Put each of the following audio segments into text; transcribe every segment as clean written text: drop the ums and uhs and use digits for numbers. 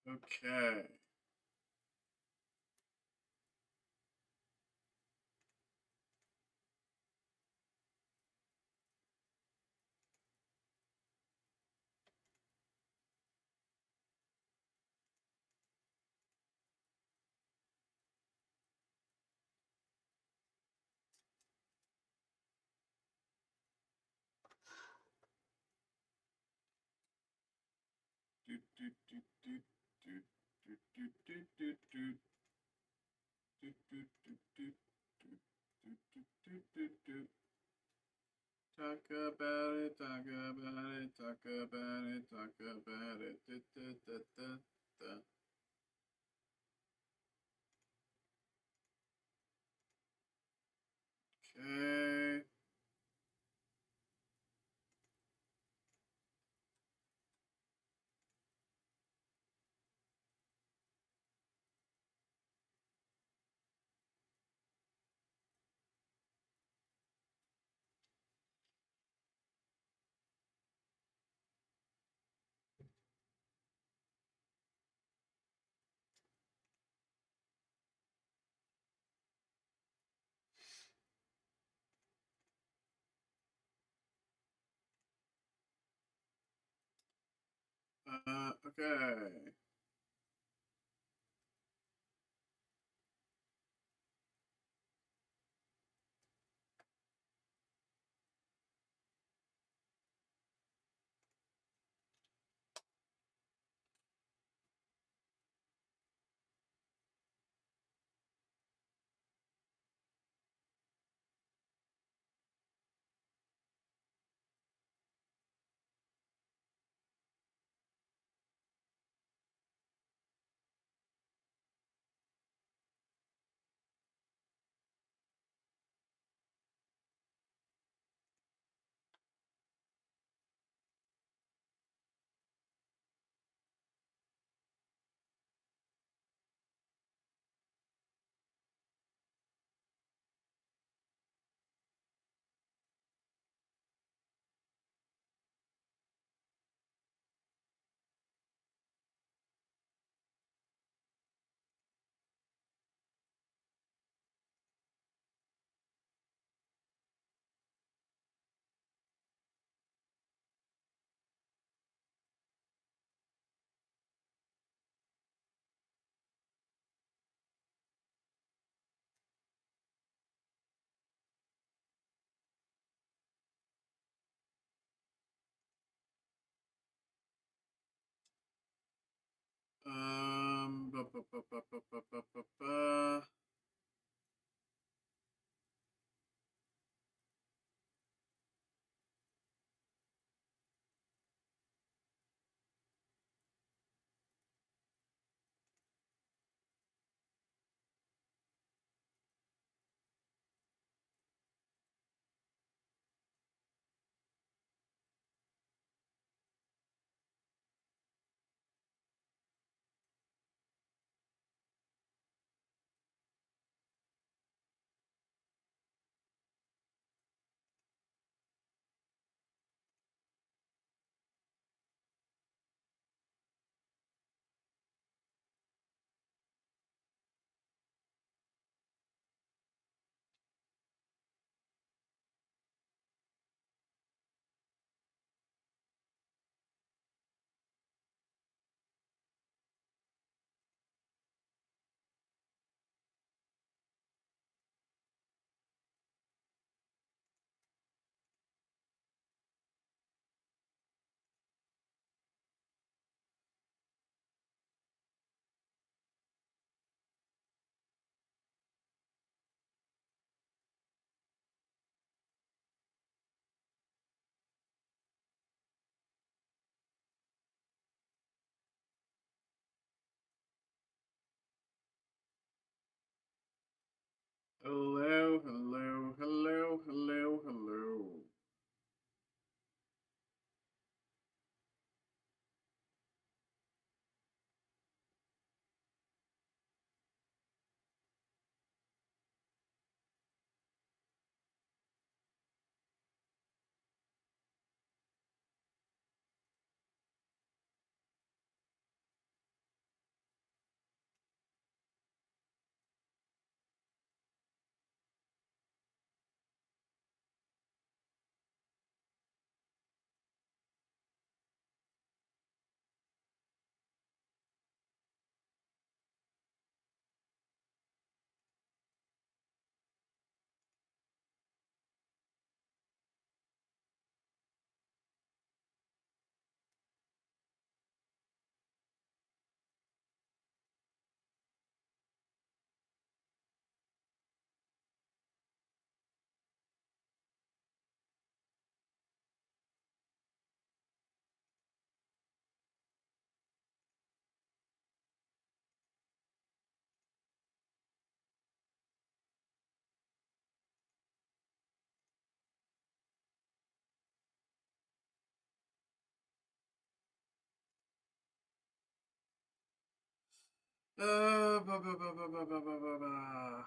Okay. Do, do, do, do, do, do, do, do, do, do. Do, do, do, do, do, do, do, do, do. Talk about it, talk about it, talk about it, talk about it. Da, da, da, da, da. Okay. Okay. Ba, ba, ba, ba, ba, ba, ba, ba, ba. Hello, hello, hello, hello, hello. Ba, ba, ba, ba, ba, ba, ba, ba, ba.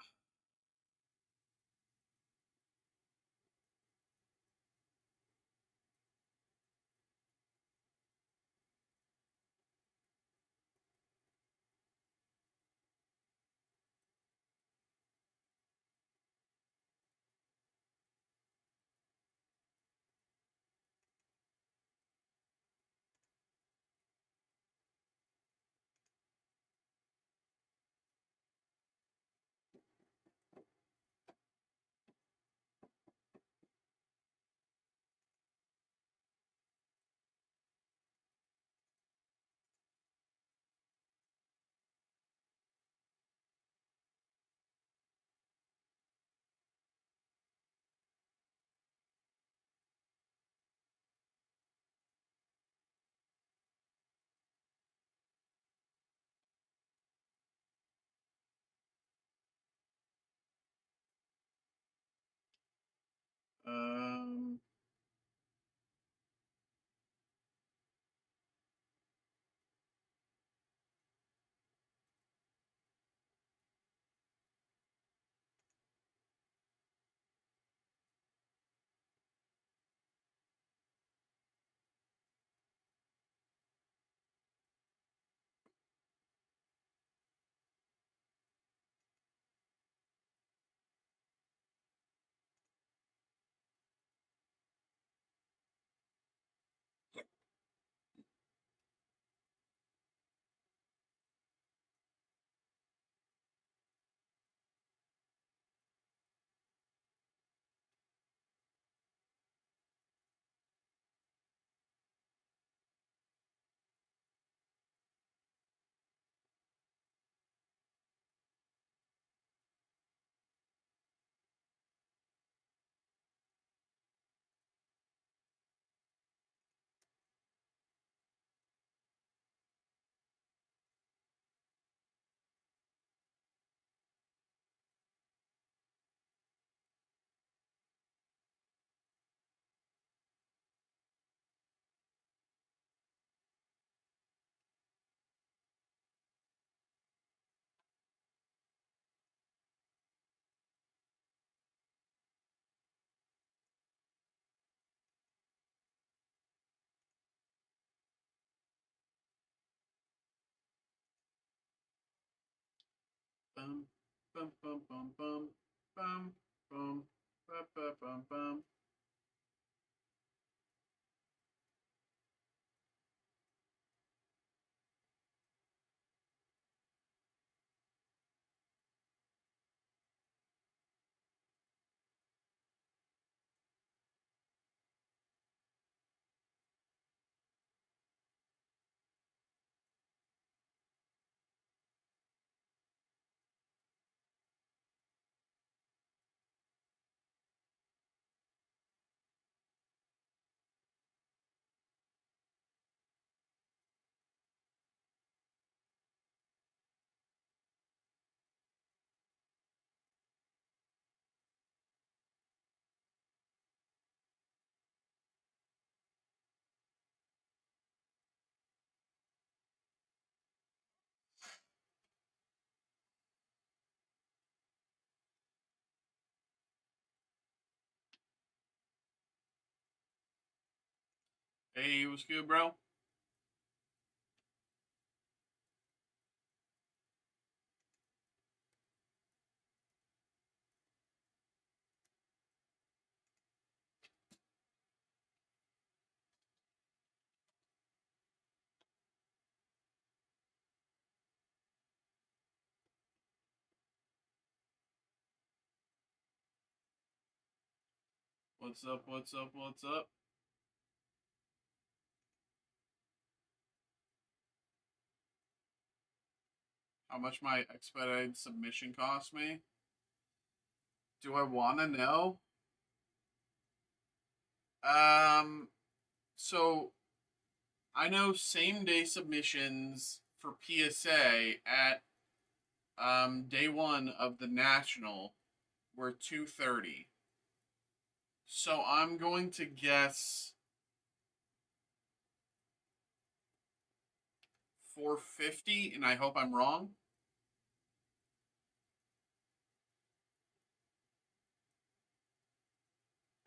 Um, bum, bum, bum, bum, bum, bum, bum, ba, ba, bum, bum. Hey, what's good, bro? What's up? What's up? What's up? How much my expedited submission cost me? Do I want to know? Um, so I know same day submissions for PSA at day one of the national were 230. So I'm going to guess 450, and I hope I'm wrong.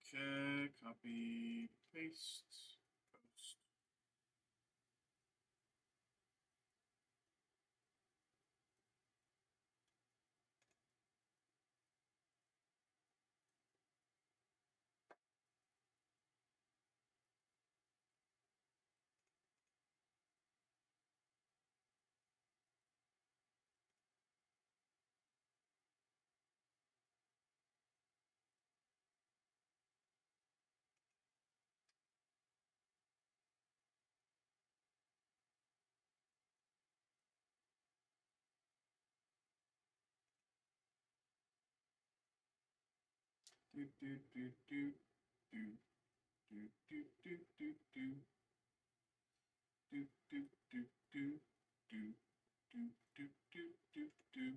Okay, copy, paste, post. Do do do do do do do do do do do do do do do do do do do do.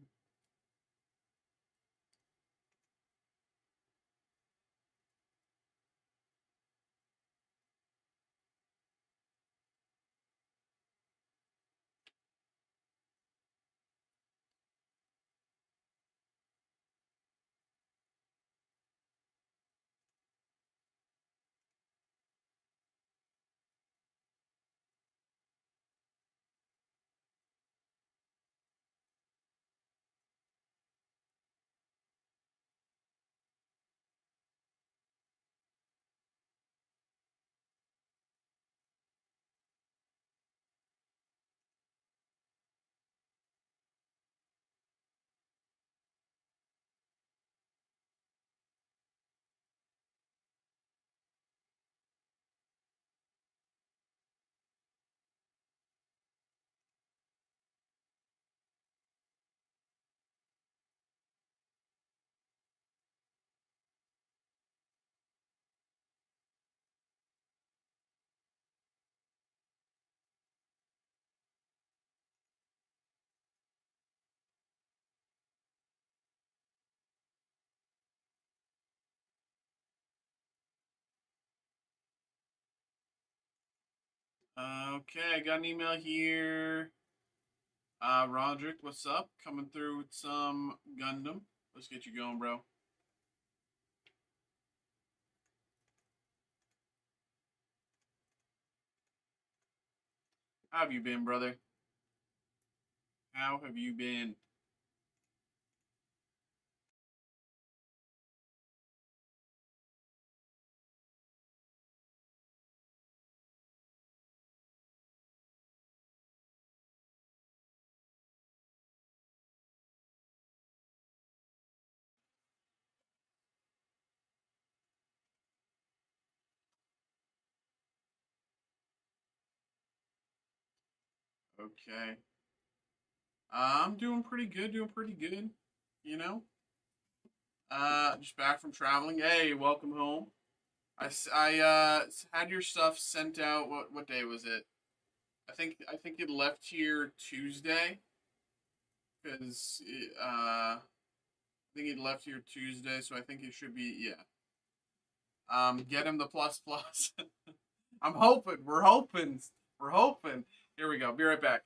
Okay, I got an email here. Roderick, what's up? Coming through with some Gundam. Let's get you going, bro. How have you been, brother? How have you been? Okay. I'm doing pretty good, doing pretty good. You know? Just back from traveling. Hey, welcome home. I had your stuff sent out. What day was it? I think it left here Tuesday because I think it left here Tuesday, so I think it should be yeah. Get him the plus plus. I'm hoping. We're hoping. We're hoping. Here we go. Be right back.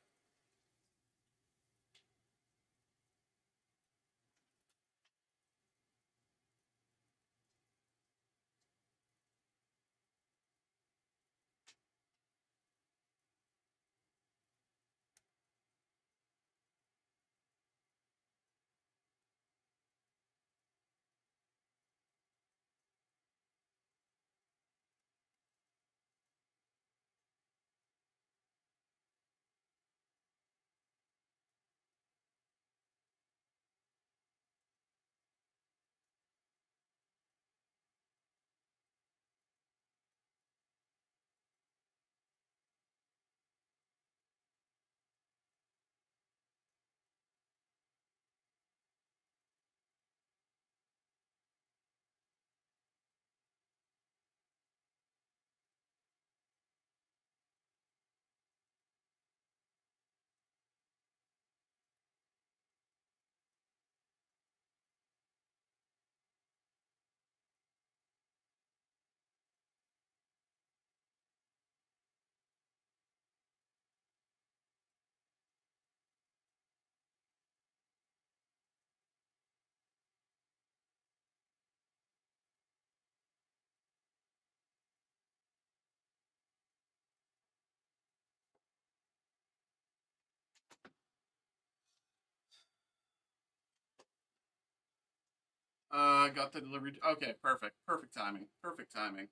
got the delivery. Okay, perfect. Perfect timing. Perfect timing.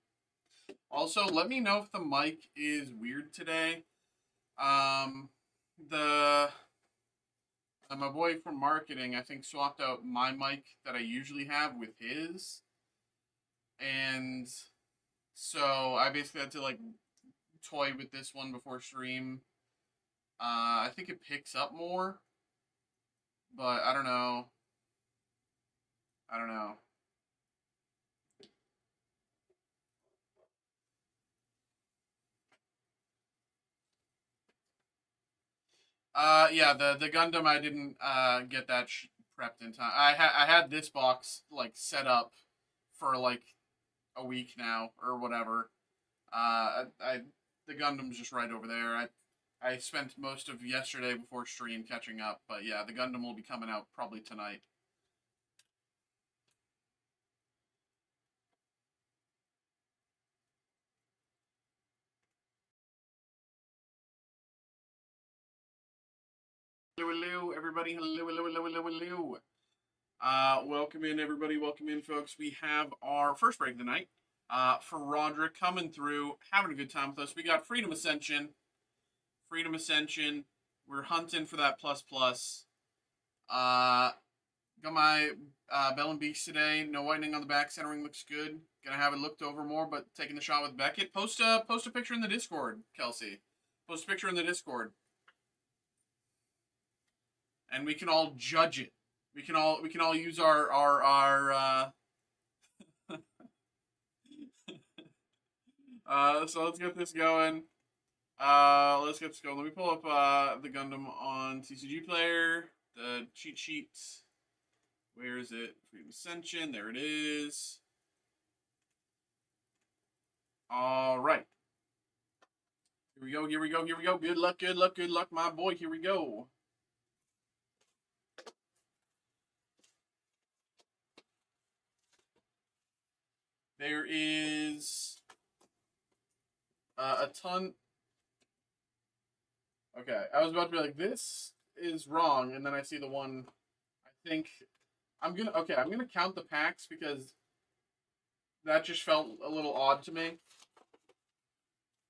Also, let me know if the mic is weird today. The my boy from marketing, I think, swapped out my mic that I usually have with his, and so I basically had to like toy with this one before stream. I think it picks up more, but I don't know. I don't know. Yeah, the Gundam I didn't get that prepped in time. I had this box like set up for like a week now or whatever. I the Gundam's just right over there. I spent most of yesterday before stream catching up, but yeah, the Gundam will be coming out probably tonight. Hello, hello, everybody. Hello, hello, hello, hello, hello. Welcome in, everybody. Welcome in, folks. We have our first break of the night. For Roderick coming through, having a good time with us. We got Freedom Ascension. Freedom Ascension. We're hunting for that plus plus. Got my Bell and Beast today. No whitening on the back. Centering looks good. Gonna have it looked over more, but taking the shot with Beckett. Post a picture in the Discord, Kelsey. Post a picture in the Discord. And we can all judge it. We can all use our so let's get this going. Let's get this going. Let me pull up the Gundam on TCG Player. The cheat sheet. Where is it? Freedom Ascension. There it is. All right. Here we go. Here we go. Here we go. Good luck. Good luck. Good luck, my boy. Here we go. There is a ton. Okay, I was about to be like, this is wrong, and then I see the one. I think I'm gonna count the packs because that just felt a little odd to me.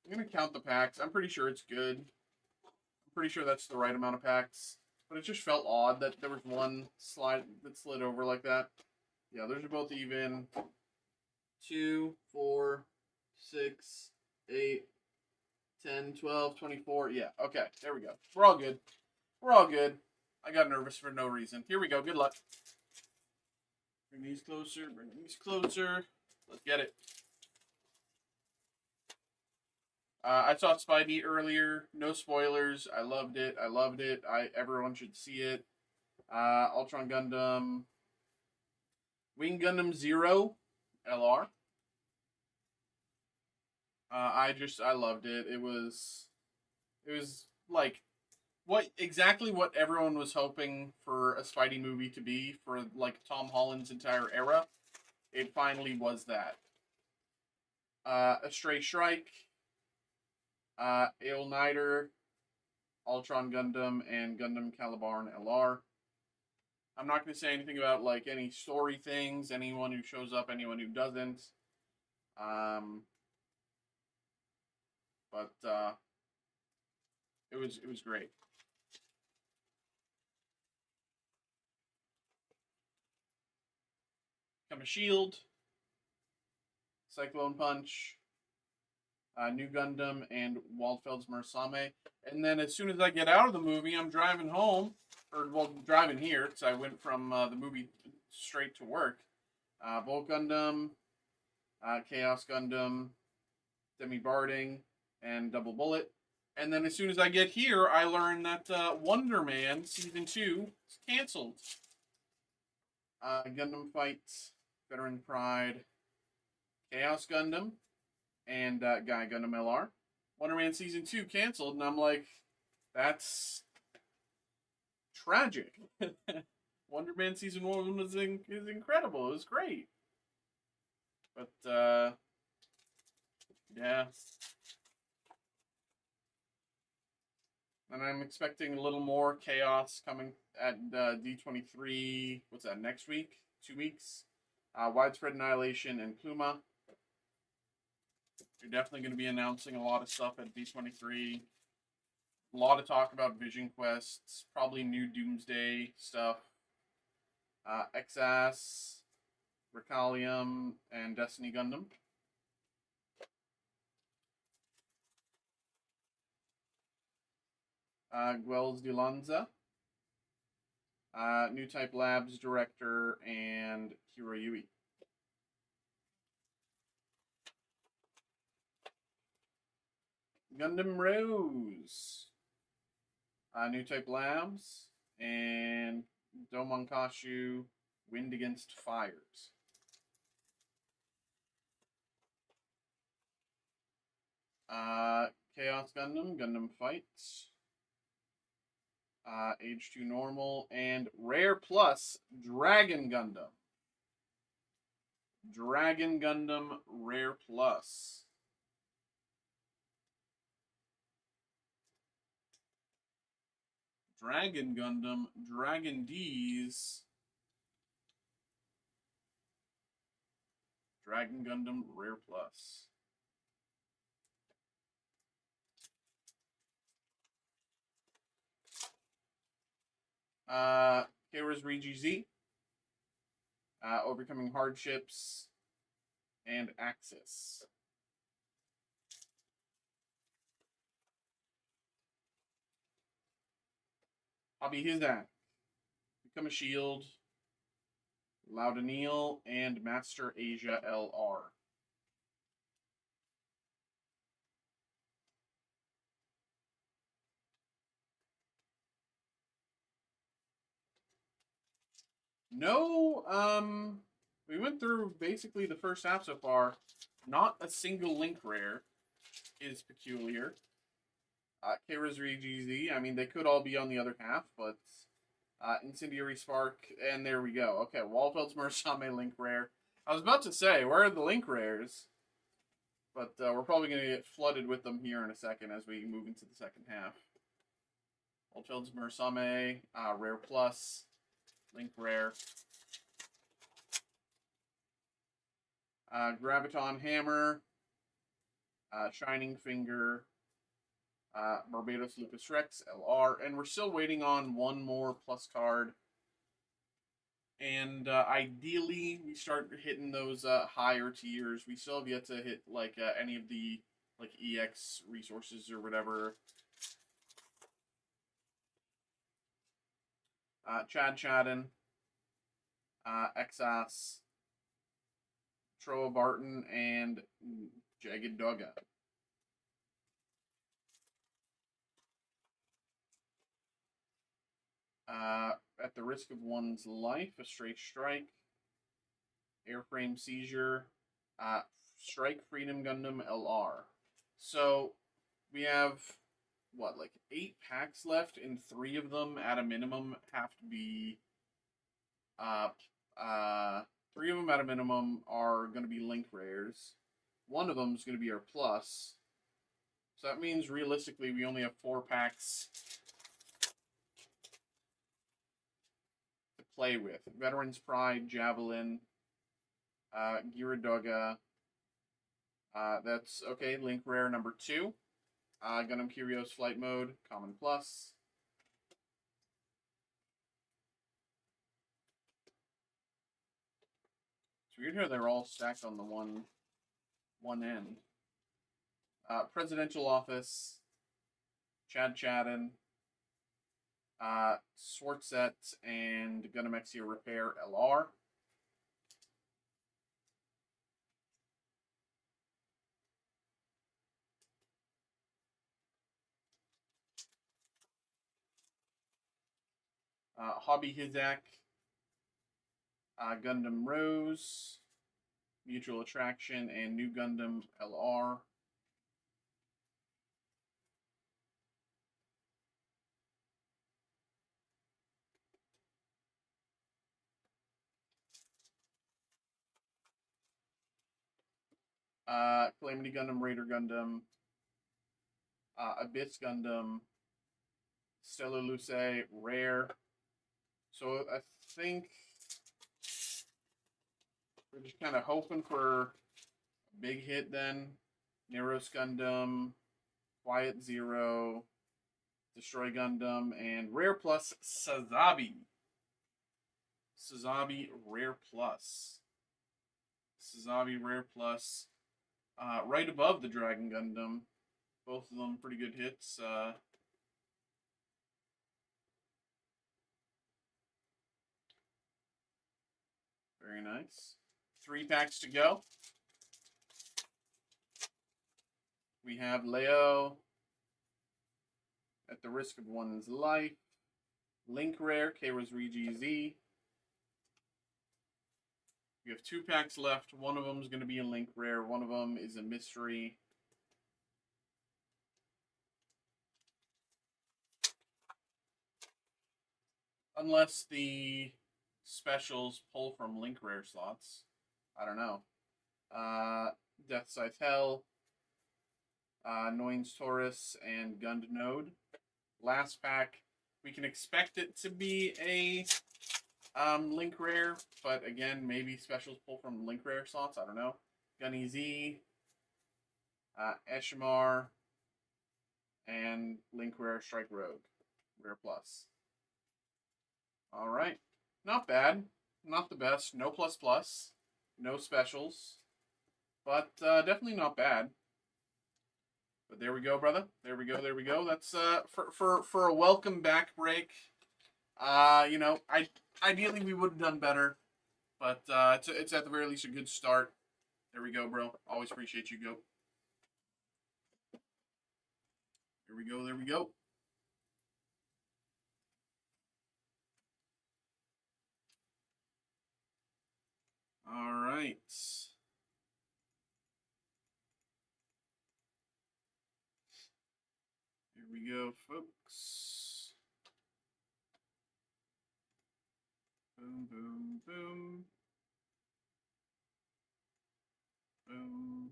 I'm gonna count the packs. I'm pretty sure it's good. I'm pretty sure that's the right amount of packs, but it just felt odd that there was one slide that slid over like that. Yeah, those are both even. 2, 4, 6, 8, 10, 12, 24. Yeah, okay, there we go. We're all good. We're all good. I got nervous for no reason. Here we go. Good luck. Bring these closer. Bring these closer. Let's get it. I saw Spidey earlier. No spoilers. I loved it. I loved it. Everyone should see it. Ultron Gundam. Wing Gundam Zero. LR. I loved it. It was like exactly what everyone was hoping for a Spidey movie to be for like Tom Holland's entire era. It finally was that. A Stray Shrike, Ale Nighter, Ultron Gundam, and Gundam Calibarn LR. I'm not going to say anything about like any story things, anyone who shows up, anyone who doesn't. But it was great. Come a Shield, Cyclone Punch, New Gundam, and Waldfeld's Mursame. And then as soon as I get out of the movie, I'm driving home, or well, driving here because I went from the movie straight to work. Volt Gundam, Chaos Gundam, Demi Barding, and Double Bullet. And then as soon as I get here, I learn that Wonder Man Season 2 is canceled. Gundam Fight, Veteran Pride, Chaos Gundam, and Guy Gundam LR. Wonder Man Season 2 canceled, and I'm like, that's tragic. Wonder Man Season 1 is incredible. It was great. But, yeah. And I'm expecting a little more chaos coming at D23. What's that, next week? 2 weeks? Widespread Annihilation, and Kuma. You're definitely going to be announcing a lot of stuff at B23. A lot of talk about Vision Quests, probably new Doomsday stuff. Exas, Recalium, and Destiny Gundam. Guels de Lanza. New Type Labs Director, and Hiroyui. Gundam Rose. New Type Labs, and Domonkashu, Wind Against Fires. Chaos Gundam, Gundam Fights. Age 2 Normal, and Rare Plus, Dragon Gundam. Dragon Gundam Rare Plus. Dragon Gundam, Dragon D's. Dragon Gundam Rare Plus. Kara's RGZ. Overcoming Hardships, and Axis. Hobby Hizak. Become a Shield, Loudonil, and Master Asia LR. No, we went through basically the first half so far. Not a single link rare is peculiar. Kara's GZ, I mean, they could all be on the other half, but Incendiary Spark, and there we go. Okay, Walfeld's Murasame link rare. I was about to say, where are the link rares? But we're probably going to get flooded with them here in a second as we move into the second half. Walfeld's Murasame, Rare Plus, link rare. Graviton Hammer, Shining Finger, Barbados Lucas Rex, LR, and we're still waiting on one more plus card. And ideally, we start hitting those higher tiers. We still have yet to hit like any of the like EX resources or whatever. Chad Chadden, Exas, Troa Barton, and Jagged Dogga. At the risk of one's life, a Straight Strike, Airframe Seizure, Strike Freedom Gundam LR. So we have what, like 8 packs left, and 3 of them at a minimum have to be 3 of them at a minimum are going to be link rares. One of them is going to be our plus. So that means realistically we only have 4 packs to play with. Veteran's Pride, Javelin, Gyaradoga. That's okay. Link rare number 2. Gundam Kyrios Flight Mode, Common Plus. It's weird how they're all stacked on the one end. Presidential Office, Chad Chadden, Swartzet, and Gundam Exia Repair LR. Hobby Hizak, Gundam Rose, Mutual Attraction, and New Gundam LR. Calamity Gundam, Raider Gundam, Abyss Gundam, Stellar Luce, Rare. So I think We're just kind of hoping for a big hit then. Neros Gundam, Quiet Zero, Destroy Gundam, and Rare Plus Sazabi. Sazabi Rare Plus. Sazabi Rare Plus. Right above the Dragon Gundam. Both of them pretty good hits. Very nice. 3 packs to go. We have Leo, At the Risk of One's Life. Link Rare, Keiros Regi-Z. We have 2 packs left. One of them is going to be a Link Rare. One of them is a mystery. Unless the specials pull from Link Rare slots. I don't know. Death Scythe Hell, Noines Taurus, and Gund Node. Last pack, we can expect it to be a Link Rare, but again, maybe specials pull from Link Rare slots. I don't know. Gunny Z, Eshimar, and Link Rare Strike Rogue. Rare Plus. All right. Not bad. Not the best. No plus plus. No specials. But definitely not bad. But there we go, brother. There we go. There we go. That's for a welcome back break. You know, ideally we would have done better, but it's at the very least a good start. There we go, bro. Always appreciate you, Goat. There we go. There we go. All right. Here we go, folks. Boom, boom, boom. Boom.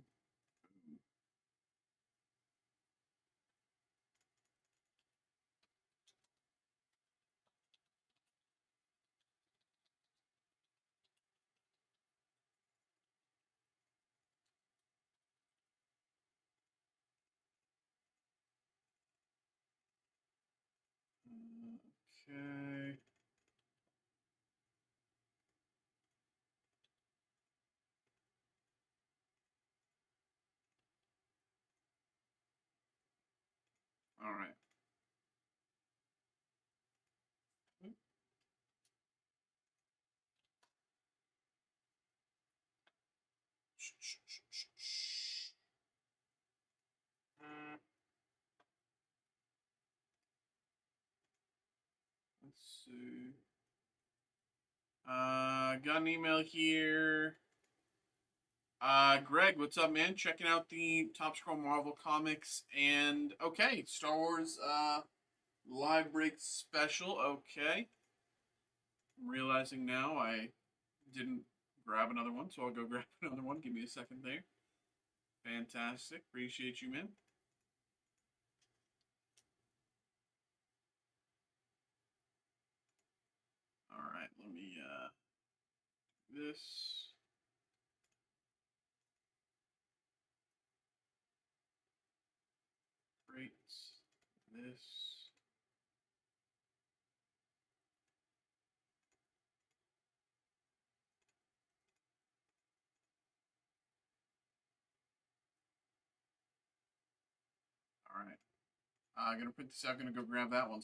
Okay. All right. Let's see. Got an email here. Greg, what's up, man? Checking out the Top Scroll Marvel Comics and okay, Star Wars live break special. Okay, I'm realizing now I didn't grab another one, so I'll go grab another one. Give me a second there. Fantastic, appreciate you, man. All right, let me do this. Great. This. All right. I'm gonna print this out. Gonna go grab that one.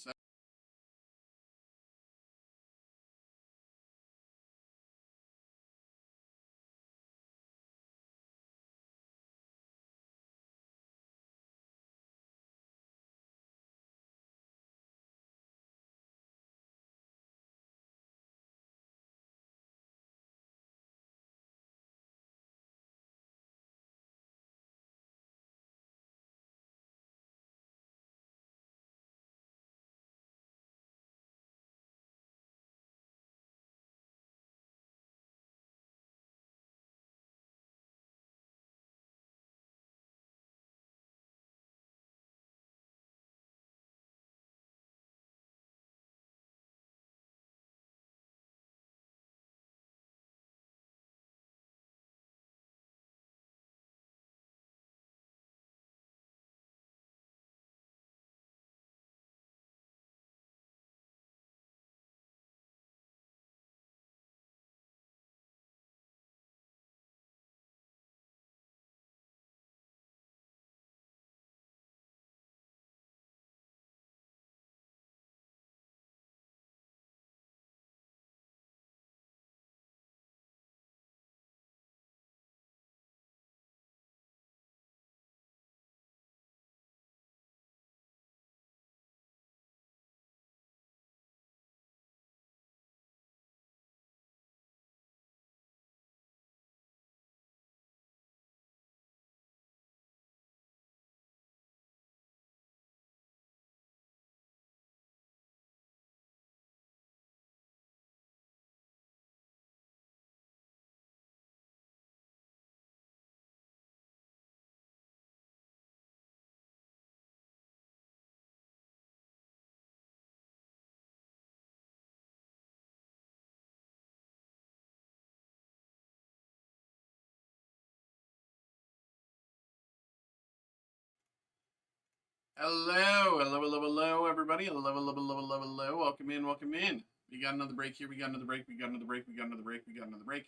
Hello, hello, hello, hello, everybody. Hello, hello, hello, hello, hello. Welcome in, welcome in. We got another break here. We got another break. We got another break. We got another break. We got another break.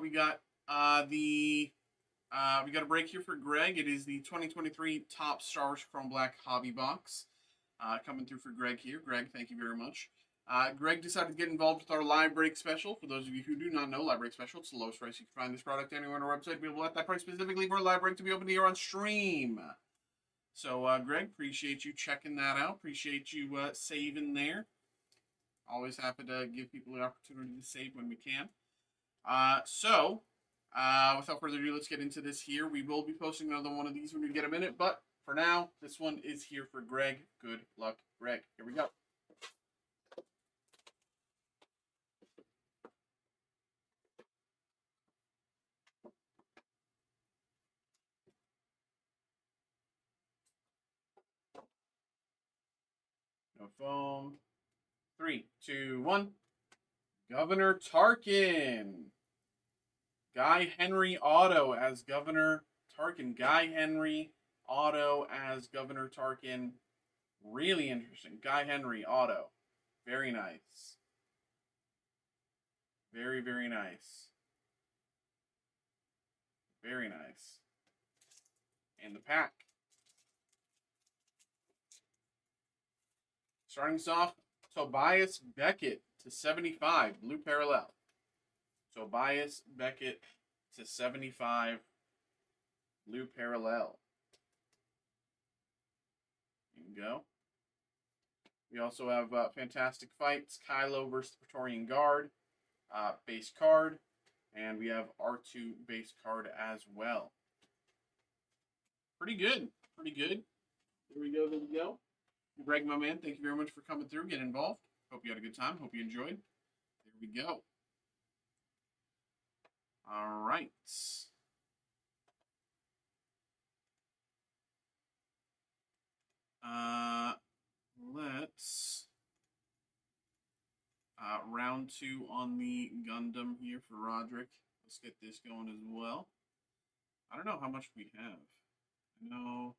We got a break here for Greg. It is the 2023 Top Star Wars Chrome Black Hobby Box. Coming through for Greg here. Greg, thank you very much. Greg decided to get involved with our live break special. For those of you who do not know, live break special, it's the lowest price you can find this product anywhere on our website. We'll let that price specifically for a live break to be open here on stream. So, Greg, appreciate you checking that out. Appreciate you saving there. Always happy to give people the opportunity to save when we can. Without further ado, let's get into this here. We will be posting another one of these when we get a minute, but for now, this one is here for Greg. Good luck, Greg. Here we go. No foam. 3, 2, 1. Governor Tarkin. Guy Henry Auto as Governor Tarkin. Guy Henry Auto as Governor Tarkin. Really interesting. Guy Henry Auto. Very nice. Very, very nice. Very nice. And the pack. Starting us off, Tobias Beckett to 75, blue parallel. Tobias Beckett to 75, blue parallel. There you go. We also have Fantastic Fights, Kylo versus the Praetorian Guard, base card, and we have R2 base card as well. Pretty good. Pretty good. There we go. There we go. Greg, my man, thank you very much for coming through, getting involved. Hope you had a good time. Hope you enjoyed. There we go. All right. Let's round 2 on the Gundam here for Roderick. Let's get this going as well. I don't know how much we have. No.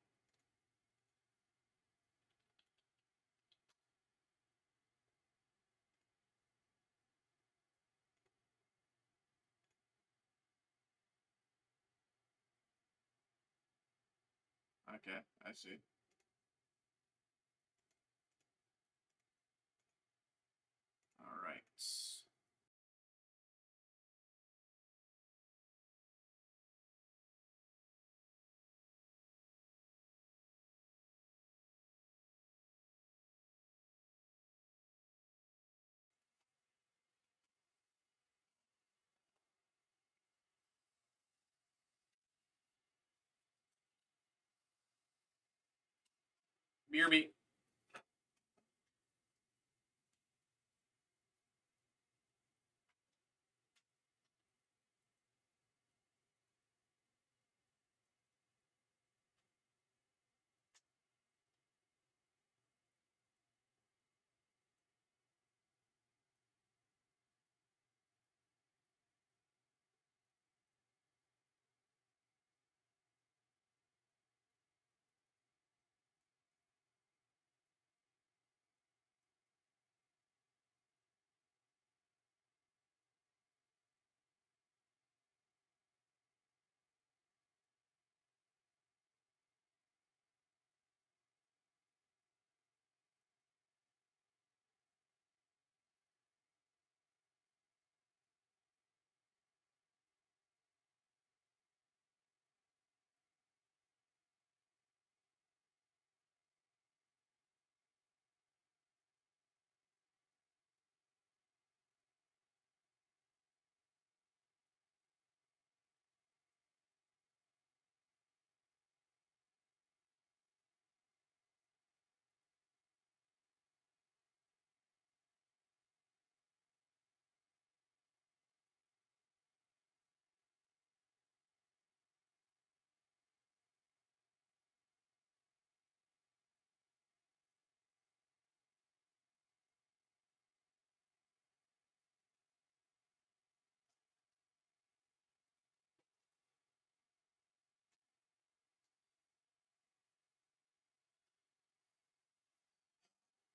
Okay, I see. All right. BRB.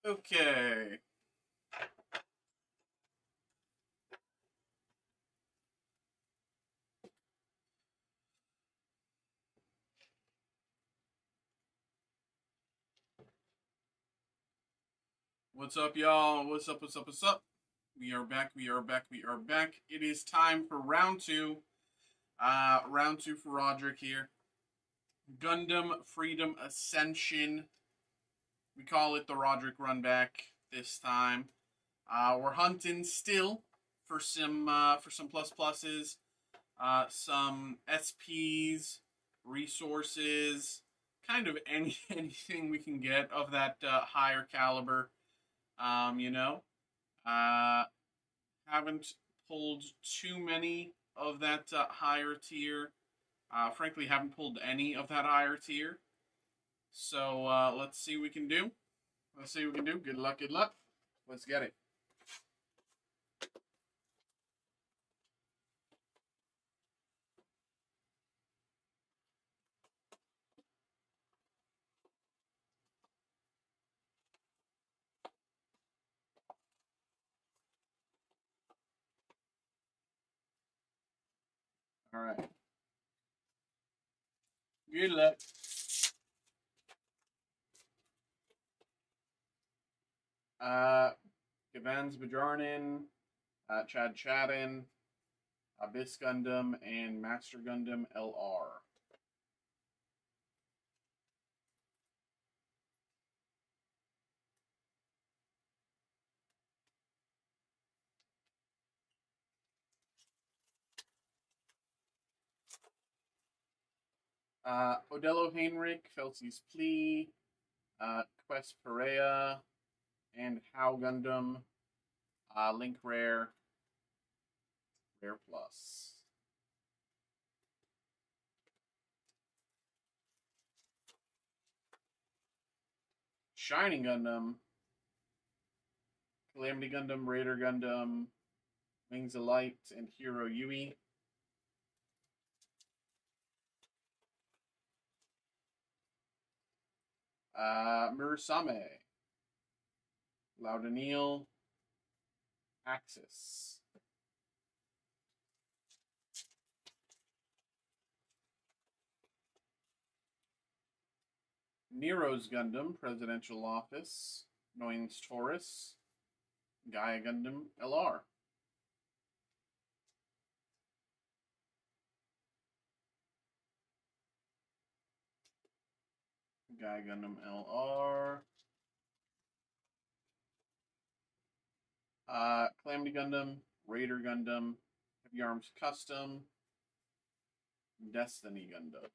Okay. What's up, y'all? What's up? What's up? What's up? We are back. We are back. We are back. It is time for round two. Round two for Roderick here. Gundam Freedom Ascension. We call it the Roderick Runback this time. We're hunting still for some plus pluses, some SPs, resources, kind of anything we can get of that higher caliber. You know, haven't pulled too many of that higher tier. Frankly, haven't pulled any of that higher tier. So let's see what we can do. Let's see what we can do. Good luck, good luck. Let's get it. All right. Good luck. Gavans Bajarnin, Chad Chadin, Abyss Gundam, and Master Gundam LR. Odello Heinrich, Felsi's Plea, Quest Perea, and How Gundam, Link Rare, Rare Plus. Shining Gundam, Calamity Gundam, Raider Gundam, Wings of Light, and Hero Yui. Murasame, Laudaniel, Axis. Nero's Gundam, Presidential Office, Noyens Taurus, Gaia Gundam LR. Gaia Gundam LR. Calamity Gundam, Raider Gundam, Heavy Arms Custom, Destiny Gundam.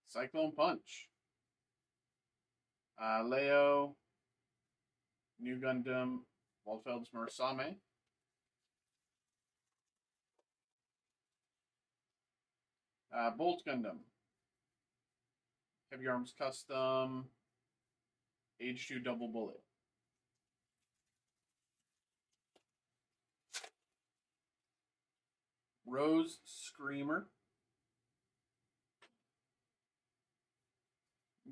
Cyclone Punch. Leo, New Gundam, Waldfeld's Murasame. Bolt Gundam, Heavy Arms Custom, Age 2 Double Bullet. Rose Screamer,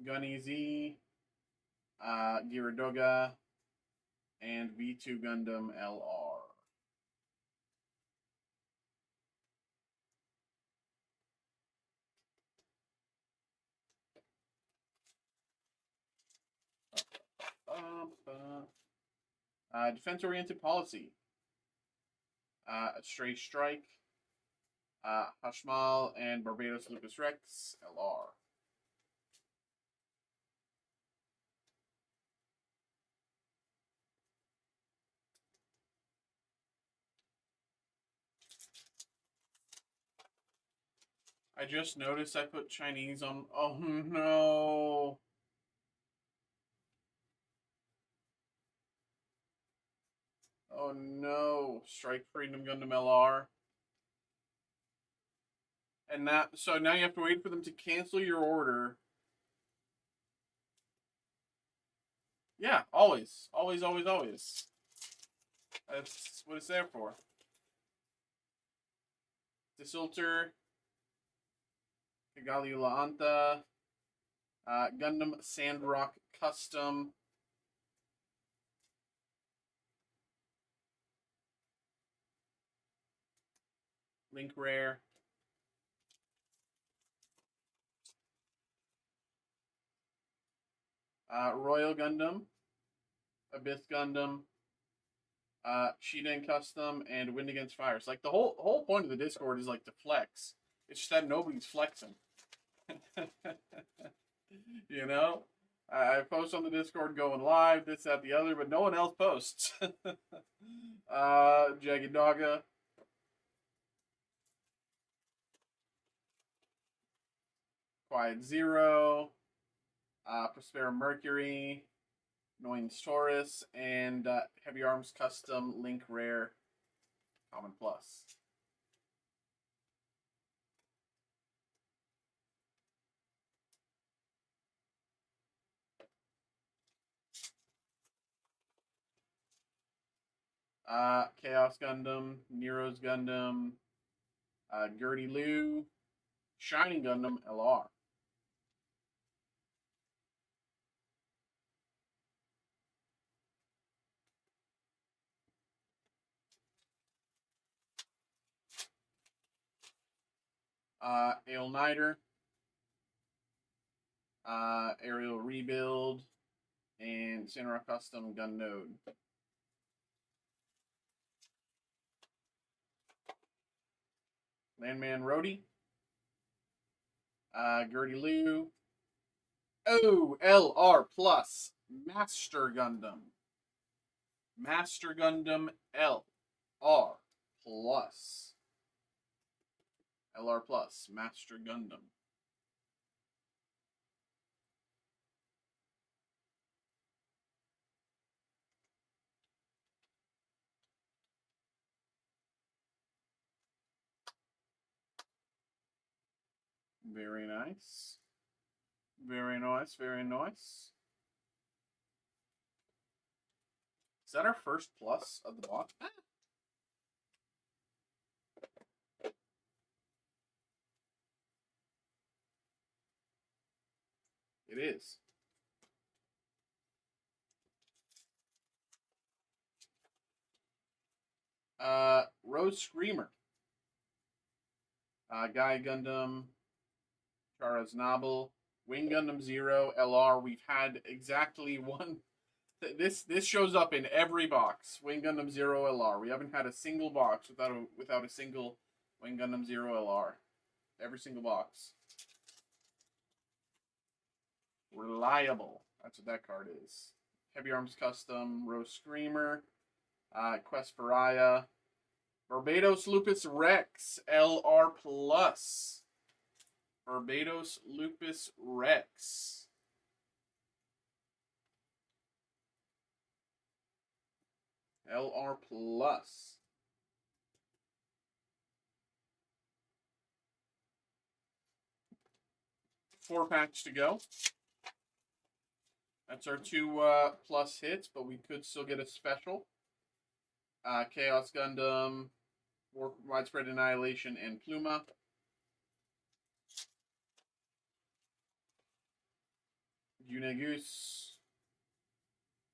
Gunny Z, Giradoga, and V2 Gundam LR. Defense-oriented policy. Stray Strike, Hashmal, and Barbados Lucas Rex LR. I just noticed I put Chinese on. Oh no. Oh no. Strike Freedom Gundam LR. And that, so now you have to wait for them to cancel your order. Yeah, always. Always, always, always. That's what it's there for. Desulter, Higaliulaanta, Gundam Sandrock Custom, Link Rare, Royal Gundam, Abyss Gundam, Shiden Custom, and Wind Against Fire. It's like the whole point of the Discord is like to flex. It's just that nobody's flexing. You know? I post on the Discord going live, this, that, the other, but no one else posts. Jagged Dogga. Quiet Zero. Prospera Mercury. Annoyance Taurus. And Heavy Arms Custom Link Rare Common Plus. Chaos Gundam, Nero's Gundam, Gertie Lou, Shining Gundam LR. Ale Nighter, Aerial Rebuild, and Sinra Custom Gun Node. Landman Rhodey, Gertie Lou, LR Plus, Master Gundam. Master Gundam LR Plus. LR Plus, Master Gundam. Very nice. Very nice, very nice. Is that our first plus of the box? It is. Rose Screamer. Guy Gundam. Charaz Nobble. Wing Gundam Zero LR. We've had exactly one. This shows up in every box. Wing Gundam Zero LR. We haven't had a single box without a single Wing Gundam Zero LR. Every single box. Reliable. That's what that card is. Heavy Arms Custom, Rose Screamer, Quest for Aya, Barbados Lupus Rex, LR Plus. Barbados Lupus Rex. LR Plus. Four packs to go. That's our two plus hits, but we could still get a special. Chaos Gundam, Widespread Annihilation, and Pluma. Unegus,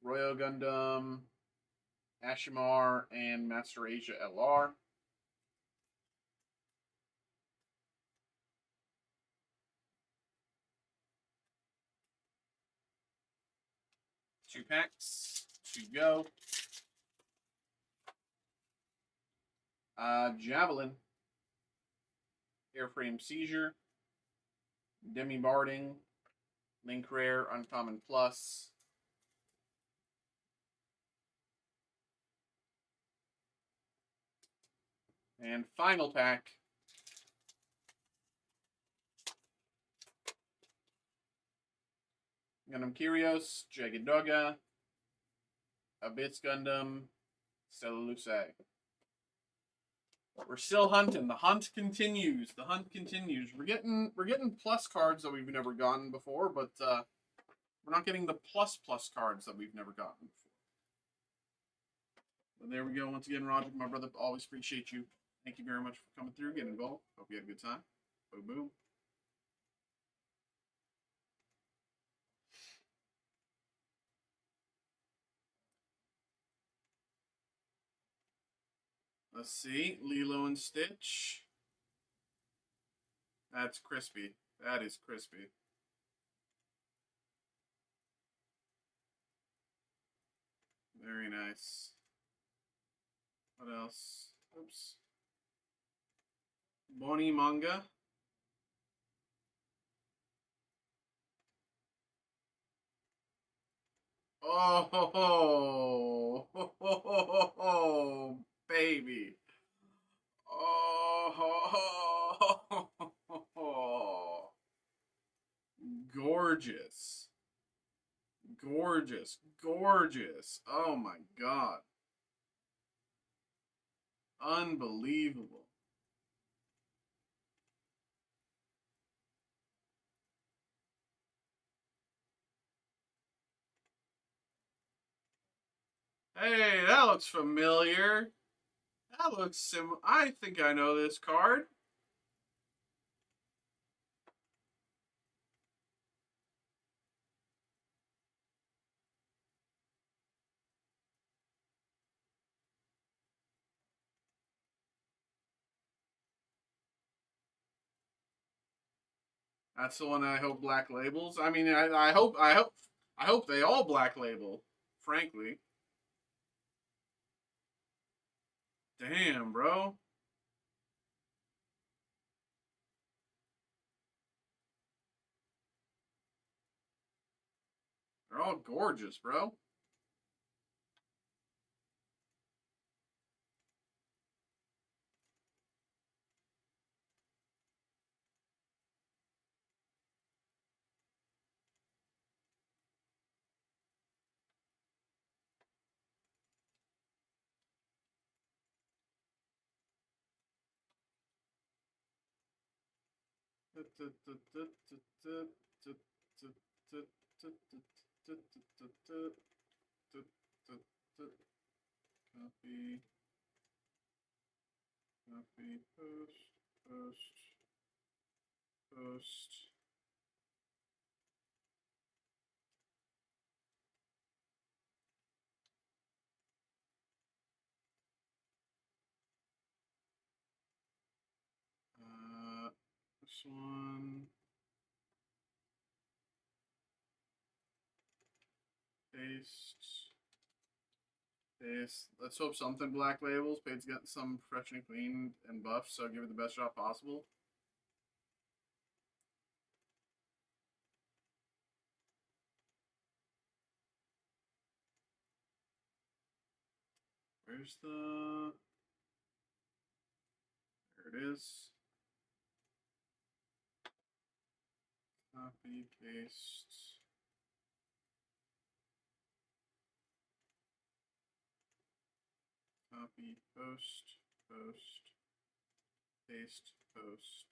Royal Gundam, Ashimar, and Master Asia LR. Two packs to go. Javelin, Airframe Seizure, Demi Barding, Link Rare, Uncommon Plus. And final pack. Gundam Kyrios, Jagged Dogga, Abyss Gundam, Stella Luce. We're still hunting. The hunt continues. The hunt continues. We're getting plus cards that we've never gotten before, but we're not getting the plus cards that we've never gotten before. But there we go. Once again, Roger, my brother, always appreciate you. Thank you very much for coming through, getting involved. Hope you had a good time. Boom, boom. Let's see. Lilo and Stitch. That's crispy. That is crispy. Very nice. What else? Oops. Boni manga. Oh, ho, ho. Ho, ho, ho, ho, baby. Oh, ho, ho, ho, ho. Gorgeous. Gorgeous. Gorgeous. Oh my God. Unbelievable. Hey, that looks familiar. That looks I think I know this card. That's the one I hope black labels. I mean, I hope they all black label. Frankly, damn, bro. They're all gorgeous, bro. Copy, copy, post, post, post. This one. Paste. Paste. Let's hope something black labels. Page's got some fresh and clean and buff, so give it the best shot possible. Where's the... There it is. Copy, paste. Copy, post, post, paste, post.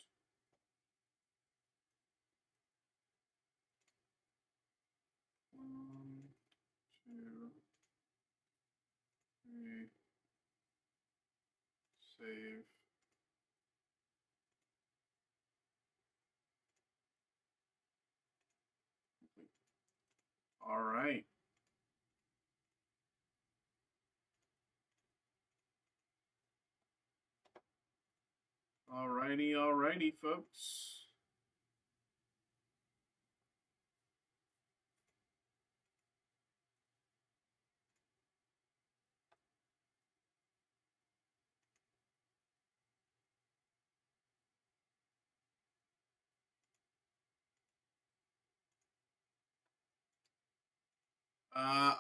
One, two, three. Save. All right. All righty, folks.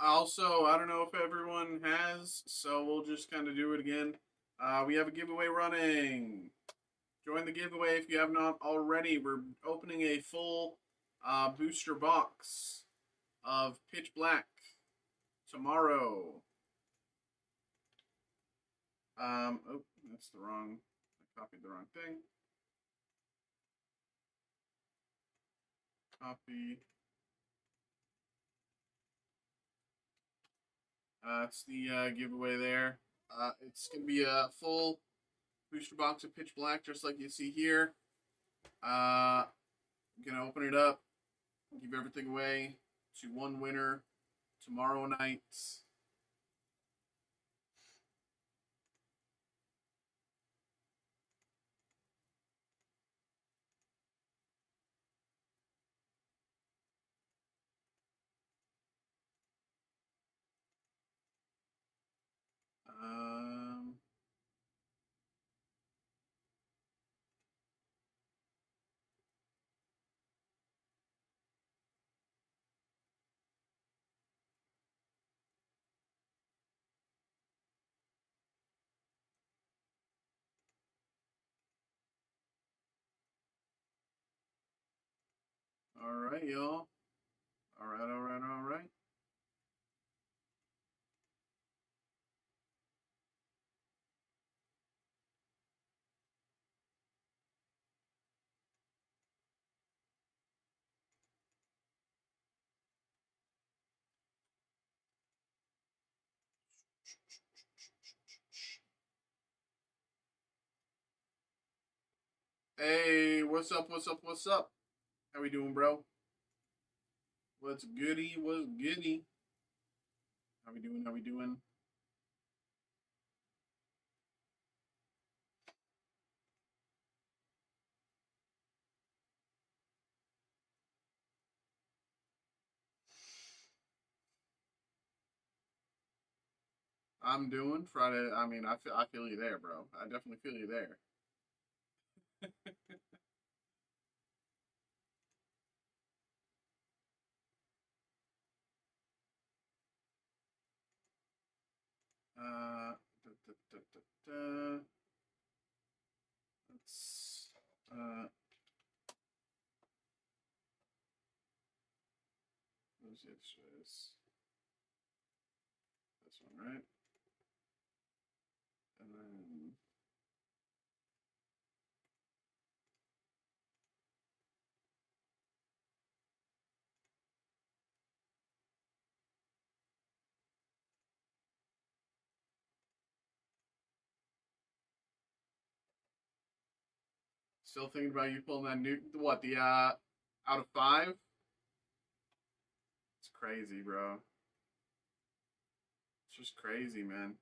Also, I don't know if everyone has, so we'll just kind of do it again. We have a giveaway running. Join the giveaway if you have not already. We're opening a full booster box of Pitch Black tomorrow. Oh, that's the wrong. I copied the wrong thing. Copy. It's the giveaway there. It's going to be a full booster box of Pitch Black, just like you see here. I'm going to open it up, give everything away to one winner tomorrow night. All right, y'all. All right, all right, all right. Hey, what's up? What's up? What's up? How we doing, bro? What's goody? What's goody? How we doing? How we doing? I'm doing Friday. I mean, I feel you there, bro. I definitely feel you there. Da, da, da, da, da. Let's what's this one, right? And then still thinking about you pulling that new what the out of 5. It's crazy, bro. It's just crazy, man.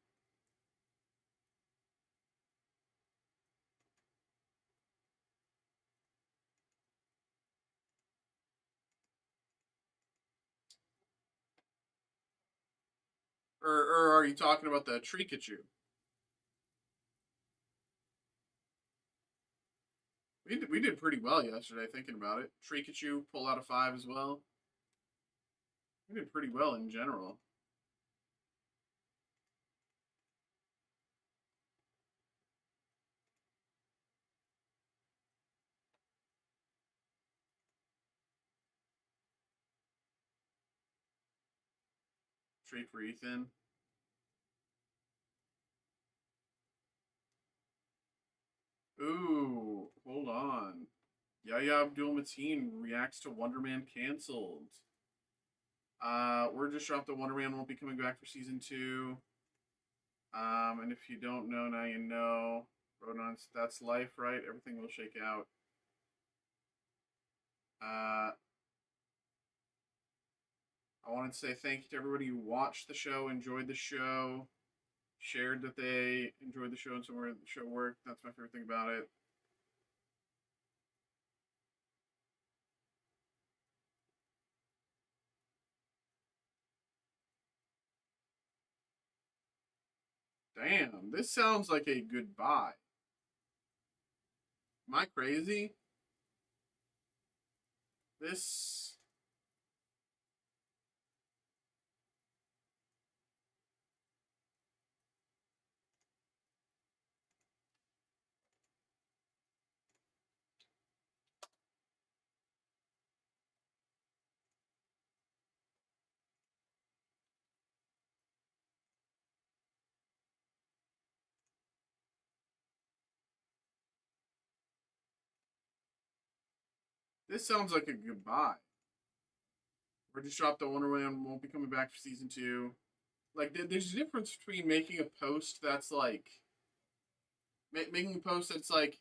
Or are you talking about the Trikachu? We did pretty well yesterday, thinking about it. Trikachu pull out of 5 as well. We did pretty well in general. Treat for Ethan. Ooh, hold on. Yahya Abdul Mateen reacts to Wonder Man canceled. Word just dropped that Wonder Man won't be coming back for season 2. And if you don't know, now you know. Rodon's, that's life, right? Everything will shake out. I wanted to say thank you to everybody who watched the show, enjoyed the show, shared that they enjoyed the show and somewhere the show worked. That's my favorite thing about it. Damn, this sounds like a goodbye. Am I crazy? This this sounds like a goodbye. We're just dropped the Wonder Man won't be coming back for season 2. Like, there's a difference between making a post that's like making a post that's like,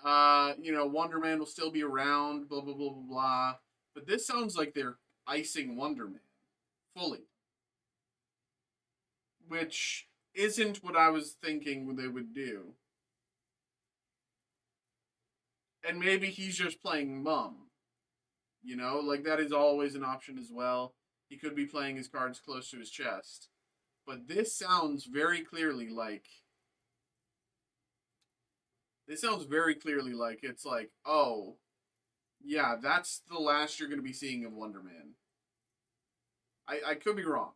Wonder Man will still be around, blah blah blah blah blah. But this sounds like they're icing Wonder Man fully, which isn't what I was thinking they would do. And maybe he's just playing mum. Like that is always an option as well. He could be playing his cards close to his chest. But this sounds very clearly like it's like, oh, yeah, that's the last you're going to be seeing of Wonder Man. I could be wrong.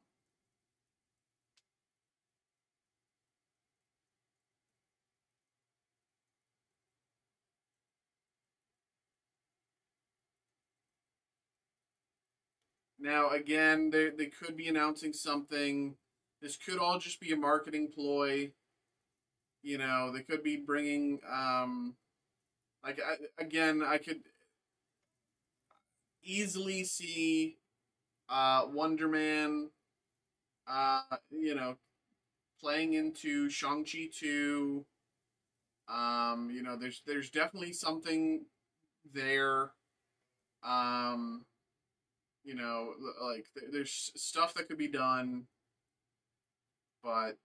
Now, again, they could be announcing something. This could all just be a marketing ploy. You know, they could be bringing, like, again, I could easily see Wonder Man, you know, playing into Shang-Chi 2. You know, there's definitely something there. Um, you know, like there's stuff that could be done, but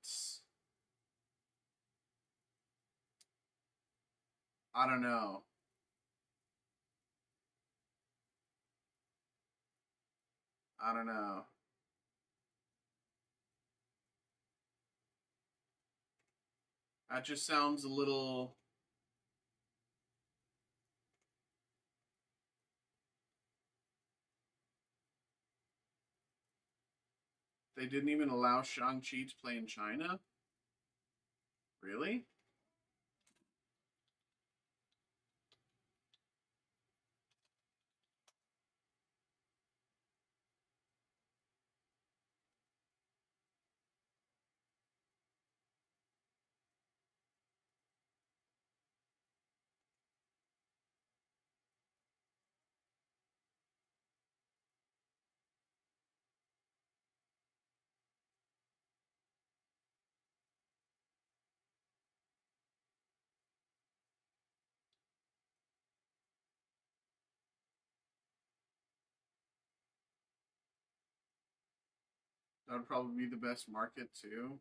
I don't know. I don't know. That just sounds a little. They didn't even allow Shang-Chi to play in China? Really? That would probably be the best market too.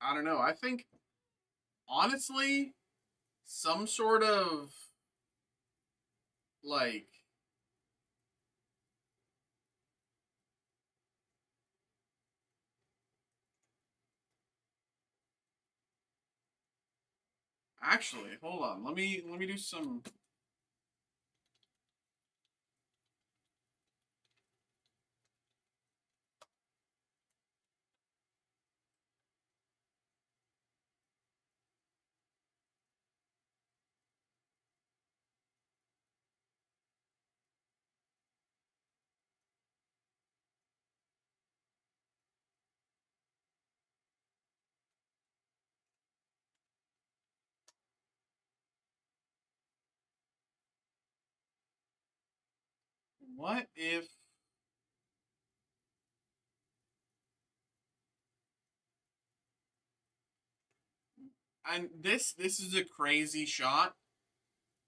I don't know. I think honestly, some sort of like actually, hold on. Let me do some. What if and this is a crazy shot.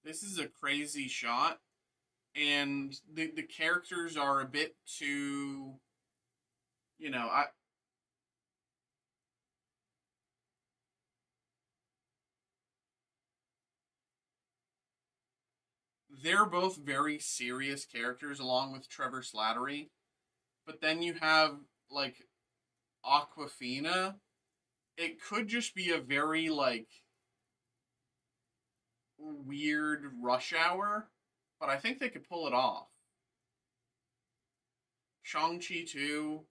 This is a crazy shot, and the characters are a bit too, you know, I they're both very serious characters along with Trevor Slattery. But then you have like Aquafina. It could just be a very like weird rush hour, but I think they could pull it off. Shang-Chi too,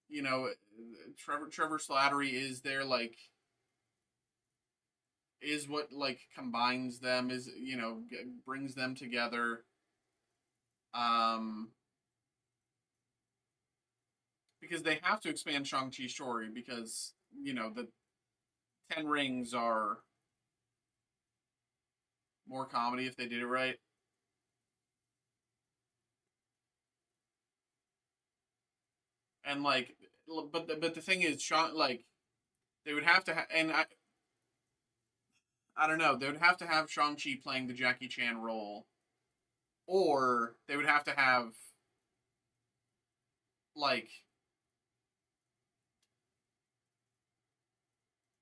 you know, Trevor Slattery is there like is what like combines them is you know brings them together. Um, because they have to expand Shang-Chi's story because you know the Ten Rings are more comedy if they did it right. And like, but the thing is, Sean like they would have to and I don't know they would have to have Shang Chi playing the Jackie Chan role, or they would have to have like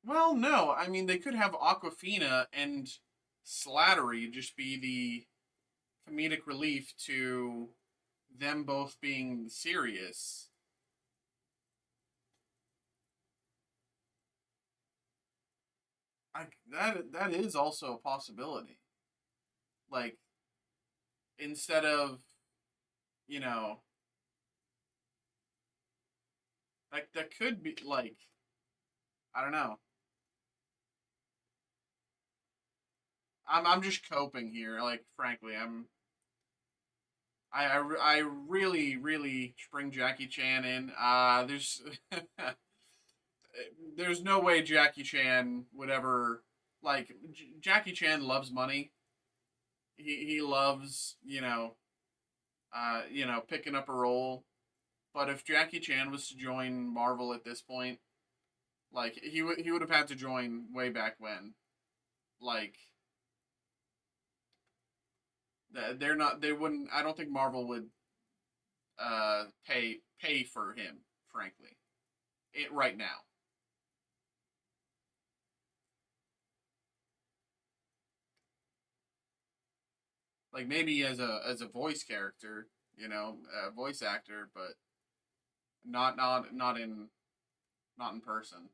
well no I mean they could have Aquafina and Slattery just be the comedic relief to them both being serious. That is also a possibility. Like instead of you know that could be like I don't know. I'm just coping here. Like frankly, I'm I really really bring Jackie Chan in. There's there's no way Jackie Chan would ever like Jackie Chan loves money. He loves picking up a role. But if Jackie Chan was to join Marvel at this point, like he would have had to join way back when. Like they're not they wouldn't I don't think Marvel would pay for him, frankly. It right now. Like maybe as a voice character, a voice actor, but not in person.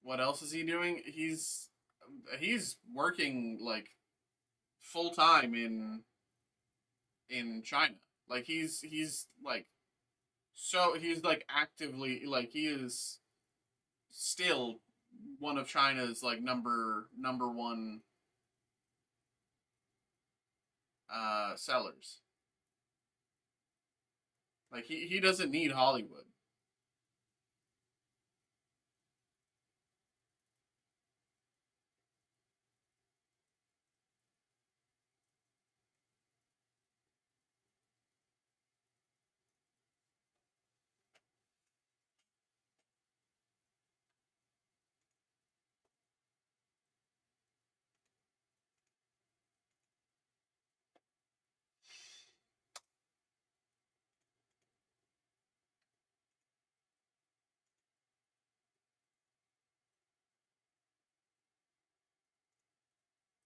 What else is he doing? He's working like full time in China. Like he's like he's like actively like he is still one of China's like number one sellers. Like he doesn't need Hollywood.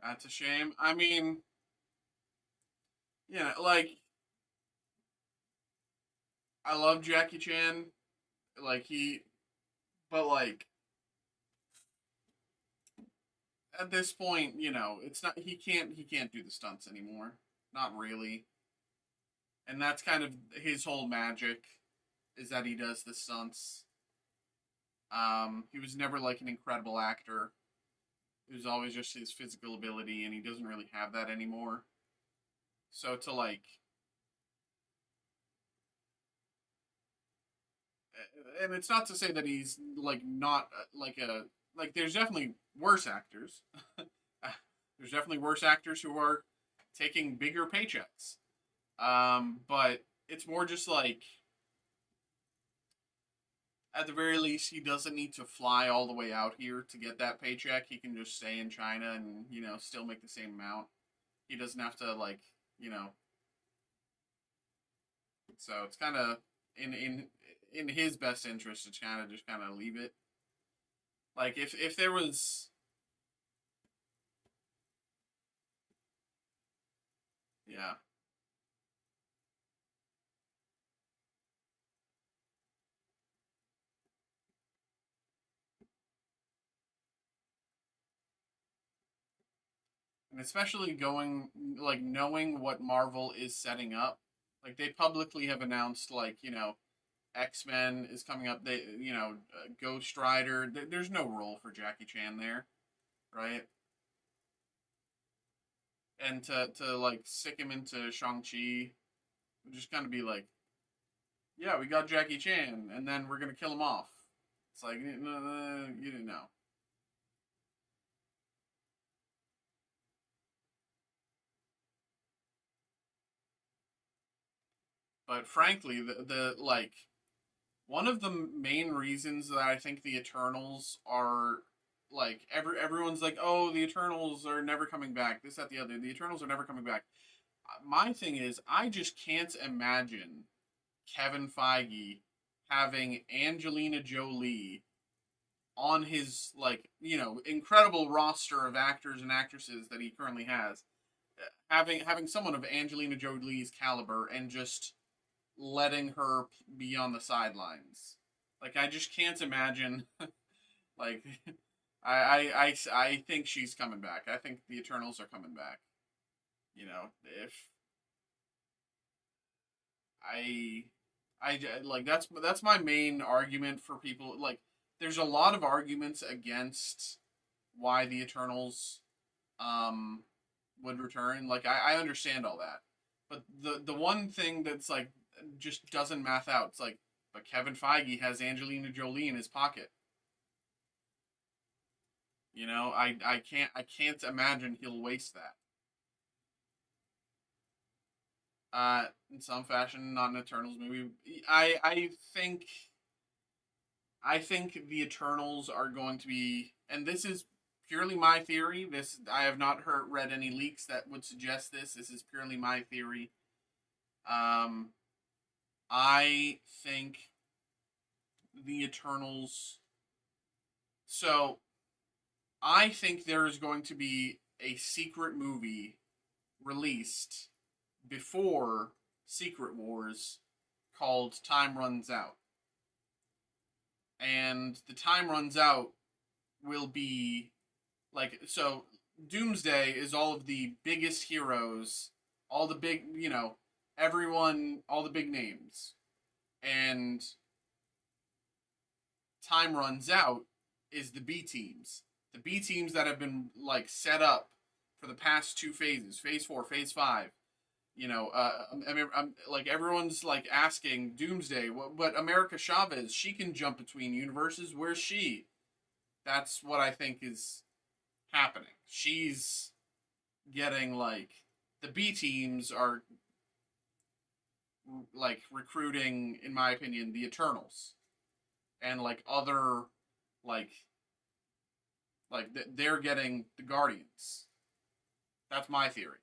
That's a shame. I mean, like I love Jackie Chan. Like but like at this point, it's not he can't do the stunts anymore. Not really. And that's kind of his whole magic is that he does the stunts. He was never like an incredible actor. It was always just his physical ability, and he doesn't really have that anymore. So to like, and it's not to say that he's like not like a like. There's definitely worse actors. There's definitely worse actors who are taking bigger paychecks. But it's more just like at the very least, he doesn't need to fly all the way out here to get that paycheck. He can just stay in China and still make the same amount. He doesn't have to like you know. So it's kind of in his best interest to kind of just kind of leave it. Like if there was yeah, and especially going like knowing what Marvel is setting up. Like they publicly have announced like X-Men is coming up. They Ghost Rider. There's no role for Jackie Chan there, right? And to like stick him into Shang Chi would just kind of be like, yeah, we got Jackie Chan, and then we're gonna kill him off. It's like you didn't know. But frankly, the like one of the main reasons that I think the Eternals are like everyone's like, oh, the Eternals are never coming back. This, that, the other. The Eternals are never coming back. My thing is, I just can't imagine Kevin Feige having Angelina Jolie on his like incredible roster of actors and actresses that he currently has, having someone of Angelina Jolie's caliber and just letting her be on the sidelines. Like I just can't imagine. Like I think she's coming back. I think the Eternals are coming back. If I like that's my main argument for people like there's a lot of arguments against why the Eternals um would return. Like I understand all that. But the one thing that's like just doesn't math out. It's like, but Kevin Feige has Angelina Jolie in his pocket. You know, I can't imagine he'll waste that. In some fashion, not an Eternals movie. I think the Eternals are going to be, and this is purely my theory. This I have not read any leaks that would suggest this. This is purely my theory. Um, I think the Eternals. So I think there is going to be a secret movie released before Secret Wars called Time Runs Out. And the Time Runs Out will be like, so Doomsday is all of the biggest heroes, all the big, everyone, all the big names. And Time Runs Out is the B teams. The B teams that have been like set up for the past two phases, phase 4, phase 5. Like everyone's like asking Doomsday, but America Chavez, she can jump between universes. Where's she? That's what I think is happening. She's getting like the B teams are like recruiting, in my opinion, the Eternals and like other like they're getting the Guardians. That's my theory.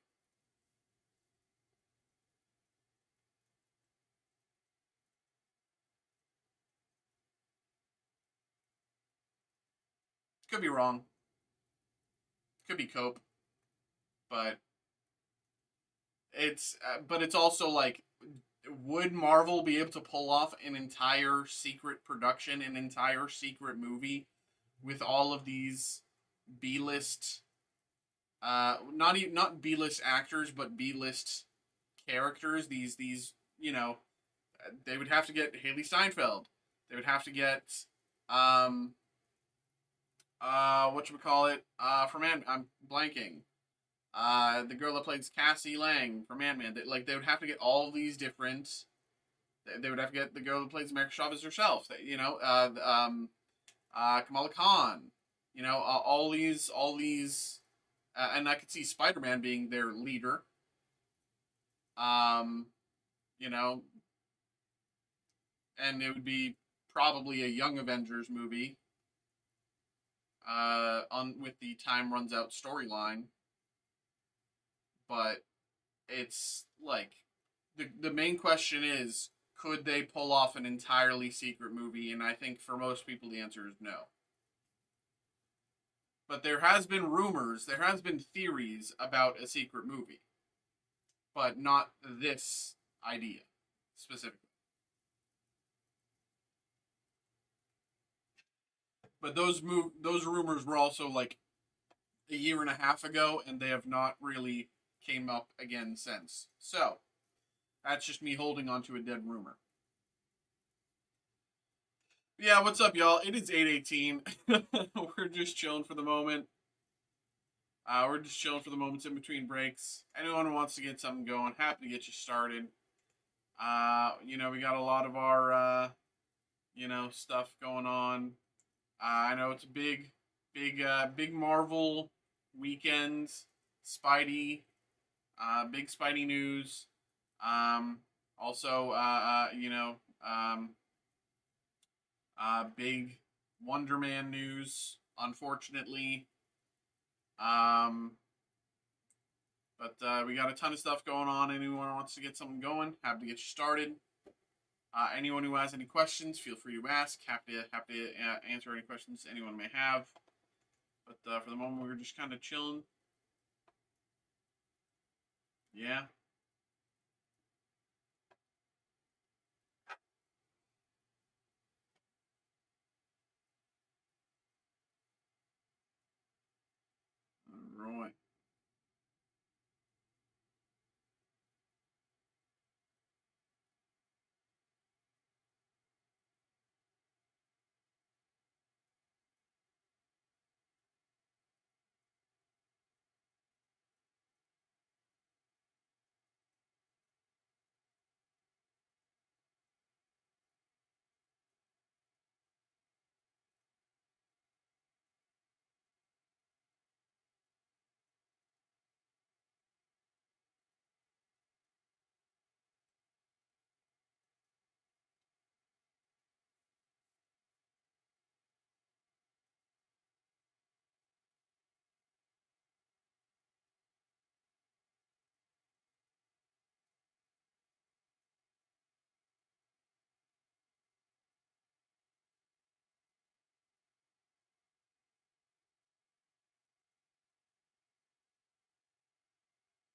Could be wrong. Could be Cope, but it's also like, would Marvel be able to pull off an entire secret production, an entire secret movie with all of these B list, not B list actors, but B list characters? These they would have to get Haley Steinfeld. They would have to get um what you call it from I'm blanking. The girl that plays Cassie Lang from Ant Man. Like they would have to get all these different. They would have to get the girl that plays America Chavez herself. Kamala Khan. All these, and I could see Spider Man being their leader. Um, you know, and it would be probably a Young Avengers movie. On with the Time Runs Out storyline, but it's like the main question is, could they pull off an entirely secret movie? And I think for most people the answer is no. But there has been rumors, there has been theories about a secret movie, but not this idea specifically. But those rumors were also like a year and a half ago, and they have not really came up again since. So that's just me holding on to a dead rumor. Yeah, what's up, y'all? It is 8:18. We're just chilling for the moment. We're just chilling for the moments in between breaks. Anyone who wants to get something going, happy to get you started. We got a lot of our stuff going on. I know it's a big Marvel weekend. Spidey, big Spidey news. Also, big Wonder Man news. Unfortunately, um, but we got a ton of stuff going on. Anyone who wants to get something going, happy to get you started. Anyone who has any questions, feel free to ask. Happy to answer any questions anyone may have. But for the moment, we're just kind of chilling. Yeah. All right.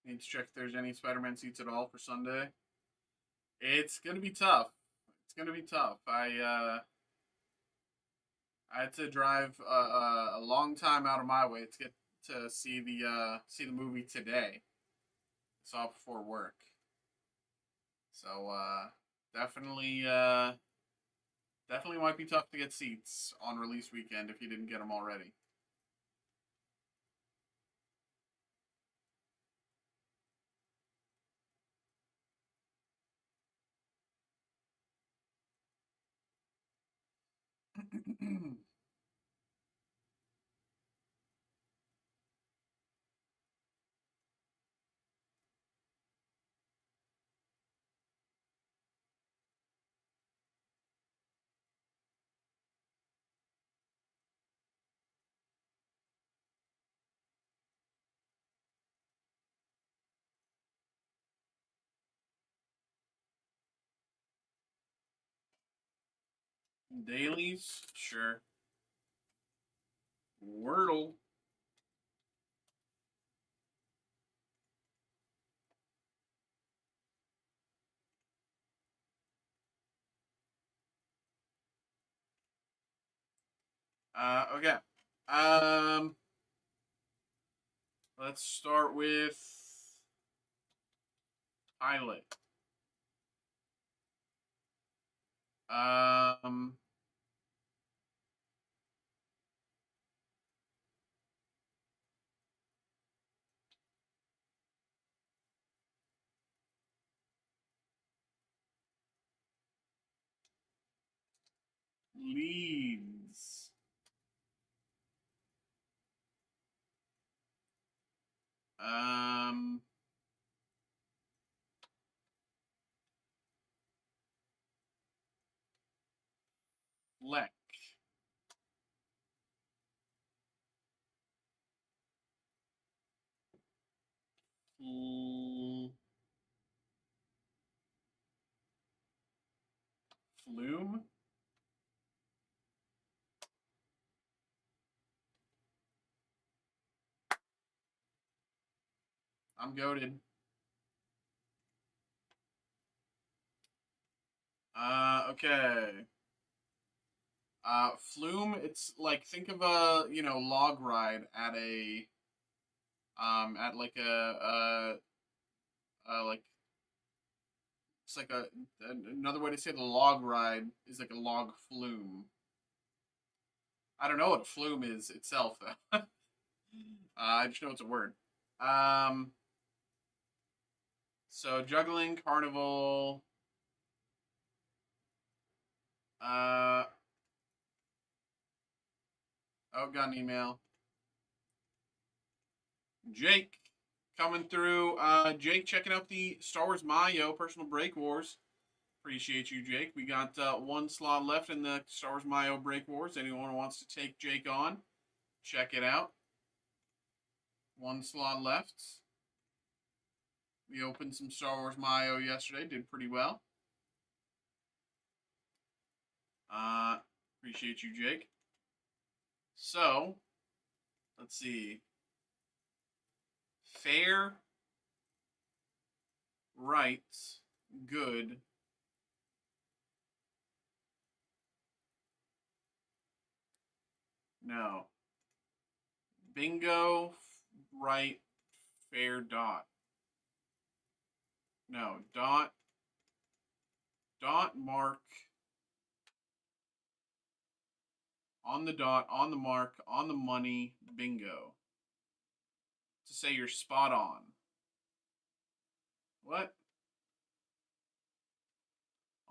Need to check if there's any Spider-Man seats at all for Sunday. It's gonna be tough. It's gonna be tough. I had to drive a long time out of my way to get to see the movie today. Saw it before work. So definitely definitely might be tough to get seats on release weekend if you didn't get them already. Dailies, sure. Wordle. Okay. Um, let's start with pilot. Um, leads. Um, Fleck. Flume. I'm goaded. Okay. Flume. It's like think of a log ride at like like it's like another way to say the log ride is like a log flume. I don't know what flume is itself though. I just know it's a word. Um, so juggling, carnival. Uh, oh, got an email. Jake coming through. Jake checking out the Star Wars Mayo personal break wars. Appreciate you, Jake. We got one slot left in the Star Wars Mayo break wars. Anyone who wants to take Jake on, check it out. One slot left. We opened some Star Wars Mayo yesterday. Did pretty well. Appreciate you, Jake. So, let's see. Fair, right, good. No. Bingo, right, fair, dot. No. Dot, mark, on the dot, on the mark, on the money, bingo. To say you're spot on. What?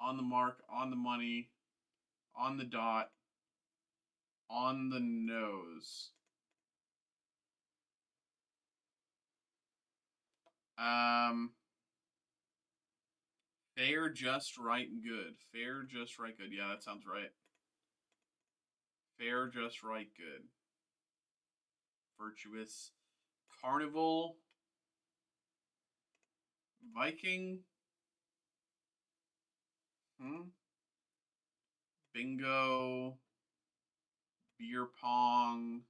On the mark, on the money, on the dot, on the nose. Fair, just, right, and good. Fair, just, right, good. Yeah, that sounds right. Fair, just, right, good. Virtuous. Carnival. Viking. Bingo. Beer pong.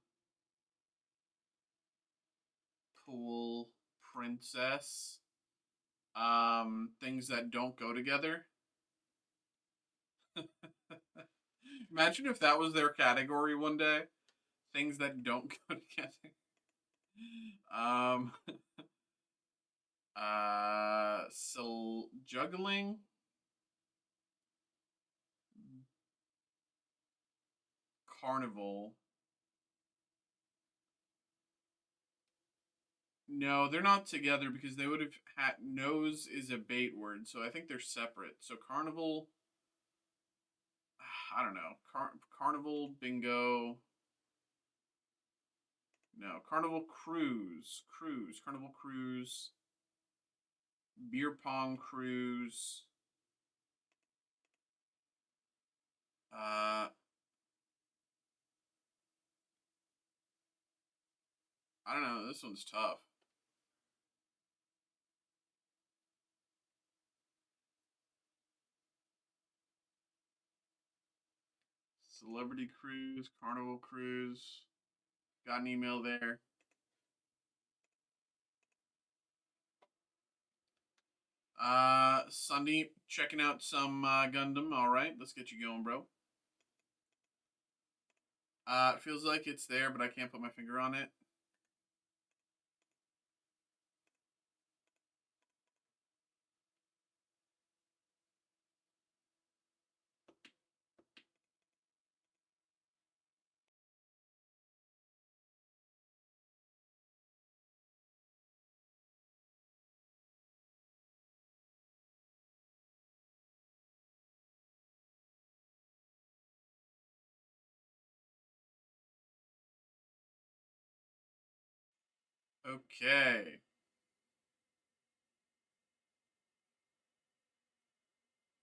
Pool. princess. Things that don't go together. Imagine if that was their category one day. Things that don't go together. Um, so juggling, carnival. No, they're not together because they would have had nose is a bait word, so I think they're separate. So carnival, I don't know. Carnival bingo. No, carnival carnival cruise, beer pong cruise. I don't know. This one's tough. Celebrity cruise, carnival cruise. Got an email there. Sunday, checking out some Gundam. All right, let's get you going, bro. It feels like it's there, but I can't put my finger on it. Okay.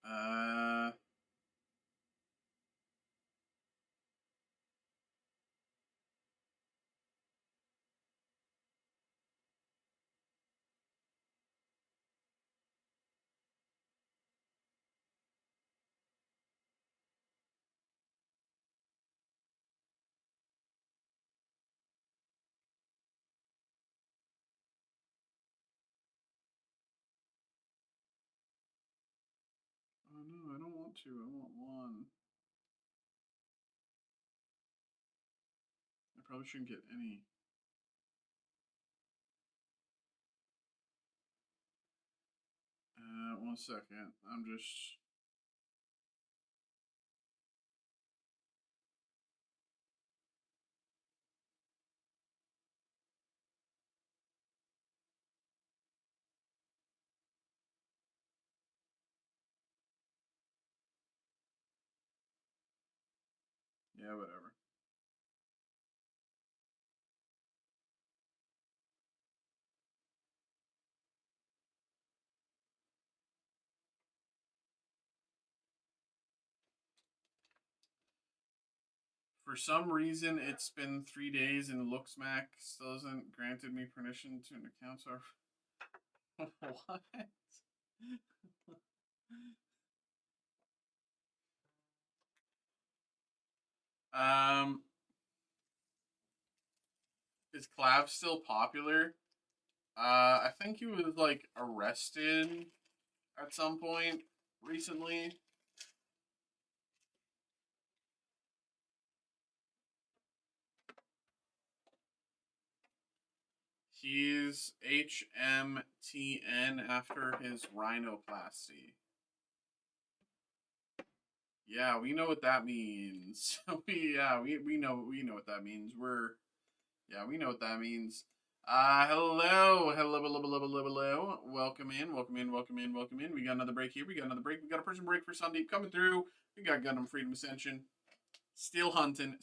Uh, oh no, I don't want to. I want one. I probably shouldn't get any. One second. I'm just. Yeah, whatever. For some reason, it's been 3 days and LooksMac still hasn't granted me permission to an account. So what? Um, is Clav still popular? I think he was like arrested at some point recently. He's HMTN after his rhinoplasty. Yeah, we know what that means. we know what that means. We know what that means. Hello. Welcome in. We got another break here. We got a person break for Sundeep coming through. We got Gundam Freedom Ascension. Still hunting.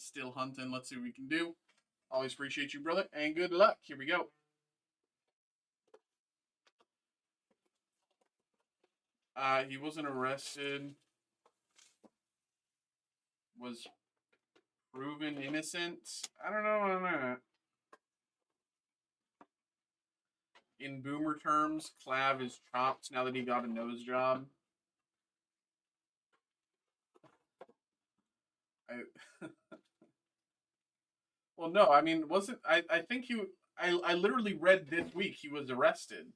Let's see what we can do. Always appreciate you, brother, and good luck. Here we go. He wasn't arrested. Was proven innocent. I don't know. In boomer terms, Clav is chopped now that he got a nose job. I well, no, I mean, wasn't I think I literally read this week he was arrested.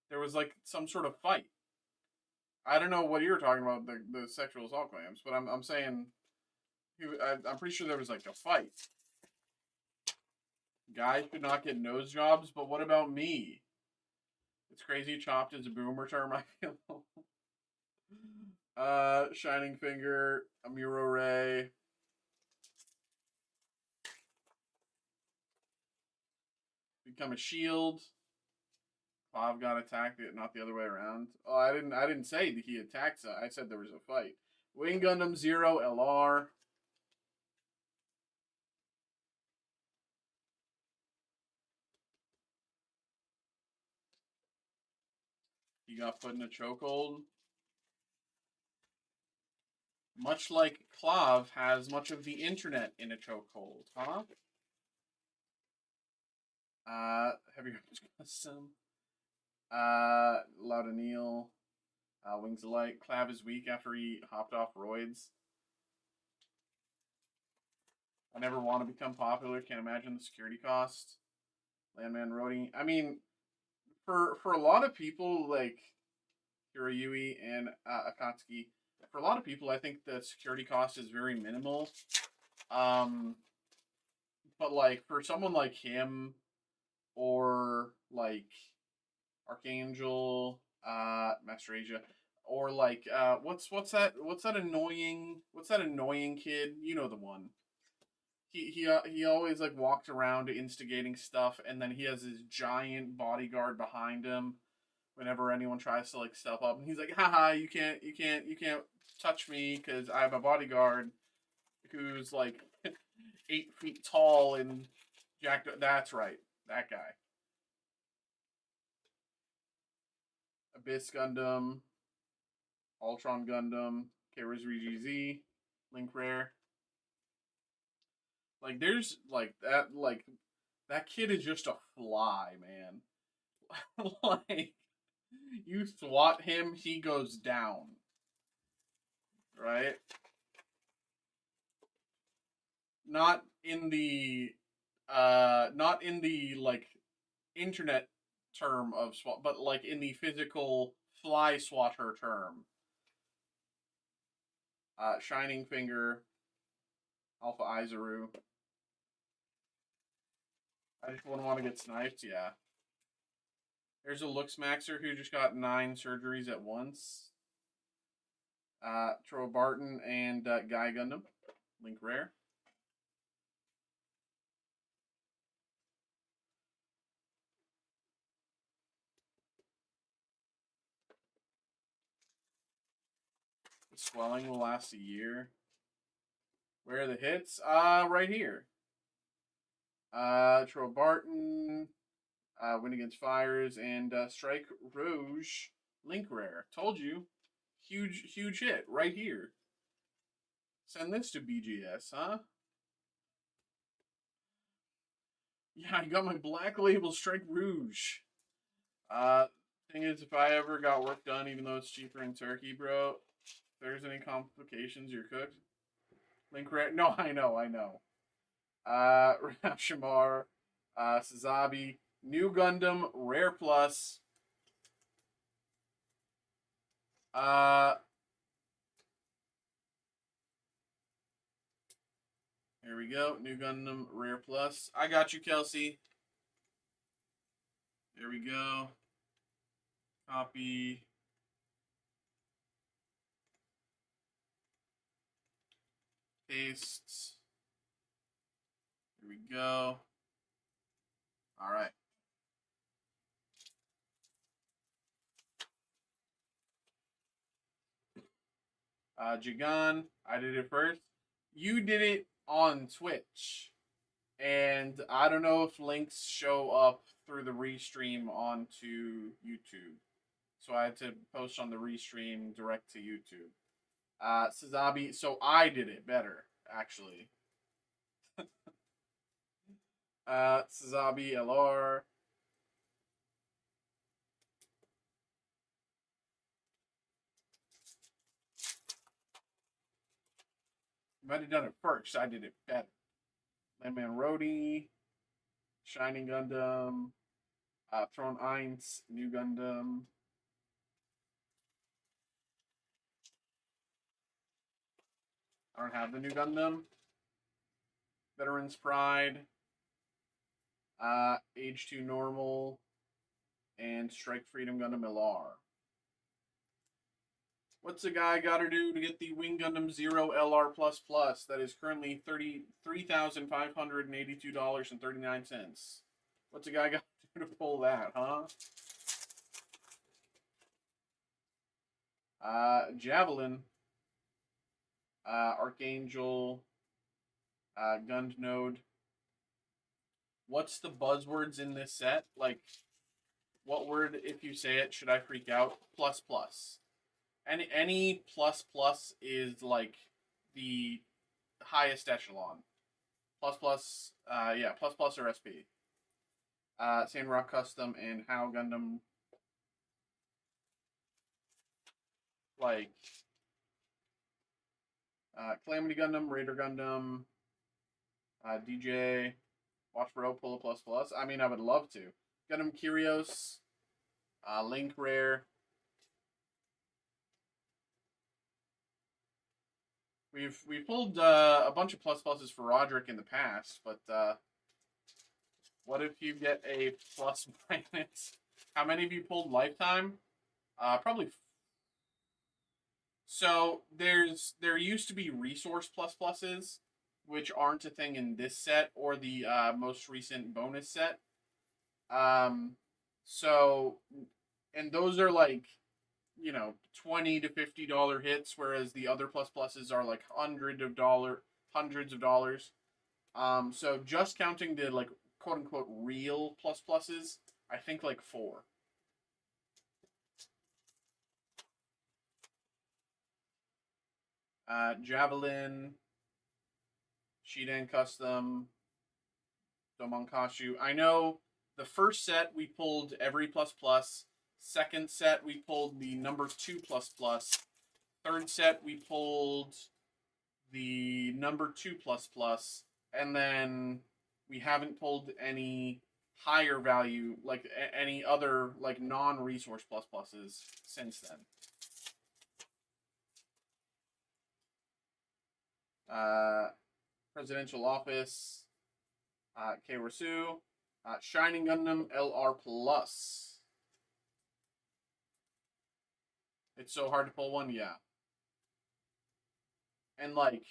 There was like some sort of fight. I don't know what you're talking about, the sexual assault claims, but I'm saying I'm pretty sure there was like a fight. Guys should not get nose jobs, but what about me? It's crazy. Chopped is a boomer term. I feel. Shining Finger, Amuro Ray. Become a shield. Clav got attacked, not the other way around. Oh, I didn't say that he attacked. I said there was a fight. Wing Gundam Zero LR. He got put in a chokehold. Much like Clav has much of the internet in a chokehold, huh? Heavy Custom. Loudonil. Wings of Light. Clav is weak after he hopped off roids. I never want to become popular. Can't imagine the security cost. Landman Rody. I mean, for a lot of people like Hiroyui and Akatsuki, for a lot of people, I think the security cost is very minimal. But like for someone like him, or like Archangel, Master Asia, or like what's that annoying kid? You know the one. He always like walked around instigating stuff, and then he has his giant bodyguard behind him whenever anyone tries to like step up, and he's like, haha, you can't touch me because I have a bodyguard who's like 8 feet tall and jacked. That's right, that guy. Abyss Gundam, Ultron Gundam, Kara's GZ, Link Rare. Like there's like that kid is just a fly, man. Like you swat him, he goes down. Right? Not in the like internet term of swat, but like in the physical fly swatter term. Shining Finger, Alpha Izaru. I just wouldn't want to get sniped, yeah. There's a Looks Maxer who just got 9 surgeries at once. Troy Barton and Guy Gundam. Link Rare. The swelling will last a year. Where are the hits? Right here. Troy Barton, Win Against Fires, and Strike Rouge. Link Rare. Told you. Huge hit right here. Send this to BGS, huh? Yeah, I got my Black Label Strike Rouge. Thing is, if I ever got work done, even though it's cheaper in Turkey, bro, if there's any complications, you're cooked. Link Rare. No, I know. Rashomar, Sazabi, New Gundam, Rare Plus. Here we go. New Gundam, Rare Plus. I got you, Kelsey. There we go. Copy. Paste. Here we go. All right. Jigan, I did it first. You did it on Twitch. And I don't know if links show up through the restream onto YouTube. So I had to post on the restream direct to YouTube. Sazabi, so I did it better, actually. Sazabi LR. You might have done it first. I did it better. Landman Rody. Shining Gundam. Throne 1, New Gundam. I don't have the New Gundam. Veterans Pride. Age 2 Normal. And Strike Freedom Gundam LR. What's a guy got to do to get the Wing Gundam Zero LR++? That is currently $33,582.39. What's a guy got to do to pull that, huh? Javelin. Archangel. Gund Node. What's the buzzwords in this set? Like, what word, if you say it, should I freak out? Plus plus. Any plus plus is like the highest echelon. Plus plus, yeah, plus plus or SP. Sandrock Custom and How Gundam. Like, Calamity Gundam, Raider Gundam, DJ, Watch Bro, Pull a Plus Plus. I mean, I would love to. Gundam Kyrios, Link Rare. We've pulled a bunch of plus pluses for Roderick in the past, but what if you get a plus minus? How many of you pulled Lifetime? Probably. So there used to be resource plus pluses, which aren't a thing in this set or the most recent bonus set. So, and those are like, you know, $20 to $50 hits, whereas the other plus pluses are like hundreds of dollars. So just counting the like quote unquote real plus pluses, I think like 4. Javelin, Shidan Custom, Domonkashu. I know the first set we pulled every plus plus. Second set we pulled the number 2 plus plus. Third set we pulled the number 2 plus plus. And then we haven't pulled any higher value, like any other like non-resource plus pluses since then. Presidential Office, K-Rasu, Shining Gundam LR+. It's so hard to pull one, yeah. And like,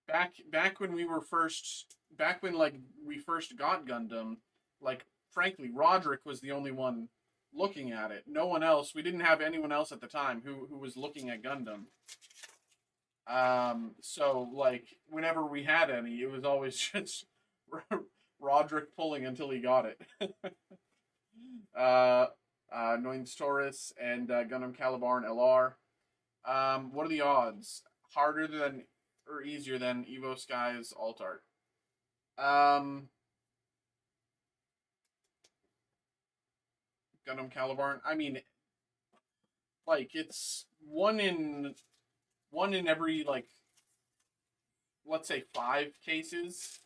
back when we first got Gundam, like, frankly, Roderick was the only one looking at it. No one else, we didn't have anyone else at the time who was looking at Gundam. So like whenever we had any, it was always just Roderick pulling until he got it. Noins Taurus and Gundam Calibar and LR. What are the odds? Harder than or easier than Evo Sky's alt art? Gundam Calibar. I mean, like it's one in every like, let's say 5 cases.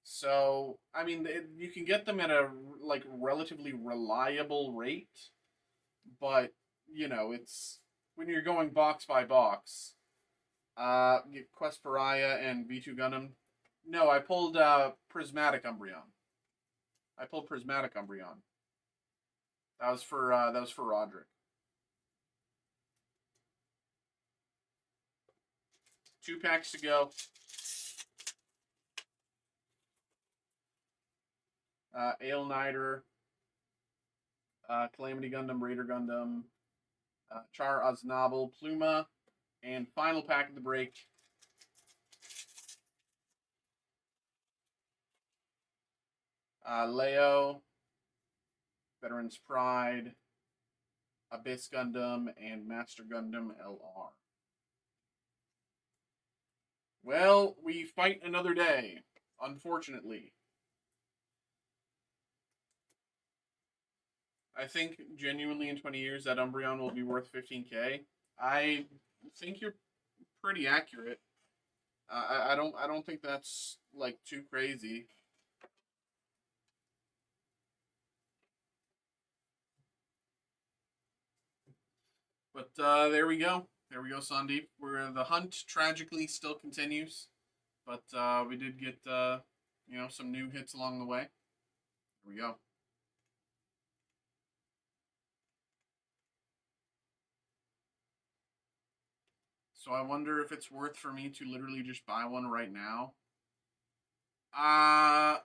So I mean, you can get them at a like relatively reliable rate, but you know it's when you're going box by box. Quest Pariah and V2 Gundam. No, I pulled Prismatic Umbreon. That was for Roderick. 2 packs to go. Ale Nider, Calamity Gundam, Raider Gundam, Char Aznable, Pluma, and final pack of the break. Leo, Veterans Pride, Abyss Gundam, and Master Gundam LR. Well, we fight another day, unfortunately. I think genuinely in 20 years that Umbreon will be worth 15K. I think you're pretty accurate. I don't think that's like too crazy. But there we go. There we go, Sandeep. The hunt tragically still continues, but we did get some new hits along the way. Here we go. So I wonder if it's worth for me to literally just buy one right now. I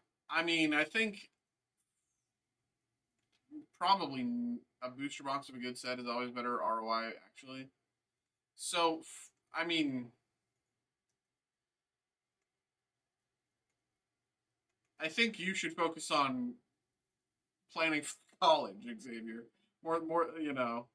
mean, I think probably a booster box of a good set is always better ROI, actually. So, I mean, I think you should focus on planning for college, Xavier. More, you know.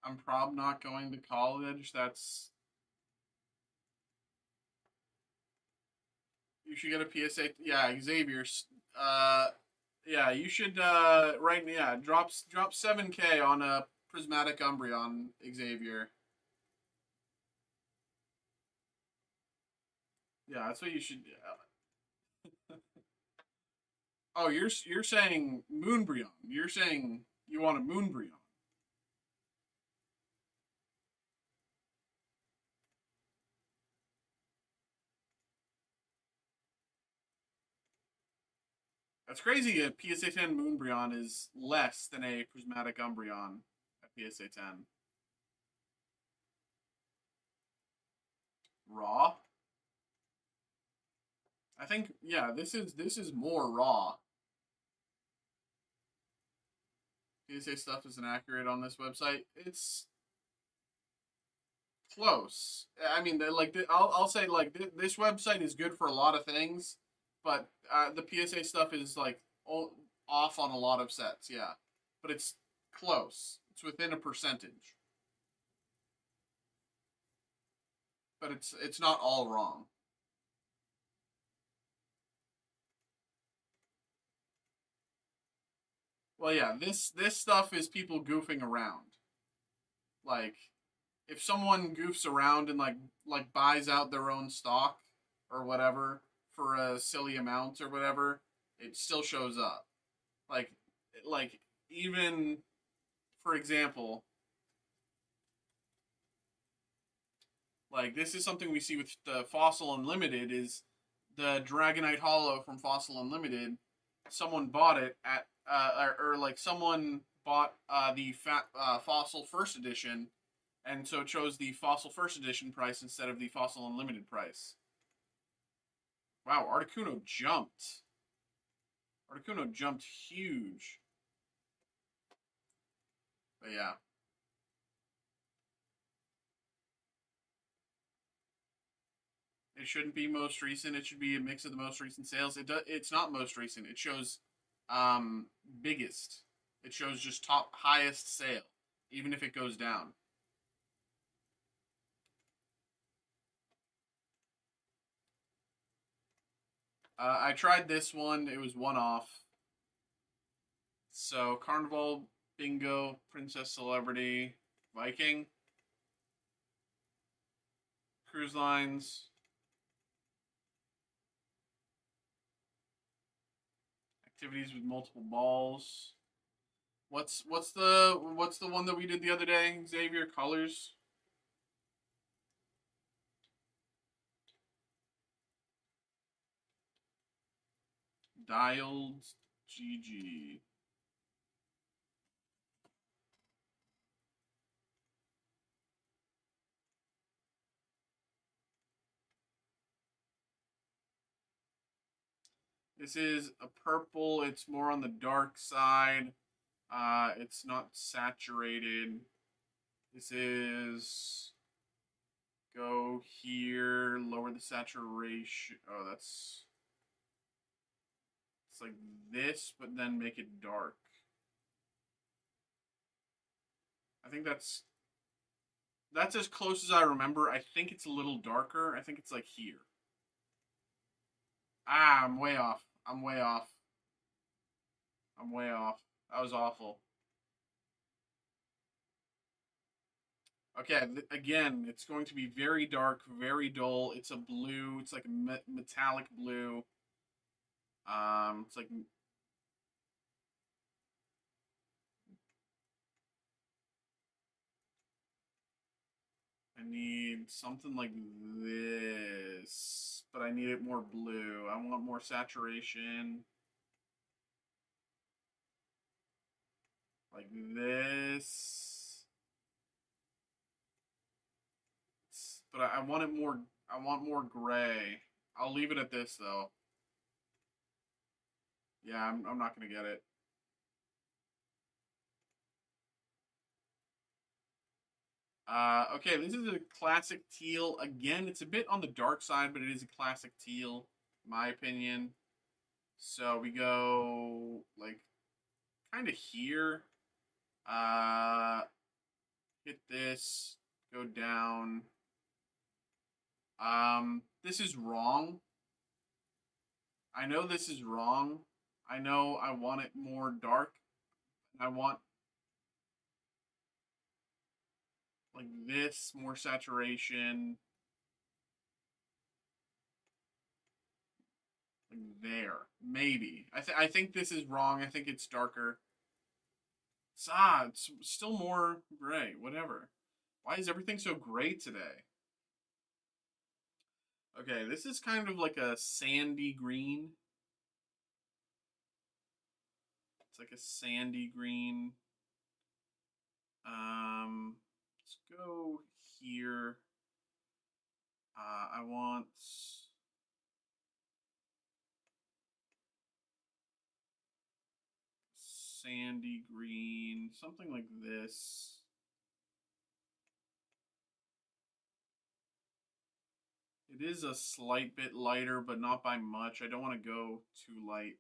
I'm probably not going to college. You should get a PSA. Yeah, Xavier's. Yeah, you should. Right. Yeah, drop 7K on a prismatic Umbreon, Xavier. Yeah, that's what you should. Oh, you're saying Moonbreon. You're saying you want a Moonbreon. That's crazy. A PSA 10 Moonbreon is less than a prismatic Umbreon at PSA 10. Raw. I think yeah. This is more raw. PSA stuff isn't accurate on this website. It's close. I mean, I'll say like this website is good for a lot of things, but the PSA stuff is like off on a lot of sets. Yeah, but it's close. It's within a percentage, but it's not all wrong. Well, yeah, this stuff is people goofing around. Like if someone goofs around and like buys out their own stock or whatever for a silly amount or whatever, it still shows up. Like like even for example, like this is something we see with the Fossil Unlimited is the Dragonite Hollow from Fossil Unlimited. Someone bought it at or like someone bought Fossil First Edition, and so it chose the Fossil First Edition price instead of the Fossil Unlimited price. Wow, Articuno jumped. Articuno jumped huge. But yeah, it shouldn't be most recent. It should be a mix of the most recent sales. It's not most recent. It shows um biggest. It shows just top highest sale, even if it goes down. I tried this one. It was one off. So Carnival, Bingo, Princess Celebrity, Viking, Cruise Lines, activities with multiple balls. What's the one that we did the other day? Xavier Colors. Dialed GG. This is a purple. It's more on the dark side. It's not saturated. This is go here, lower the saturation. Oh, that's it's like this, but then make it dark. I think that's as close as I remember. I think it's a little darker. I think it's like here. Ah, I'm way off. I'm way off. I'm way off. That was awful. Okay, again, it's going to be very dark, very dull. It's a blue. It's like a metallic blue. It's like I need something like this, but I need it more blue. I want more saturation. Like this. But I want it more, I want more gray. I'll leave it at this, though. Yeah, I'm not going to get it. Okay, this is a classic teal. Again, it's a bit on the dark side, but it is a classic teal, in my opinion. So we go, like, kind of here. Hit this, go down. This is wrong. I know this is wrong. I know I want it more dark. I want like this, more saturation. Like there. Maybe. I think this is wrong. I think it's darker. It's still more gray. Whatever. Why is everything so gray today? Okay, this is kind of like a sandy green. It's like a sandy green. Let's go here. I want sandy green, something like this. It is a slight bit lighter, but not by much. I don't want to go too light.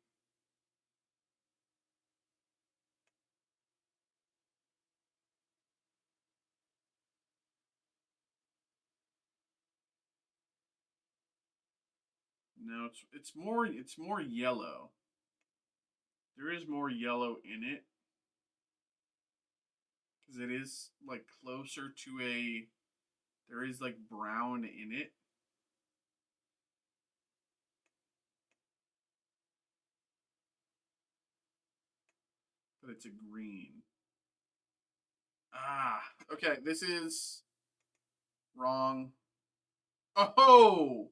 No, it's more yellow. There is more yellow in it because it is like closer to a. There is like brown in it. But it's a green. Ah, okay. This is wrong. Oh,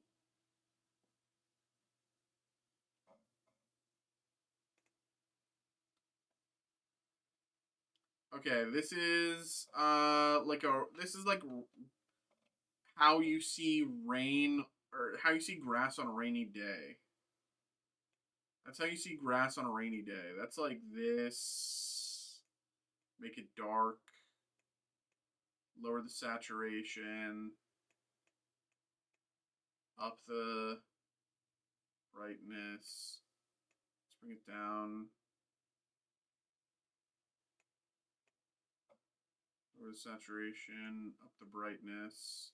okay. This is like how you see rain or how you see grass on a rainy day. That's how you see grass on a rainy day. That's like this. Make it dark. Lower the saturation. Up the brightness. Let's bring it down. Lower the saturation. Up the brightness.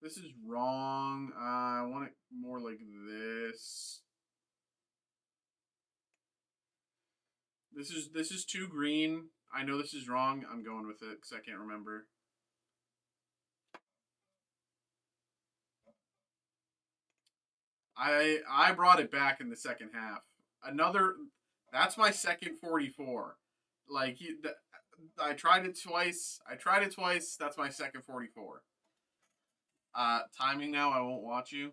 This is wrong. I want it more like this. This is too green. I know this is wrong. I'm going with it because I can't remember. I brought it back in the second half. Another that's my second 44. Like I tried it twice. That's my second 44. Timing now. I won't watch you.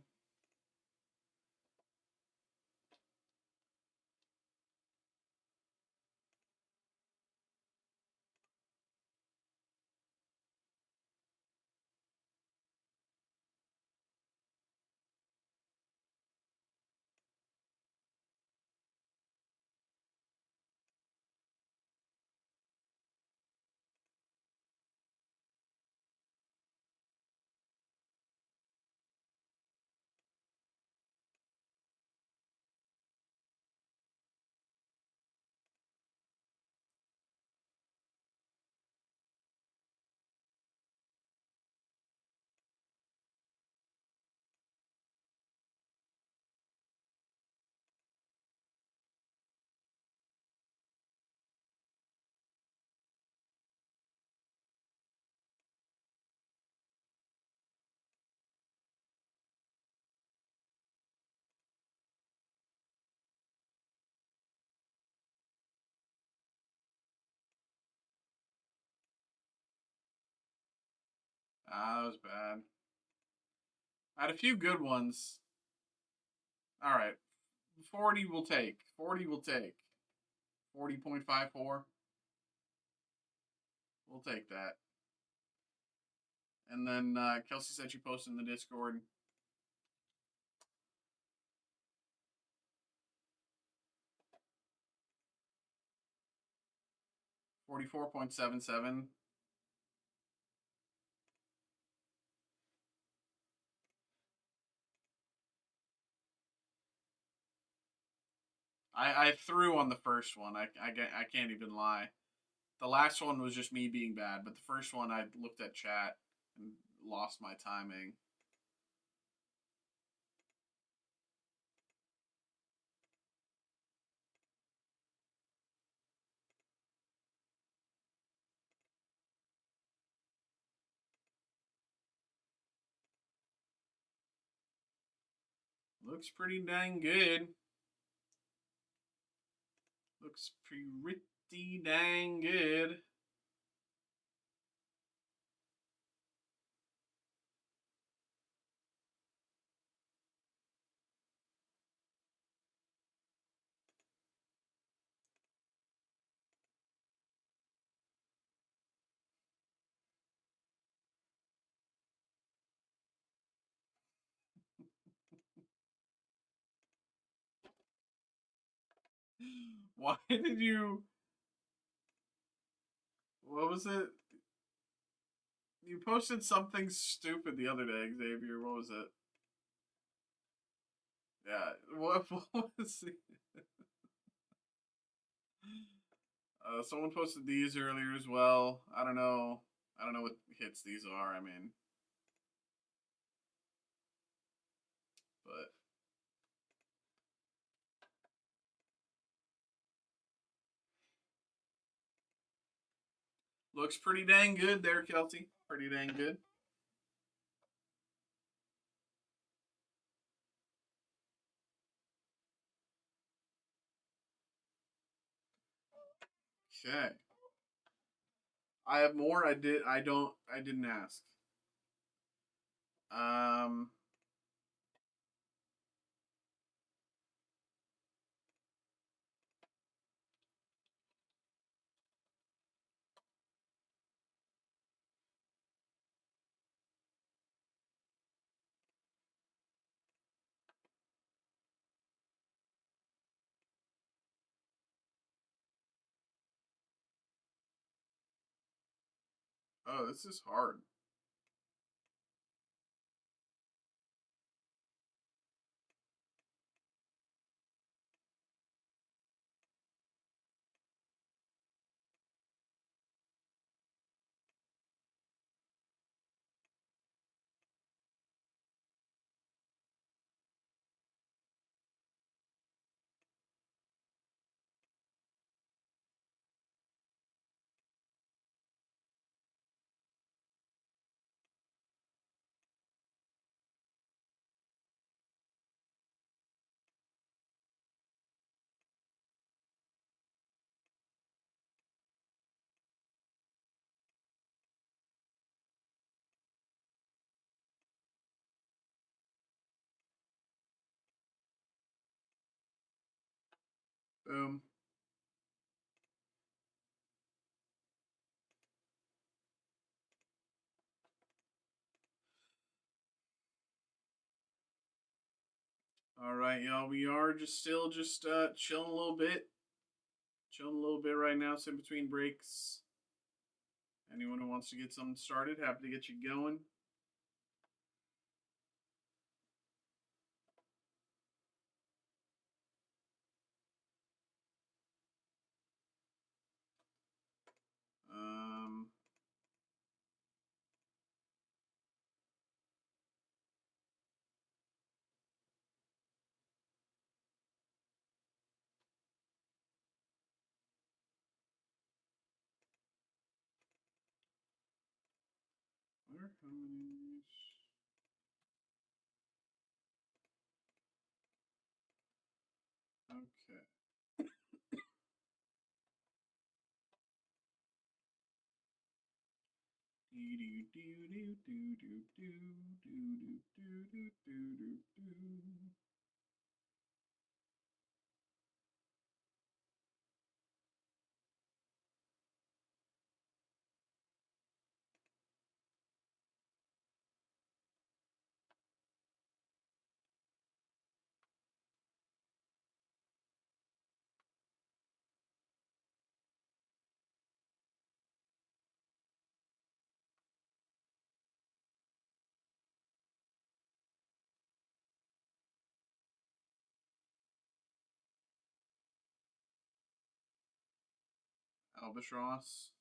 Ah, that was bad. I had a few good ones. All right. 40 will take. 40 will take. 40.54. We'll take that. And then Kelsey said she posted in the Discord. 44.77. I threw on the first one. I can't even lie. The last one was just me being bad, but the first one I looked at chat and lost my timing. Looks pretty dang good. Looks pretty dang good. Why did you... What was it? You posted something stupid the other day, Xavier. What was it? Yeah, what was it? Someone posted these earlier as well. I don't know. I don't know what hits these are. I mean, but looks pretty dang good there, Kelsey. Pretty dang good. Okay. I have more. I did. I don't. I didn't ask. Um. Oh, this is hard. Boom. All right, y'all. We are just still just chilling a little bit. Chilling a little bit right now. So in between breaks. Anyone who wants to get something started, happy to get you going. Um. Where? How many? Okay. Albatross.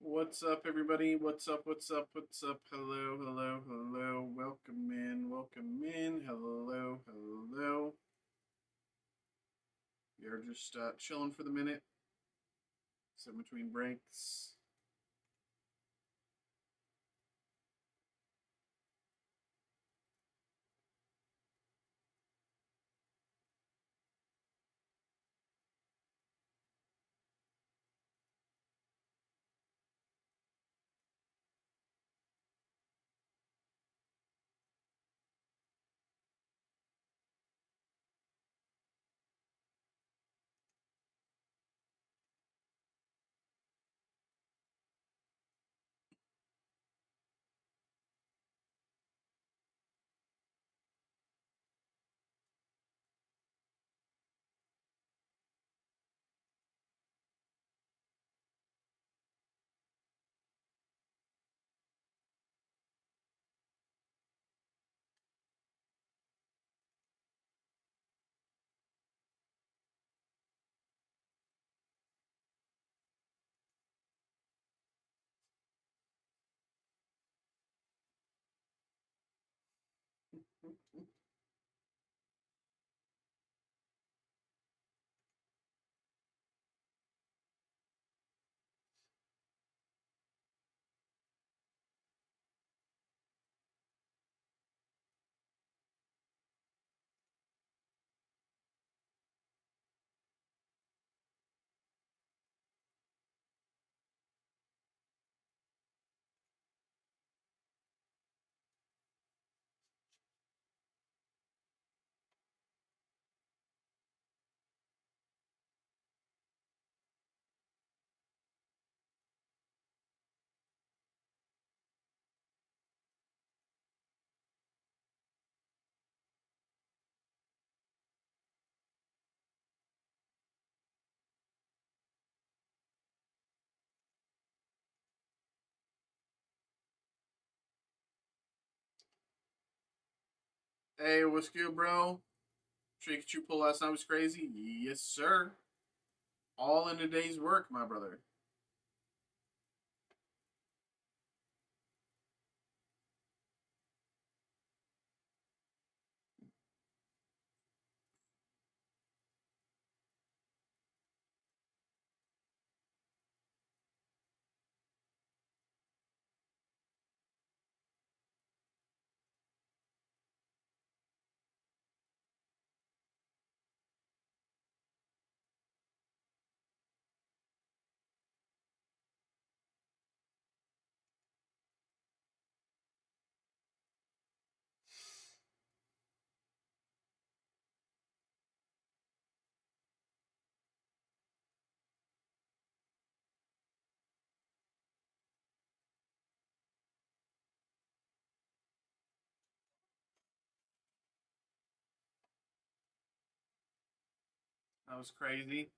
What's up, everybody? What's up? What's up? What's up? Hello, hello, hello. Welcome in, welcome in. Hello, hello. We are just chilling for the minute. So between breaks. Hey, what's good, bro? Trick you pull last night was crazy? Yes, sir. All in a day's work, my brother. That was crazy.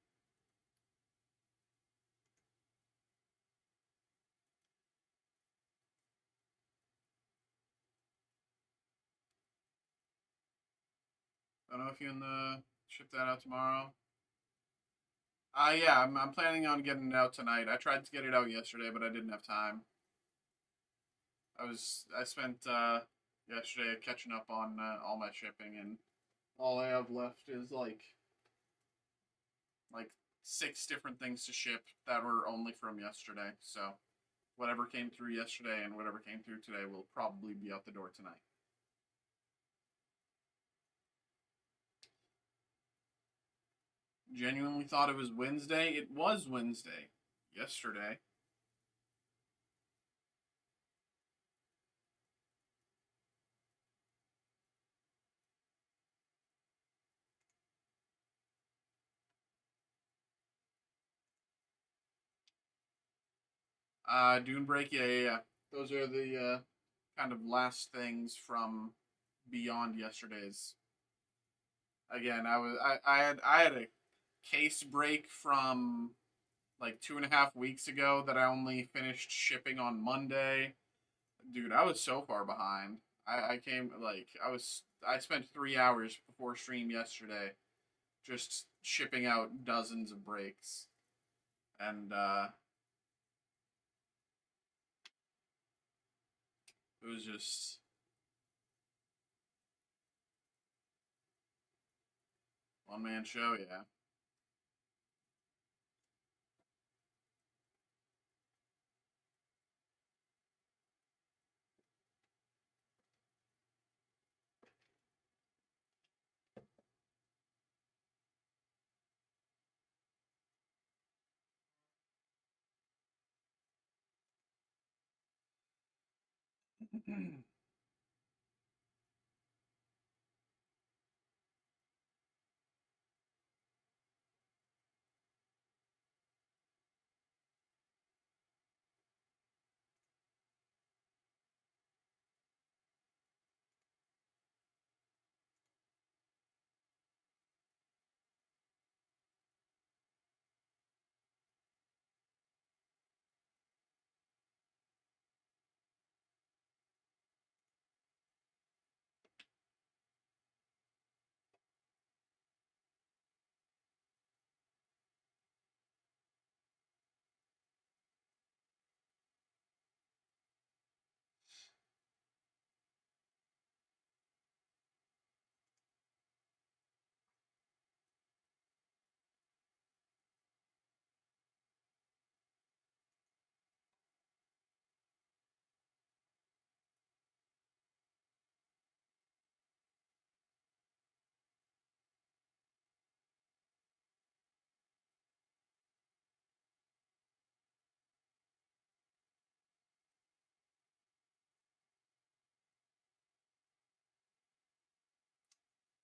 I don't know if you can ship that out tomorrow. Yeah, I'm planning on getting it out tonight. I tried to get it out yesterday, but I didn't have time. I spent yesterday catching up on all my shipping, and all I have left is like 6 different things to ship that were only from yesterday. So whatever came through yesterday and whatever came through today will probably be out the door tonight. Genuinely thought it was Wednesday. It was Wednesday yesterday. Dune Break, yeah. Those are the kind of last things from beyond yesterday's. Again, I had a case break from like 2.5 weeks ago that I only finished shipping on Monday. Dude, I was so far behind. I came like I spent 3 hours before stream yesterday just shipping out dozens of breaks. And it was just one man show, yeah.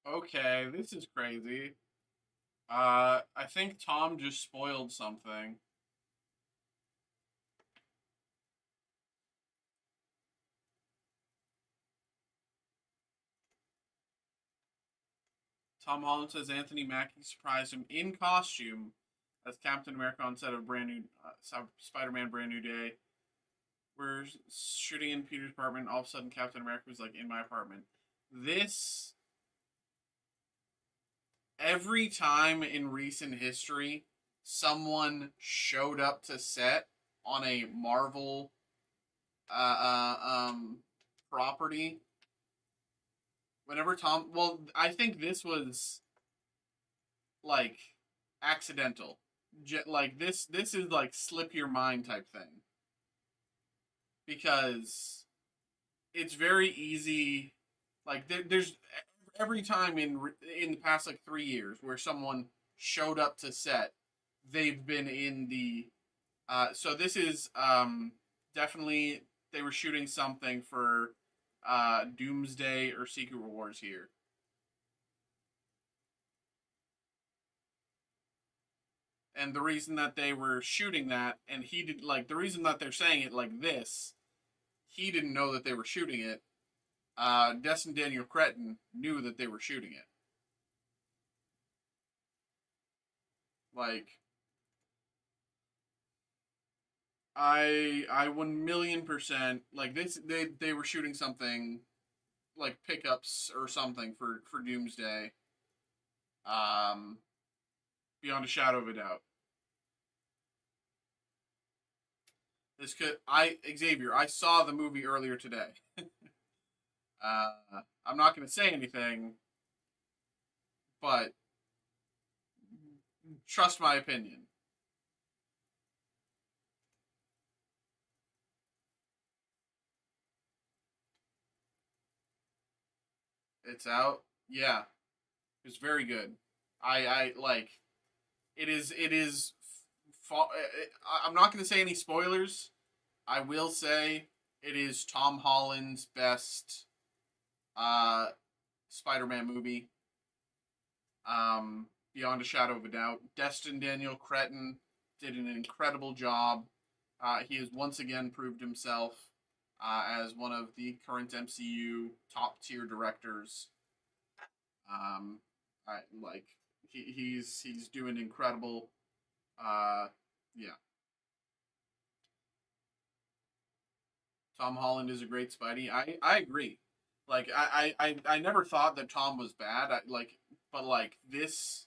Okay, this is crazy. I think Tom just spoiled something. Tom Holland says Anthony Mackie surprised him in costume as Captain America on set of brand new Spider-Man Brand New Day. We're shooting in Peter's apartment. All of a sudden, Captain America was like in my apartment. this every time in recent history someone showed up to set on a Marvel uh, uh, um, property, whenever well, I think this was like accidental. Like this is like slip your mind type thing because it's very easy. Like there's every time in the past like 3 years where someone showed up to set, they've been in the. So this is definitely they were shooting something for Doomsday or Secret Wars here. And the reason that they were shooting that, and he did like the reason that they're saying it like this, he didn't know that they were shooting it. Destin Daniel Cretton knew that they were shooting it. Like I 1,000,000% like this. They were shooting something like pickups or something for Doomsday. Um, Beyond a shadow of a doubt. This could I Xavier. I saw the movie earlier today. I'm not going to say anything, but trust my opinion. It's out. Yeah, it's very good. I like it is. I'm not going to say any spoilers. I will say it is Tom Holland's best uh, Spider-Man movie. Beyond a shadow of a doubt. Destin Daniel Cretton did an incredible job. He has once again proved himself as one of the current MCU top tier directors. I like he's doing incredible. Yeah, Tom Holland is a great Spidey. I agree. Like I never thought that Tom was bad. But like is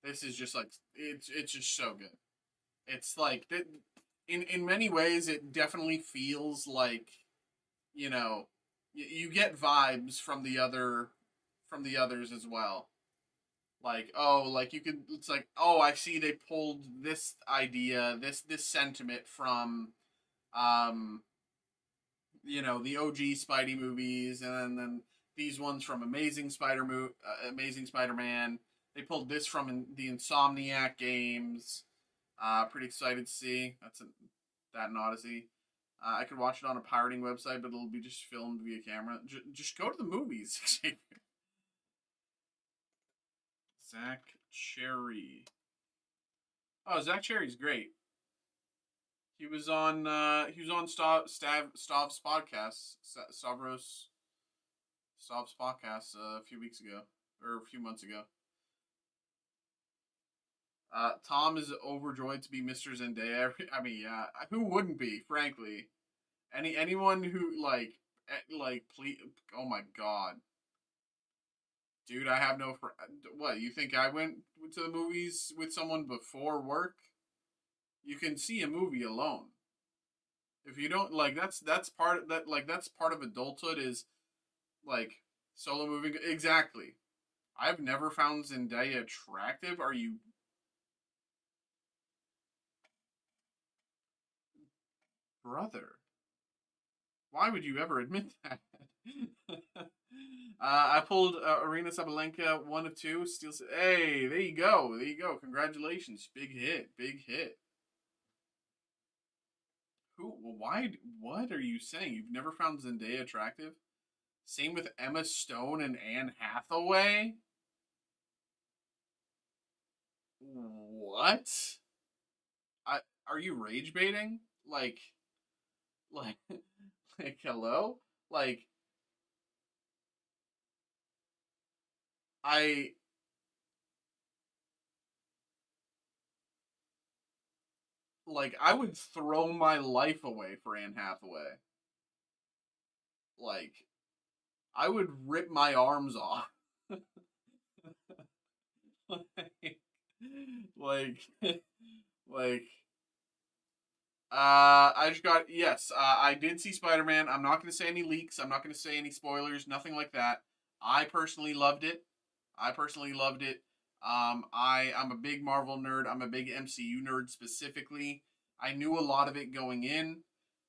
this is just like it's just so good. It's like in many ways it definitely feels like you know you get vibes from the others as well. Like oh like you could it's like oh I see they pulled this idea this sentiment from um the OG Spidey movies, and then these ones from Amazing Spider-Man. They pulled this from the Insomniac games. Pretty excited to see that an Odyssey. I could watch it on a pirating website, but it'll be just filmed via camera. Just go to the movies. Zach Cherry. Oh, Zach Cherry's great. He was on Stav's podcast, Stav's podcast a few weeks ago or a few months ago. Tom is overjoyed to be Mr. Zendaya. I mean, yeah, who wouldn't be? Frankly, anyone who please. Oh my god, dude, I have no. What you think? I went to the movies with someone before work. You can see a movie alone. If you don't like, that's part of that. Like that's part of adulthood is like solo moving. Exactly. I've never found Zendaya attractive. Are you brother? Why would you ever admit that? I pulled Arena Sabalenka 1 of 2. Steel. Hey, there you go. There you go. Congratulations. Big hit. Big hit. Who? Why? What are you saying? You've never found Zendaya attractive? Same with Emma Stone and Anne Hathaway. What? I are you rage baiting? Like, like hello? Like I I would throw my life away for Anne Hathaway. like, I would rip my arms off. like, like, like, I just got, yes, I did see Spider-Man. I'm not going to say any leaks. I'm not going to say any spoilers, nothing like that. I personally loved it. I'm a big Marvel nerd. I'm a big MCU nerd specifically. I knew a lot of it going in.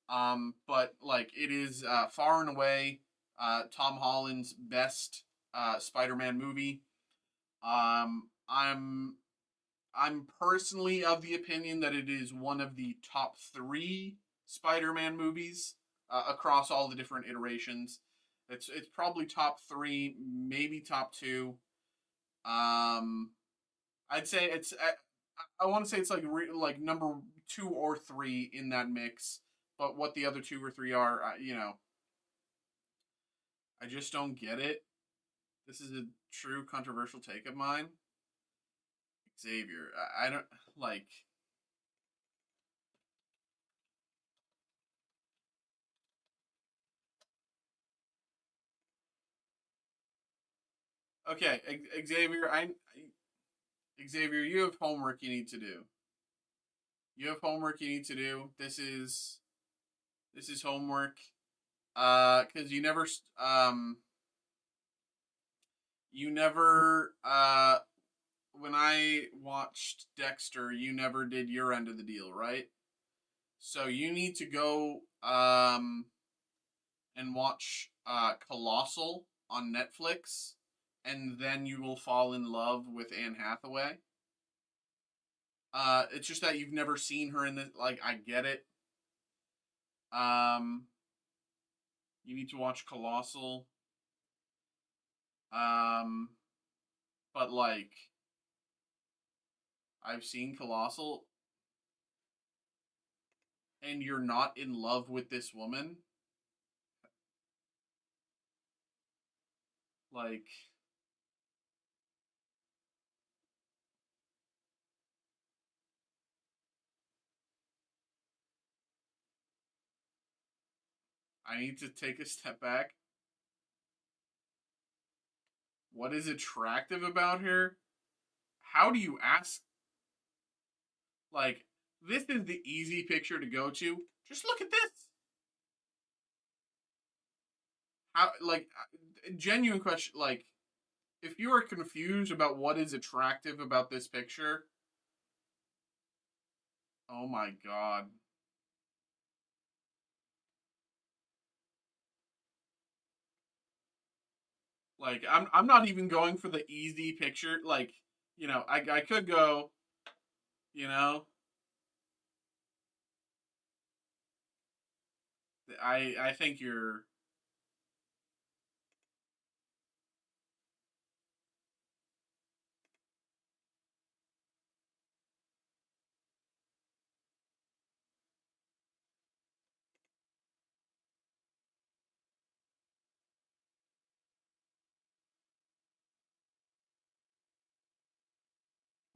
But like it is far and away Tom Holland's best Spider-Man movie. I'm personally of the opinion that it is one of the top 3 Spider-Man movies across all the different iterations. It's probably top 3, maybe top 2. Um, I'd say I want to say it's like number 2 or 3 in that mix. But what the other 2 or 3 are, I just don't get it. This is a true controversial take of mine. Xavier, I don't like. Okay, Xavier, you have homework you need to do. You have homework you need to do. This is homework. Because you never when I watched Dexter, you never did your end of the deal, right? So you need to go and watch Colossal on Netflix, and then you will fall in love with Anne Hathaway. It's just that you've never seen her in this. Like, I get it. Um, you need to watch Colossal. Um, but like, I've seen Colossal, and you're not in love with this woman. Like, I need to take a step back. What is attractive about her? How do you ask? Like, this is the easy picture to go to. Just look at this. How, like, genuine question. Like, if you are confused about what is attractive about this picture, oh my god. Like, I'm not even going for the easy picture. Like, I could go, you know, I think you're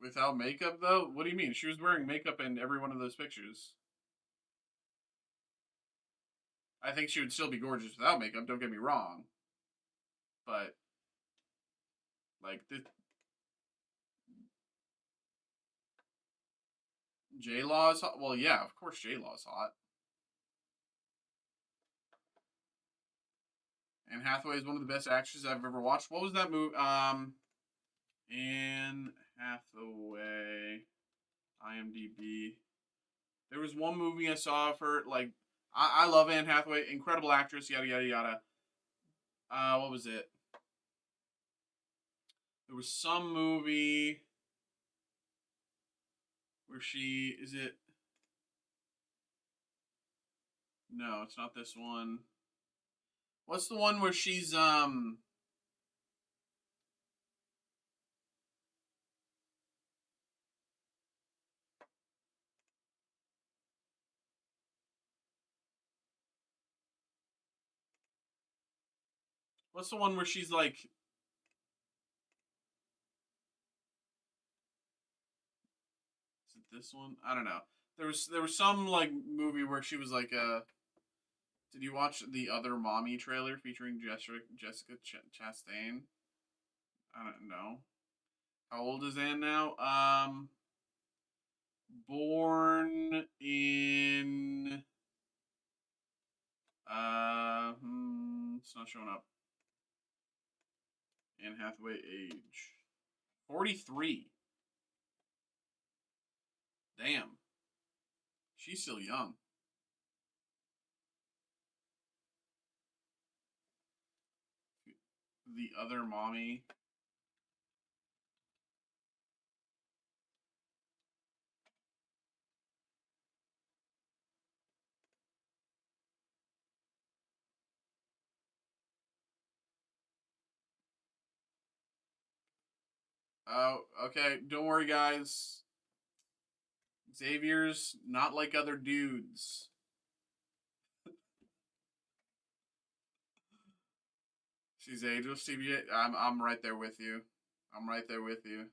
without makeup though. What do you mean? She was wearing makeup in every one of those pictures. I think she would still be gorgeous without makeup. Don't get me wrong, but like the J Law is hot. Well, yeah, of course J Law is hot. Anne Hathaway is one of the best actresses I've ever watched. What was that movie? Anne Hathaway, IMDb. There was one movie I saw of her. Like, I love Anne Hathaway, incredible actress. Yada yada yada. What was it? There was some movie where she is it. No, it's not this one. What's the one where she's? What's the one where she's like? Is it this one? I don't know. There was some like movie where she was like a Did you watch the other mommy trailer featuring Jessica Chastain? I don't know. How old is Anne now? Born in it's not showing up. Anne Hathaway age 43. Damn, she's still young. The other mommy. Oh, okay. Don't worry, guys. Xavier's not like other dudes. She's ageless. CBA. I'm right there with you. I'm right there with you.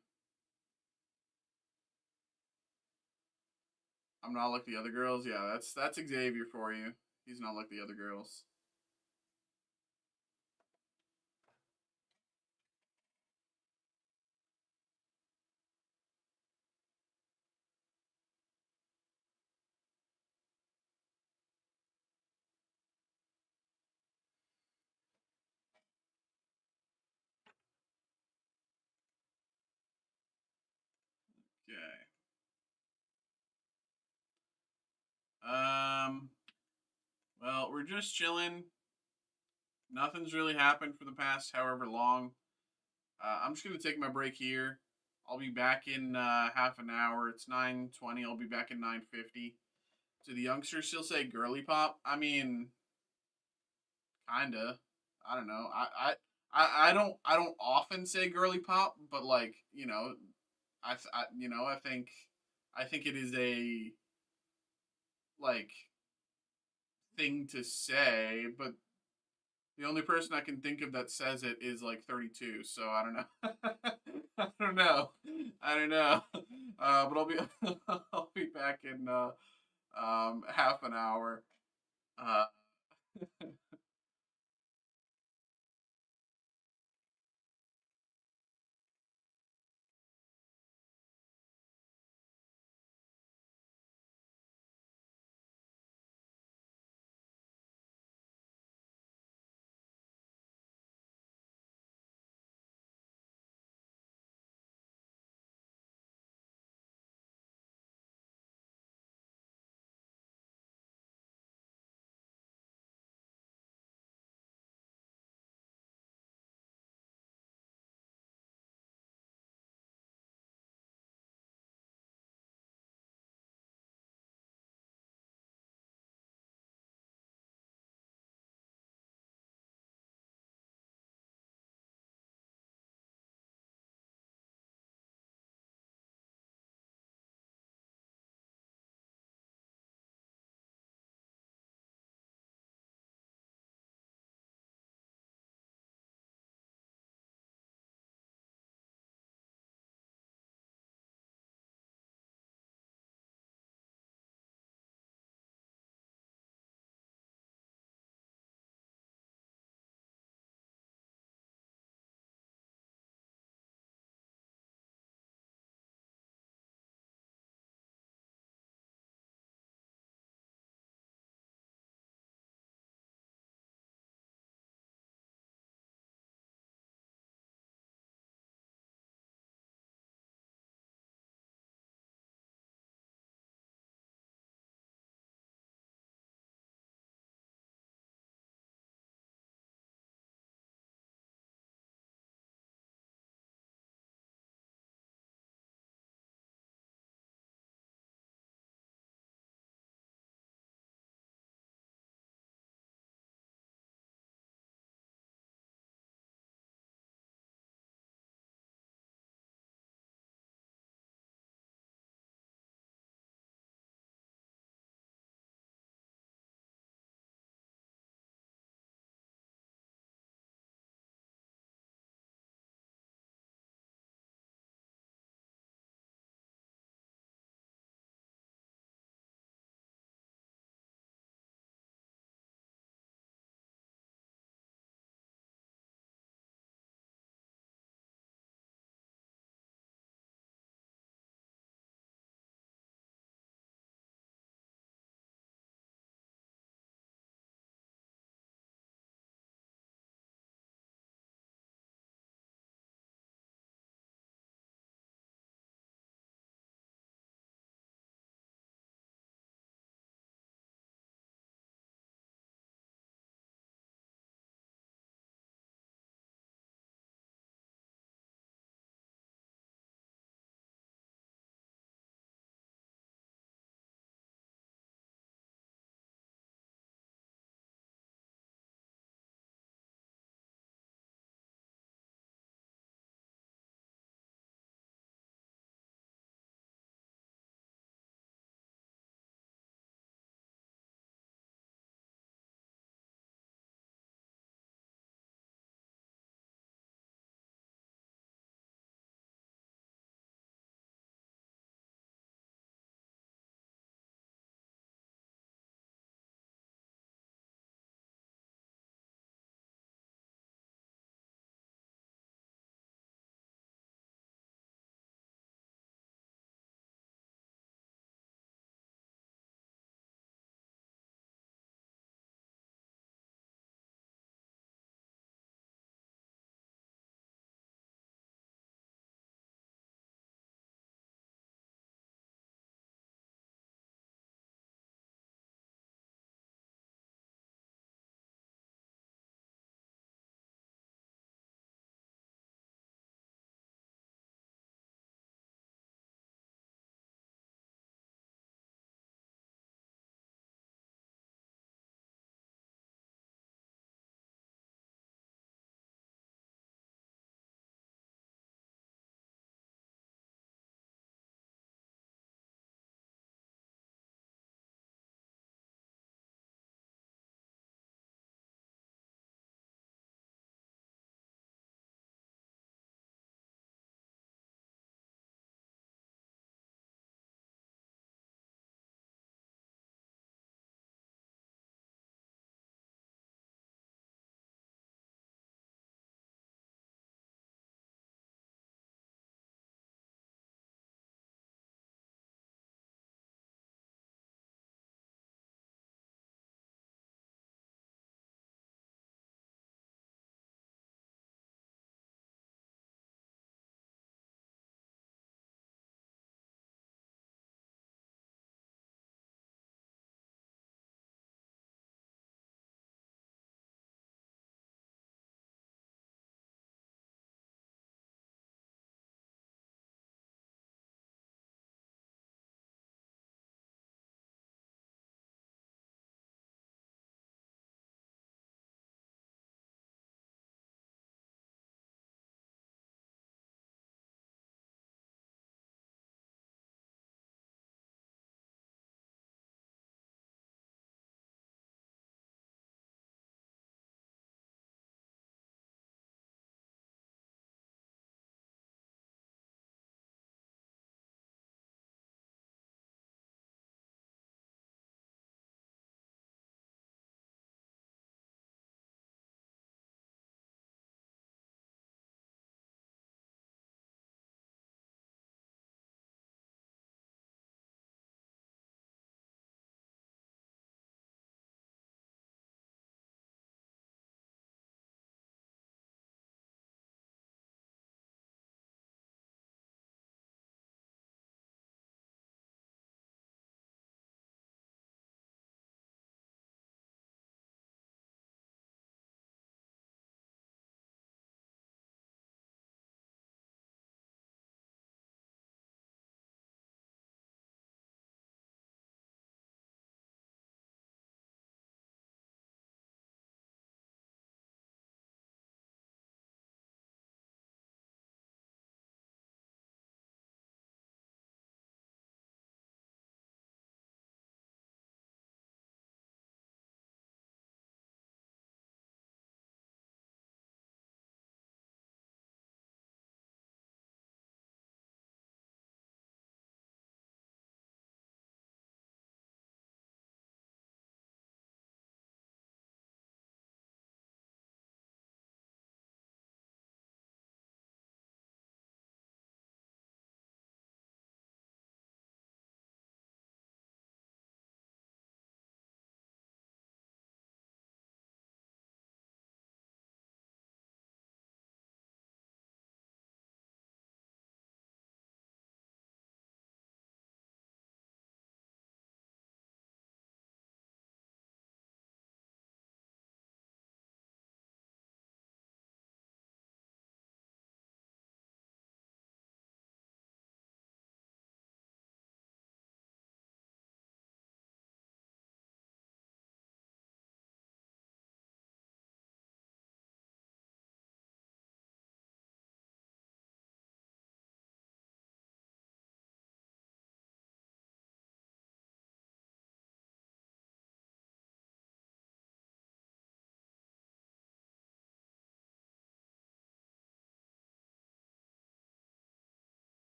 I'm not like the other girls. Yeah, that's Xavier for you. He's not like the other girls. Okay. Um. Well, we're just chilling. Nothing's really happened for the past however long. I'm just gonna take my break here. I'll be back in half an hour. It's 9:20. I'll be back in 9:50. Do the youngsters still say girly pop? I mean, kinda. I don't know. I don't often say girly pop, but like I think it is a like thing to say, but the only person I can think of that says it is like 32. So I don't know. I don't know. I don't know. But I'll be I'll be back in half an hour. Uh,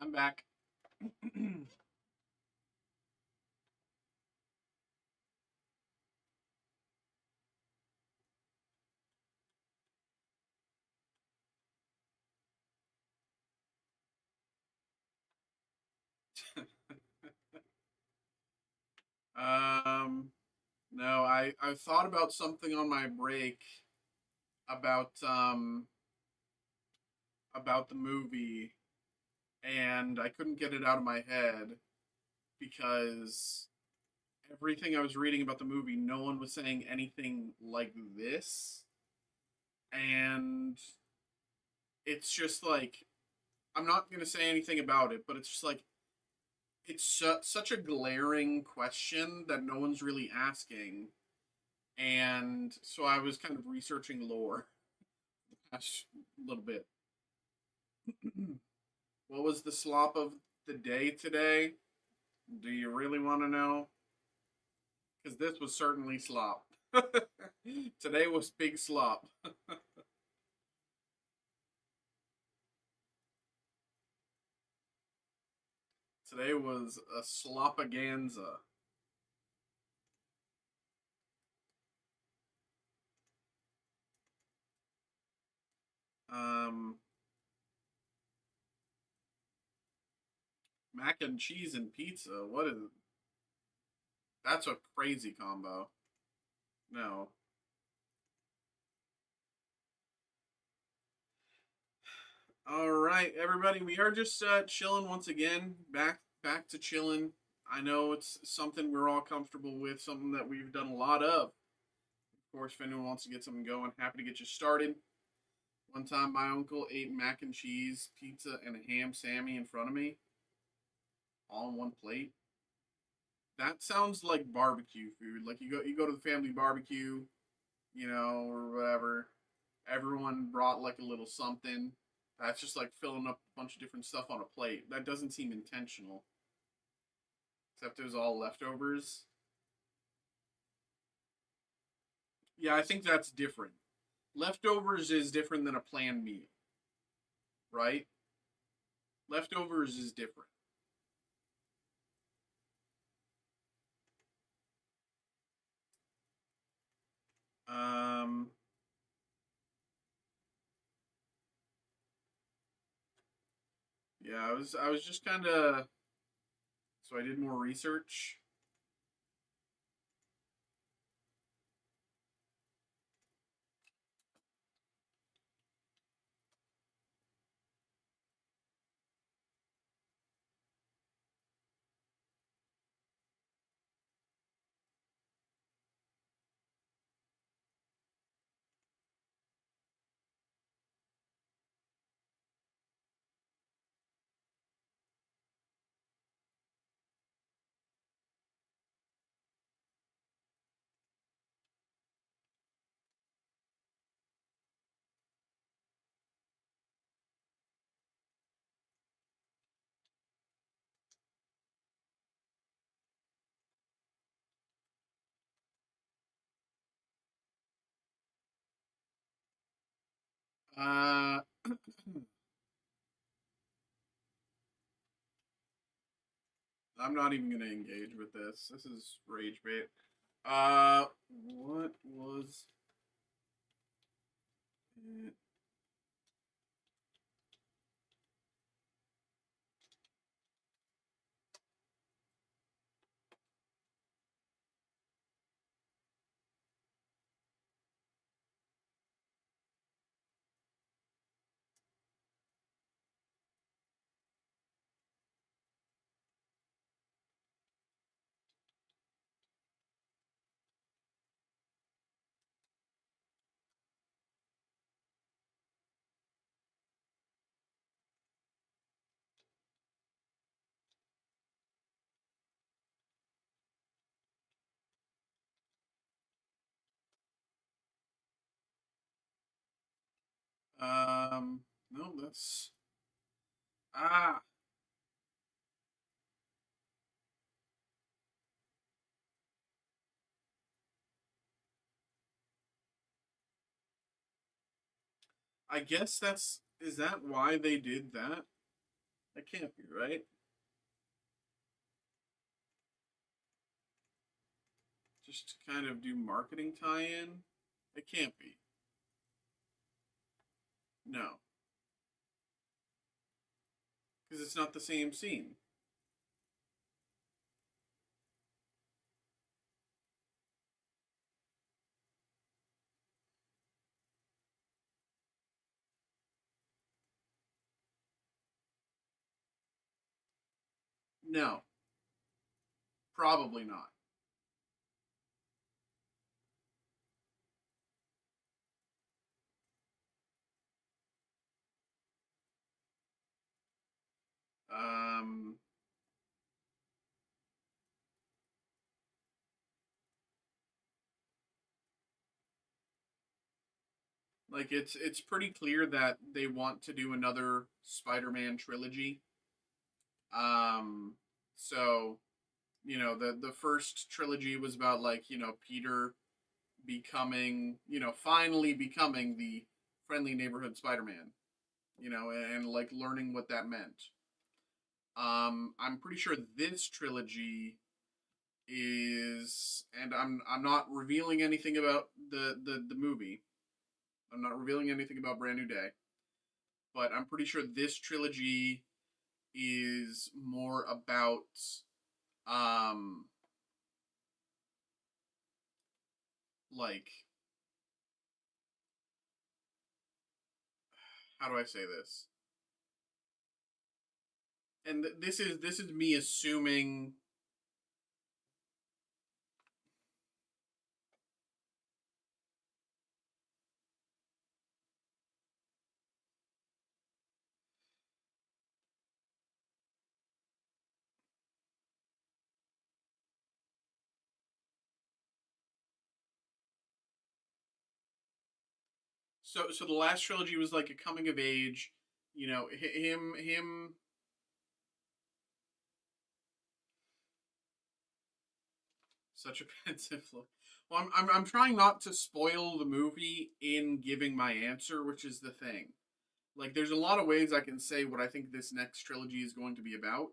I'm back. um, no, I thought about something on my break about about the movie, and I couldn't get it out of my head because everything I was reading about the movie, no one was saying anything like this, and it's just like I'm not gonna say anything about it, but it's just like it's such a glaring question that no one's really asking, and so I was kind of researching lore a little bit. What was the slop of the day today? Do you really want to know? Because this was certainly slop. Today was big slop. Today was a slopaganza. Um, Mac and cheese and pizza. What is? That's a crazy combo. No. All right, everybody. We are just chilling once again. Back to chilling. I know it's something we're all comfortable with. Something that we've done a lot of. Of course, if anyone wants to get something going, happy to get you started. One time, my uncle ate mac and cheese, pizza, and a ham sammy in front of me, all on one plate. That sounds like barbecue food. Like you go to the family barbecue, or whatever. Everyone brought like a little something. That's just like filling up a bunch of different stuff on a plate. That doesn't seem intentional. Except it was all leftovers. Yeah, I think that's different. Leftovers is different than a planned meal, right? Leftovers is different. Um, yeah, I was just kind of so I did more research. Uh, I'm not even gonna engage with this. This is rage bait. What was it? No, that's ah. I guess that's is that why they did that? That can't be, right? Just to kind of do marketing tie-in? It can't be. No. Because it's not the same scene. No. Probably not. Um, like it's pretty clear that they want to do another Spider-Man trilogy. Um, so the first trilogy was about like Peter becoming finally becoming the friendly neighborhood Spider-Man. And like learning what that meant. I'm pretty sure this trilogy is, and I'm not revealing anything about the movie. I'm not revealing anything about Brand New Day, but I'm pretty sure this trilogy is more about um like how do I say this? And this is me assuming. So the last trilogy was like a coming of age, him. Such a pensive look. Well, I'm trying not to spoil the movie in giving my answer, which is the thing. Like, there's a lot of ways I can say what I think this next trilogy is going to be about,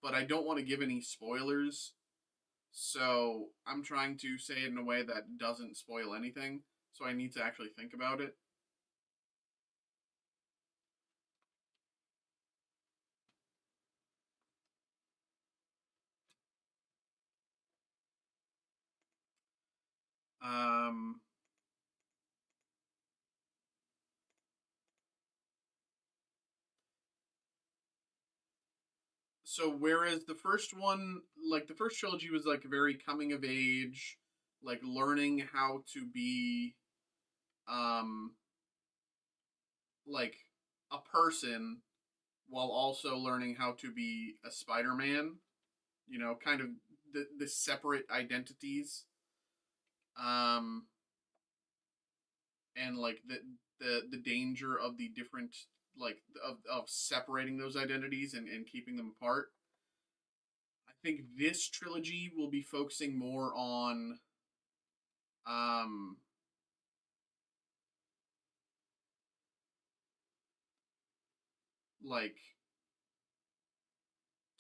but I don't want to give any spoilers. So I'm trying to say it in a way that doesn't spoil anything. So I need to actually think about it. Um, so whereas the first one, like the first trilogy was like very coming of age, like learning how to be um like a person while also learning how to be a Spider-Man, kind of the separate identities. Um and like the danger of the different like of separating those identities and keeping them apart. I think this trilogy will be focusing more on um like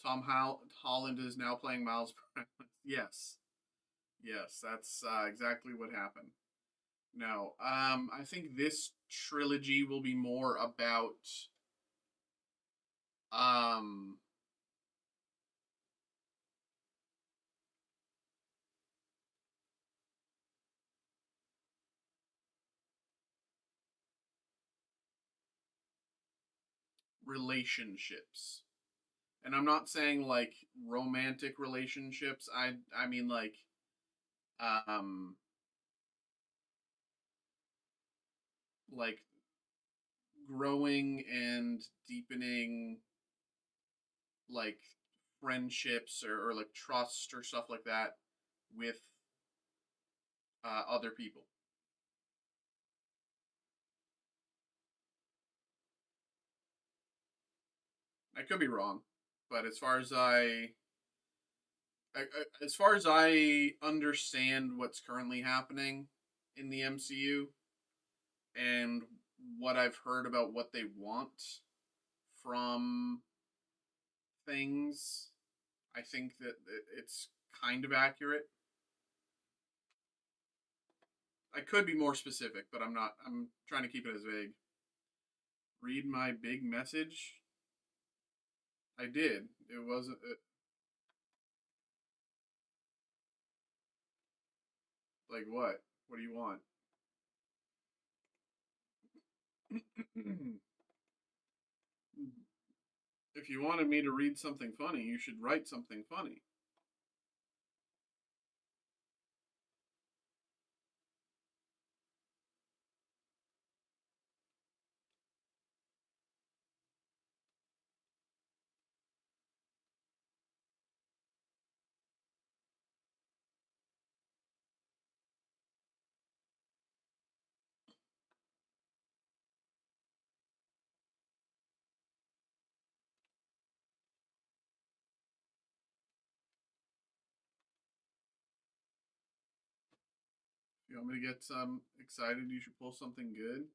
Holland is now playing Miles Morales. Yes. Yes, that's exactly what happened. No, I think this trilogy will be more about um relationships. And I'm not saying like romantic relationships. I mean um like growing and deepening like friendships or like trust or stuff like that with other people. I could be wrong, but as far as I understand what's currently happening in the MCU and what I've heard about what they want from things, I think that it's kind of accurate. I could be more specific, but I'm not. I'm trying to keep it as vague. Read my big message. I did. It wasn't. Like what? What do you want? If you wanted me to read something funny, you should write something funny. If you want me to get some excited, you should pull something good.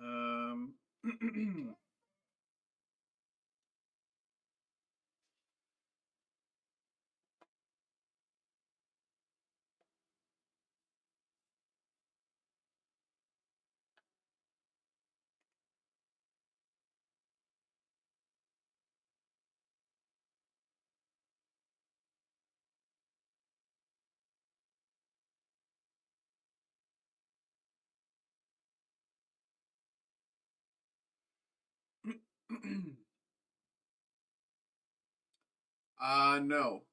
um, no.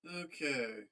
Okay.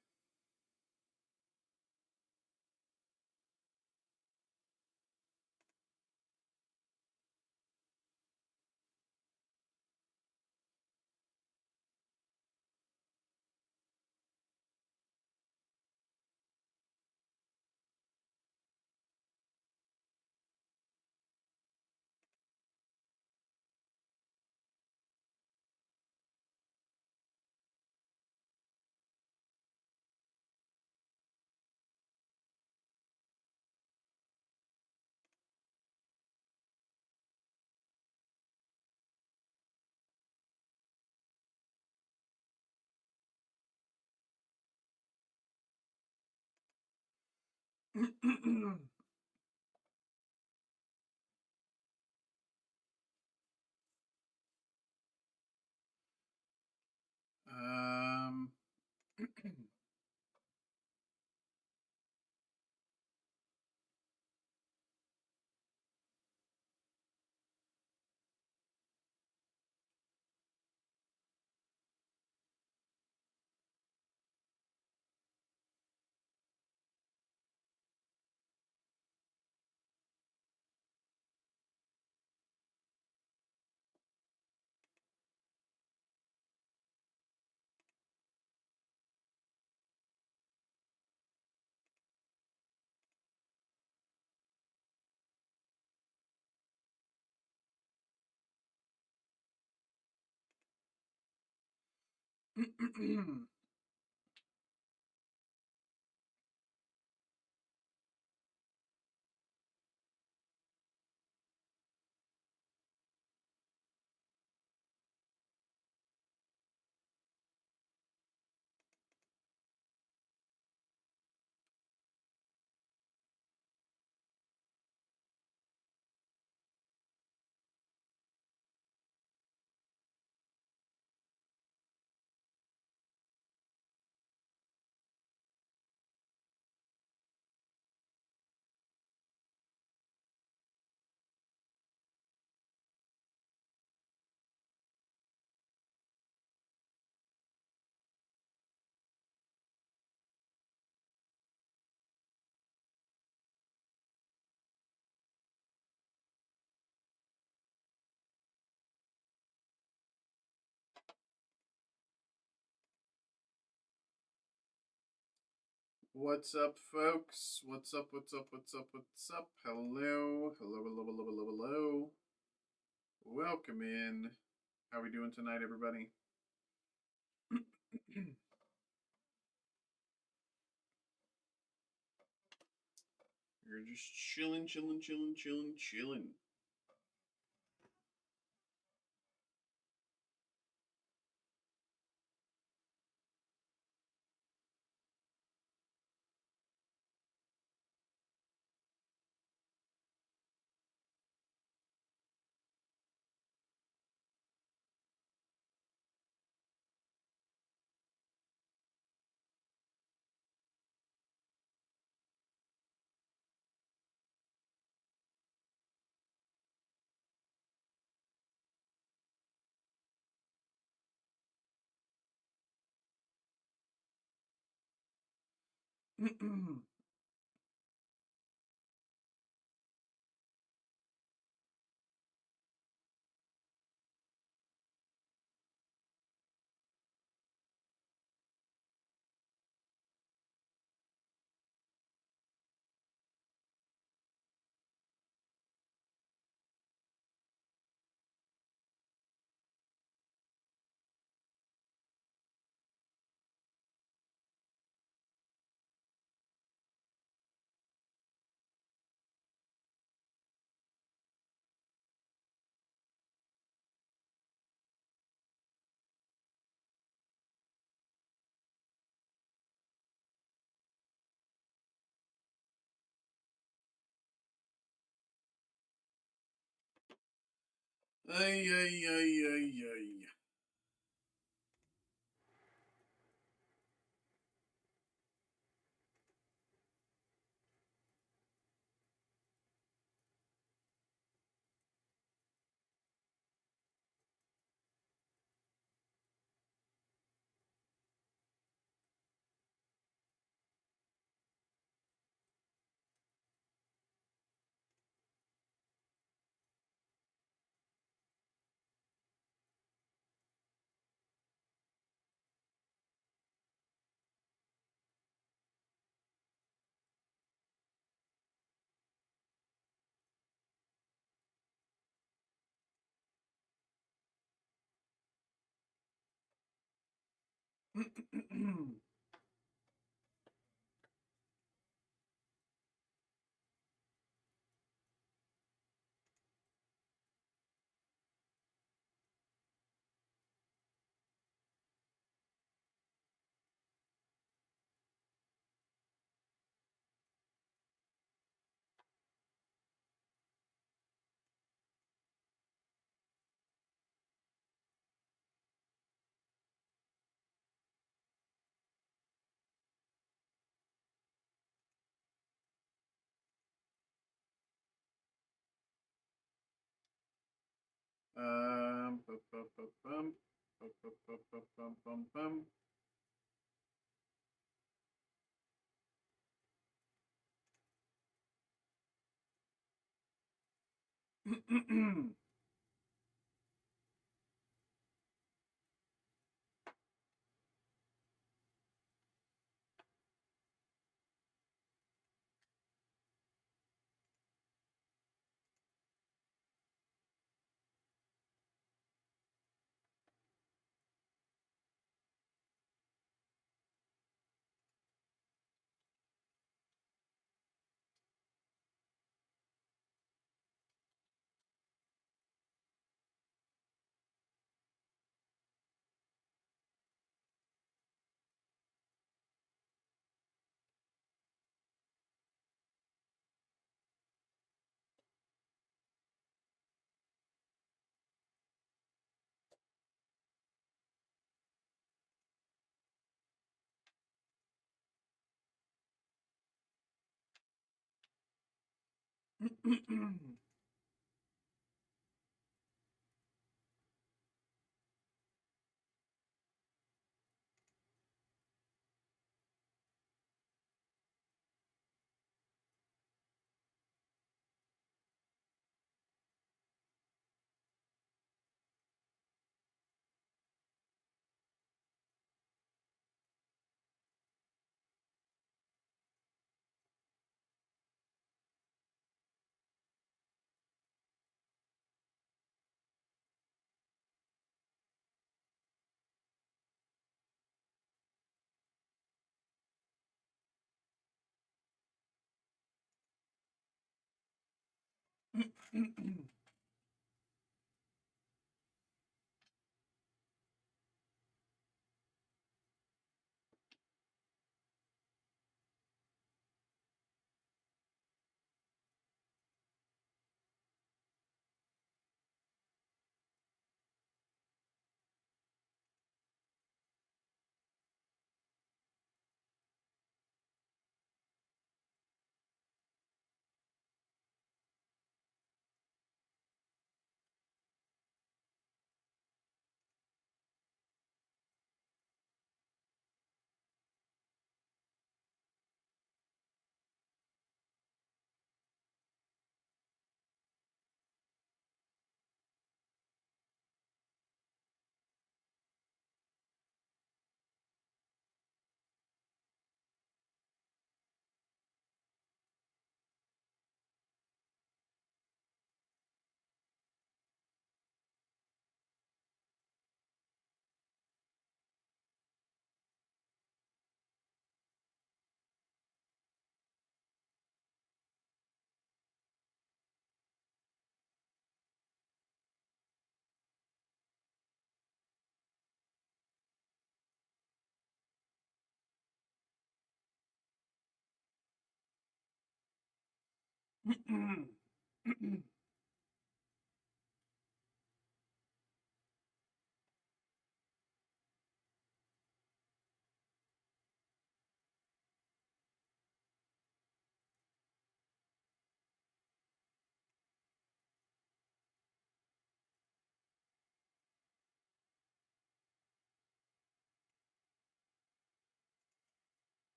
um, What's up, folks? What's up? What's up? What's up? What's up? Hello. Hello, hello, hello, hello, hello. Welcome in. How we doing tonight, everybody? You're just chilling, chilling, chilling, chilling, chilling. Ay, ay, ay, ay, ay. Bum, bum, bum, bum, bum, bum, bum, bum, bum, bum.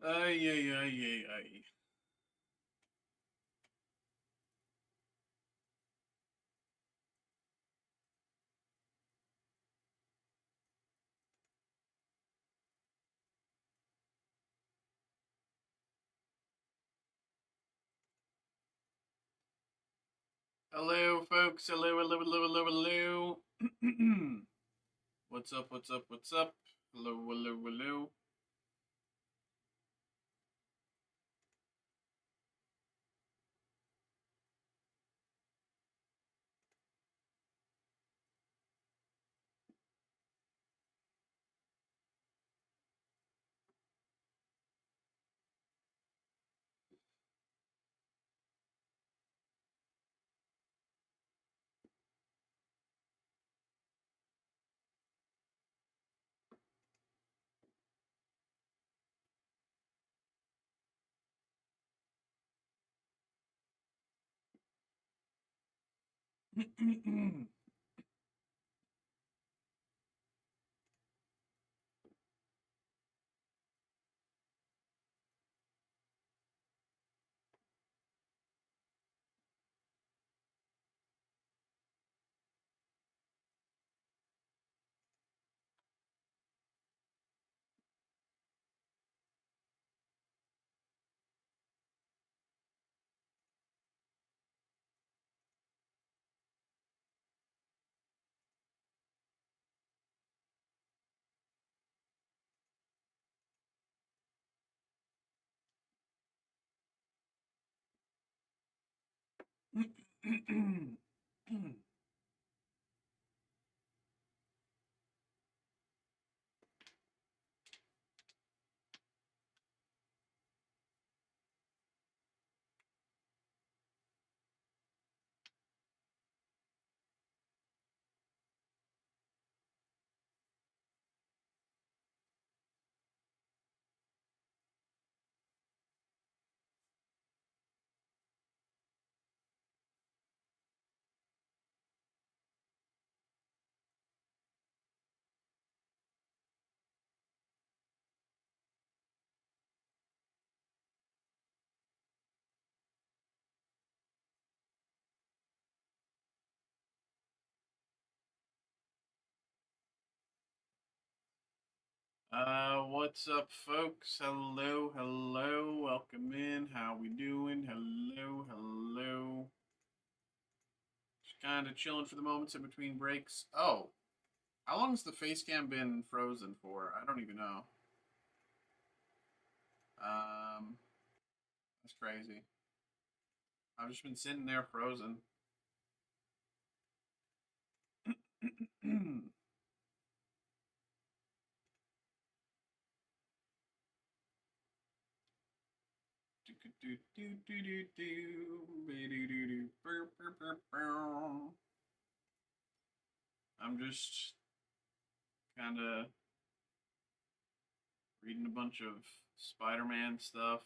Ay, ay, ay, ay, ay. Hello, folks. Hello, hello, hello, hello, hello. What's up, what's up, what's up? Hello, hello, hello. What's up, folks? Hello, hello. Welcome in. How we doing? Hello, hello. Just kind of chilling for the moments in between breaks. Oh, how long has the face cam been frozen for? I don't even know. Um, that's crazy. I've just been sitting there frozen. I'm just kind of reading a bunch of Spider-Man stuff.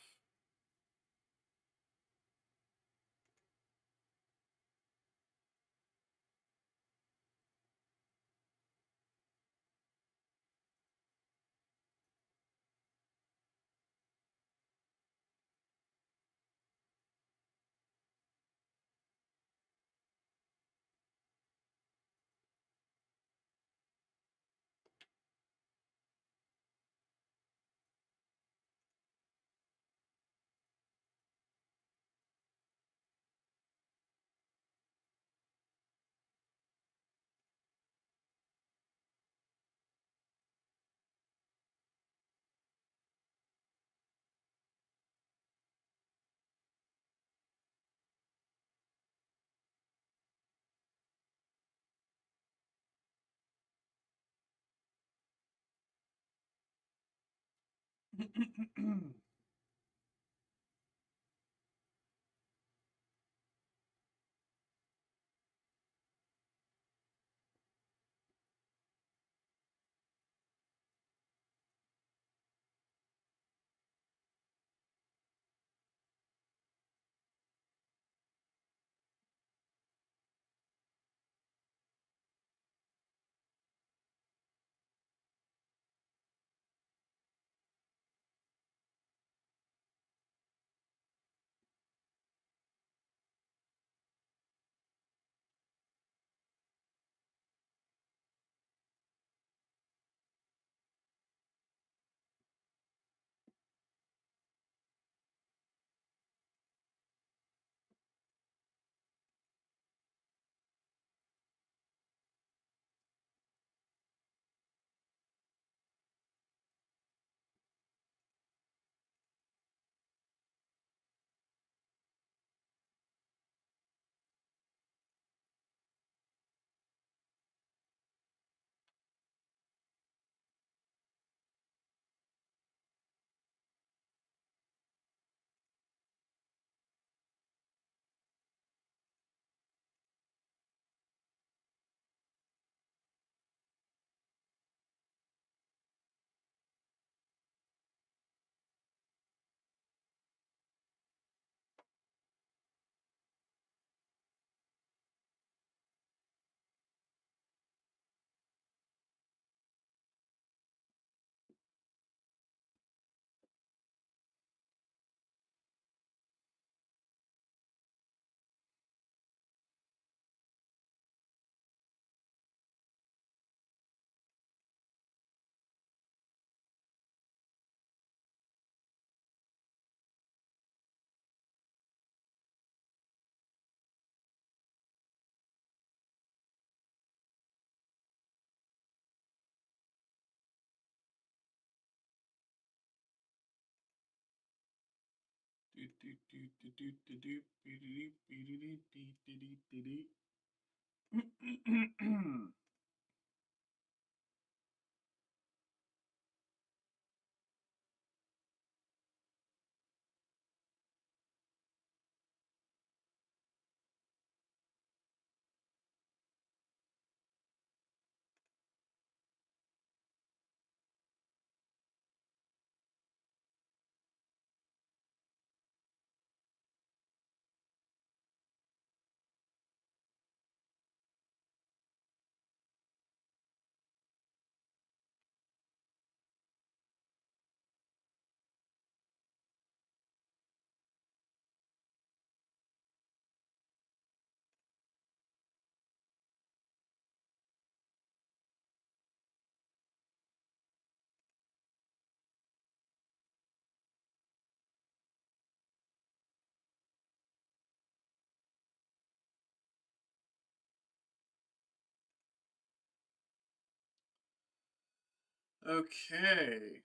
Okay.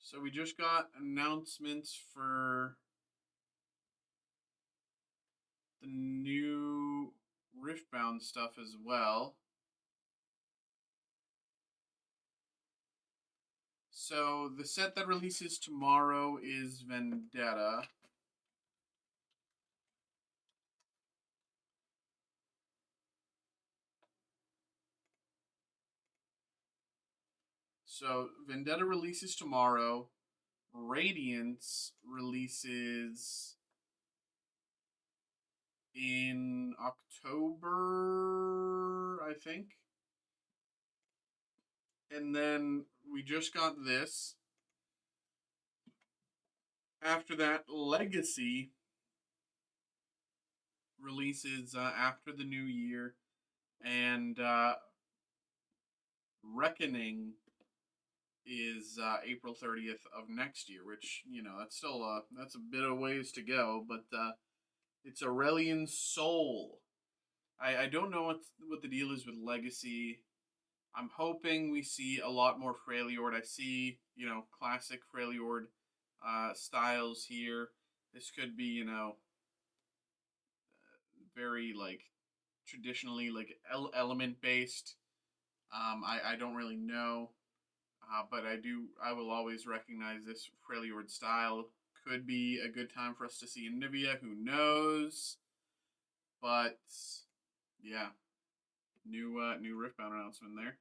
So we just got announcements for the new Riftbound stuff as well. So the set that releases tomorrow is Vendetta. So Vendetta releases tomorrow. Radiance releases in October, I think. And then we just got this. After that, Legacy releases after the new year, and Reckoning is April 30th of next year, which, you know, that's still that's a bit of ways to go, but it's Aurelian Soul. I don't know what the deal is with Legacy. I'm hoping we see a lot more Freljord. I see, you know, classic Freljord styles here. This could be, you know, very like traditionally like element based. I don't really know, but I will always recognize this Freljord style. Could be a good time for us to see Nivea. Who knows? But yeah, new Riftbound announcement there.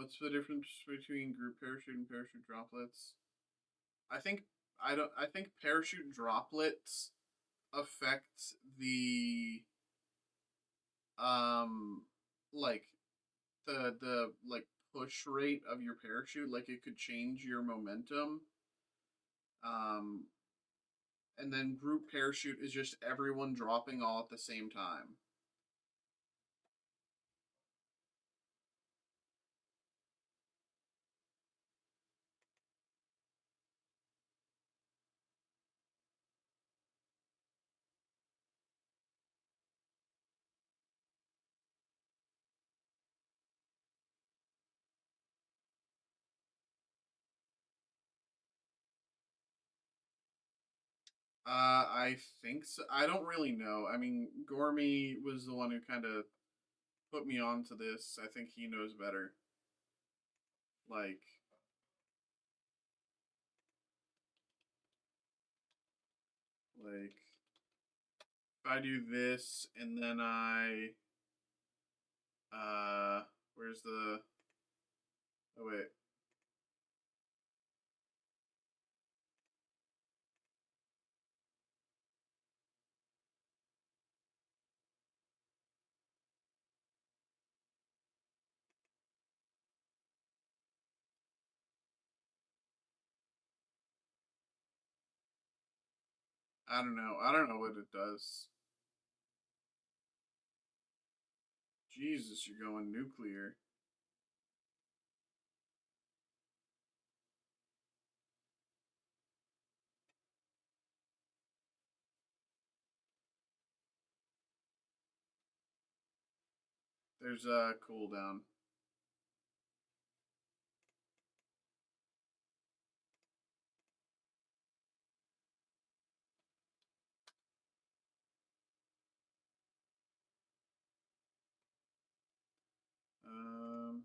What's the difference between group parachute and parachute droplets? I think I think parachute droplets affect the um like the like push rate of your parachute. Like it could change your momentum. Um, and then group parachute is just everyone dropping all at the same time. I think so. I don't really know. I mean, Gormy was the one who kind of put me on to this. I think he knows better. Like, like if I do this and then where's the? Oh wait. I don't know. I don't know what it does. Jesus, you're going nuclear. There's a cooldown. Um,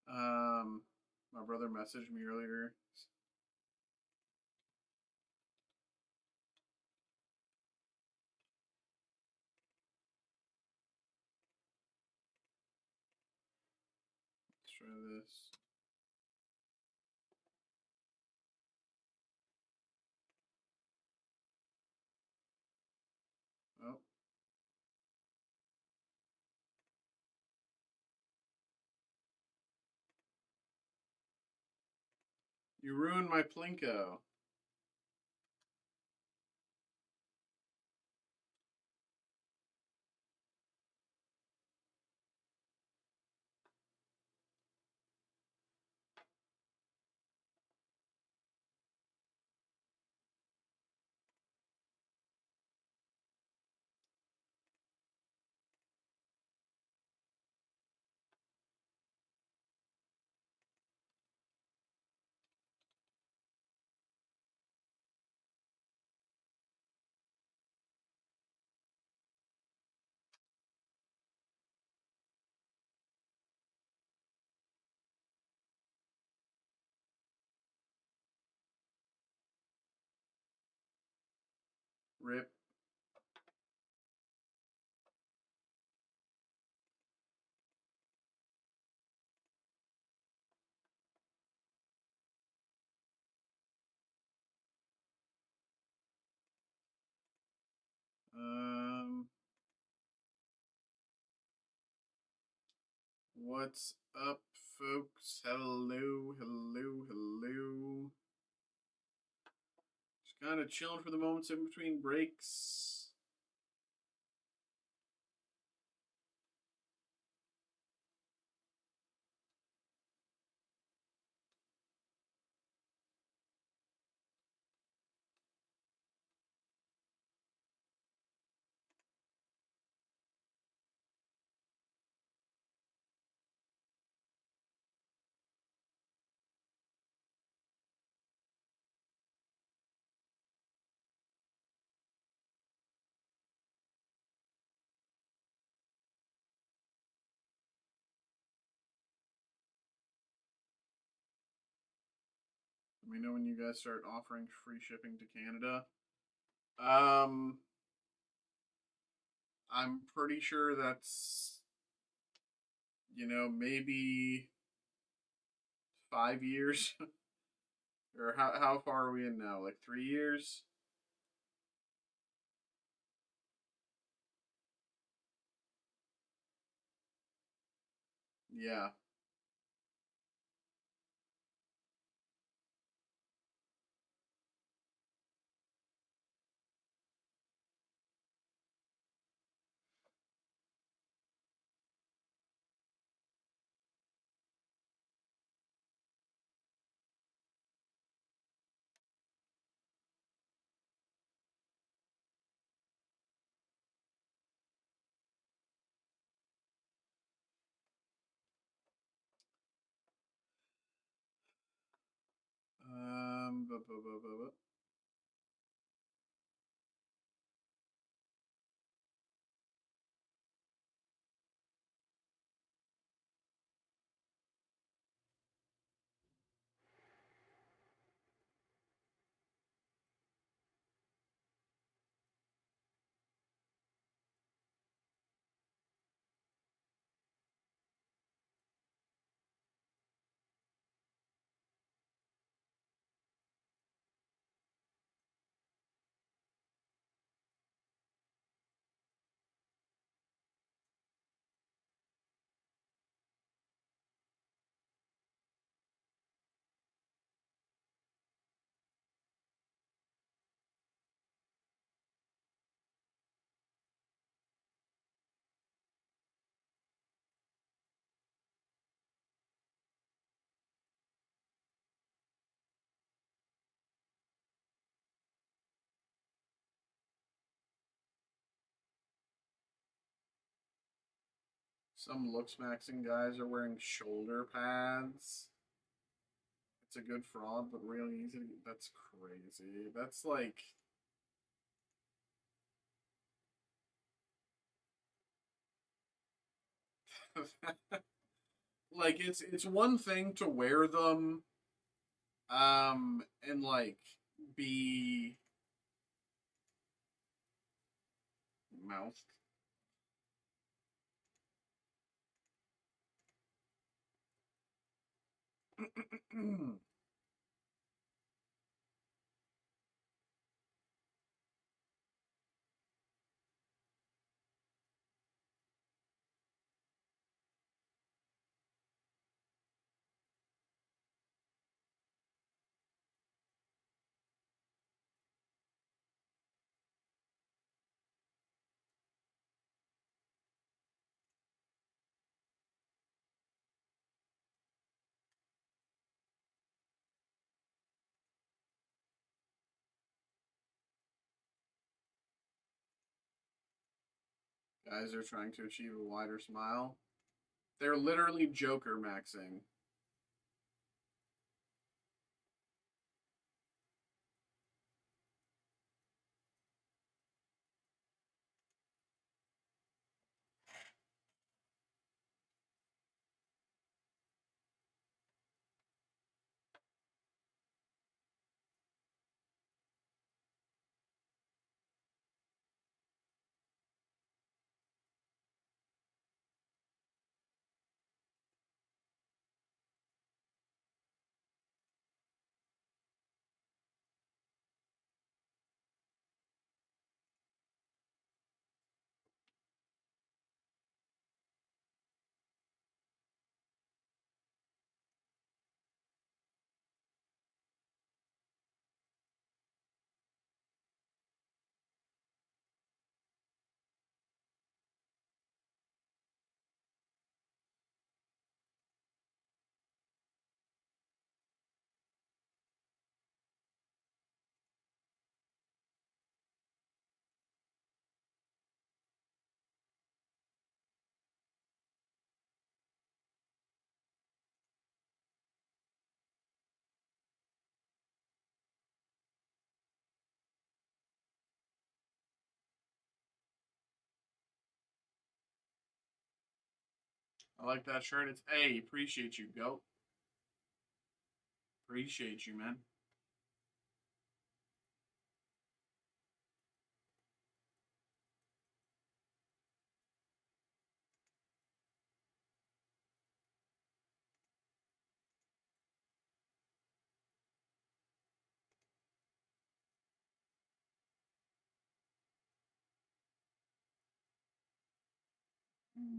um, my brother messaged me earlier. Let's try this. Oh, you ruined my Plinko. Rip. Um, what's up, folks? Hello, hello, hello. Just kind of chilling for the moments in between breaks. Let me know when you guys start offering free shipping to Canada. I'm pretty sure that's, maybe 5 years. Or how far are we in now? Like 3 years? Yeah. Bu- bu- bu- bu- bu- Some looks maxing guys are wearing shoulder pads. It's a good fraud, but really easy. That's crazy. That's like. Like it's one thing to wear them and like be mouthed. Guys are trying to achieve a wider smile. They're literally Joker maxing. I like that shirt. It's A. Appreciate you, goat. Appreciate you, man.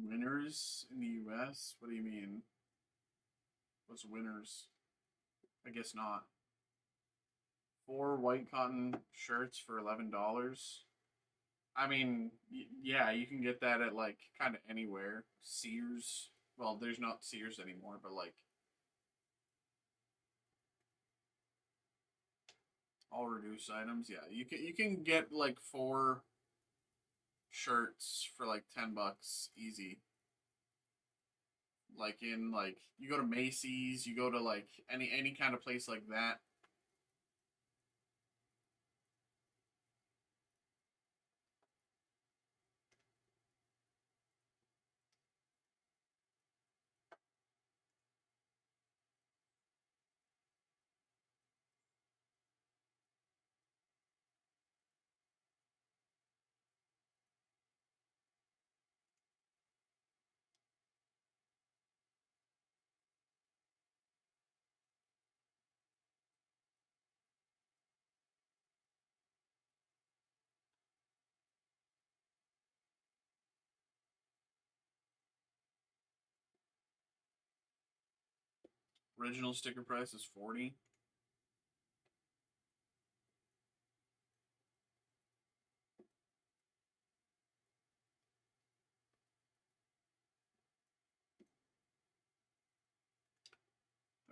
Winners in the US? What do you mean? What's winners? I guess not. 4 white cotton shirts for $11. I mean, yeah, you can get that at like kind of anywhere. Sears. Well, there's not Sears anymore, but like all reduced items. Yeah, you can get like 4 shirts for like $10 easy. Like in like you go to Macy's, you go to like any kind of place like that. Original sticker price is 40.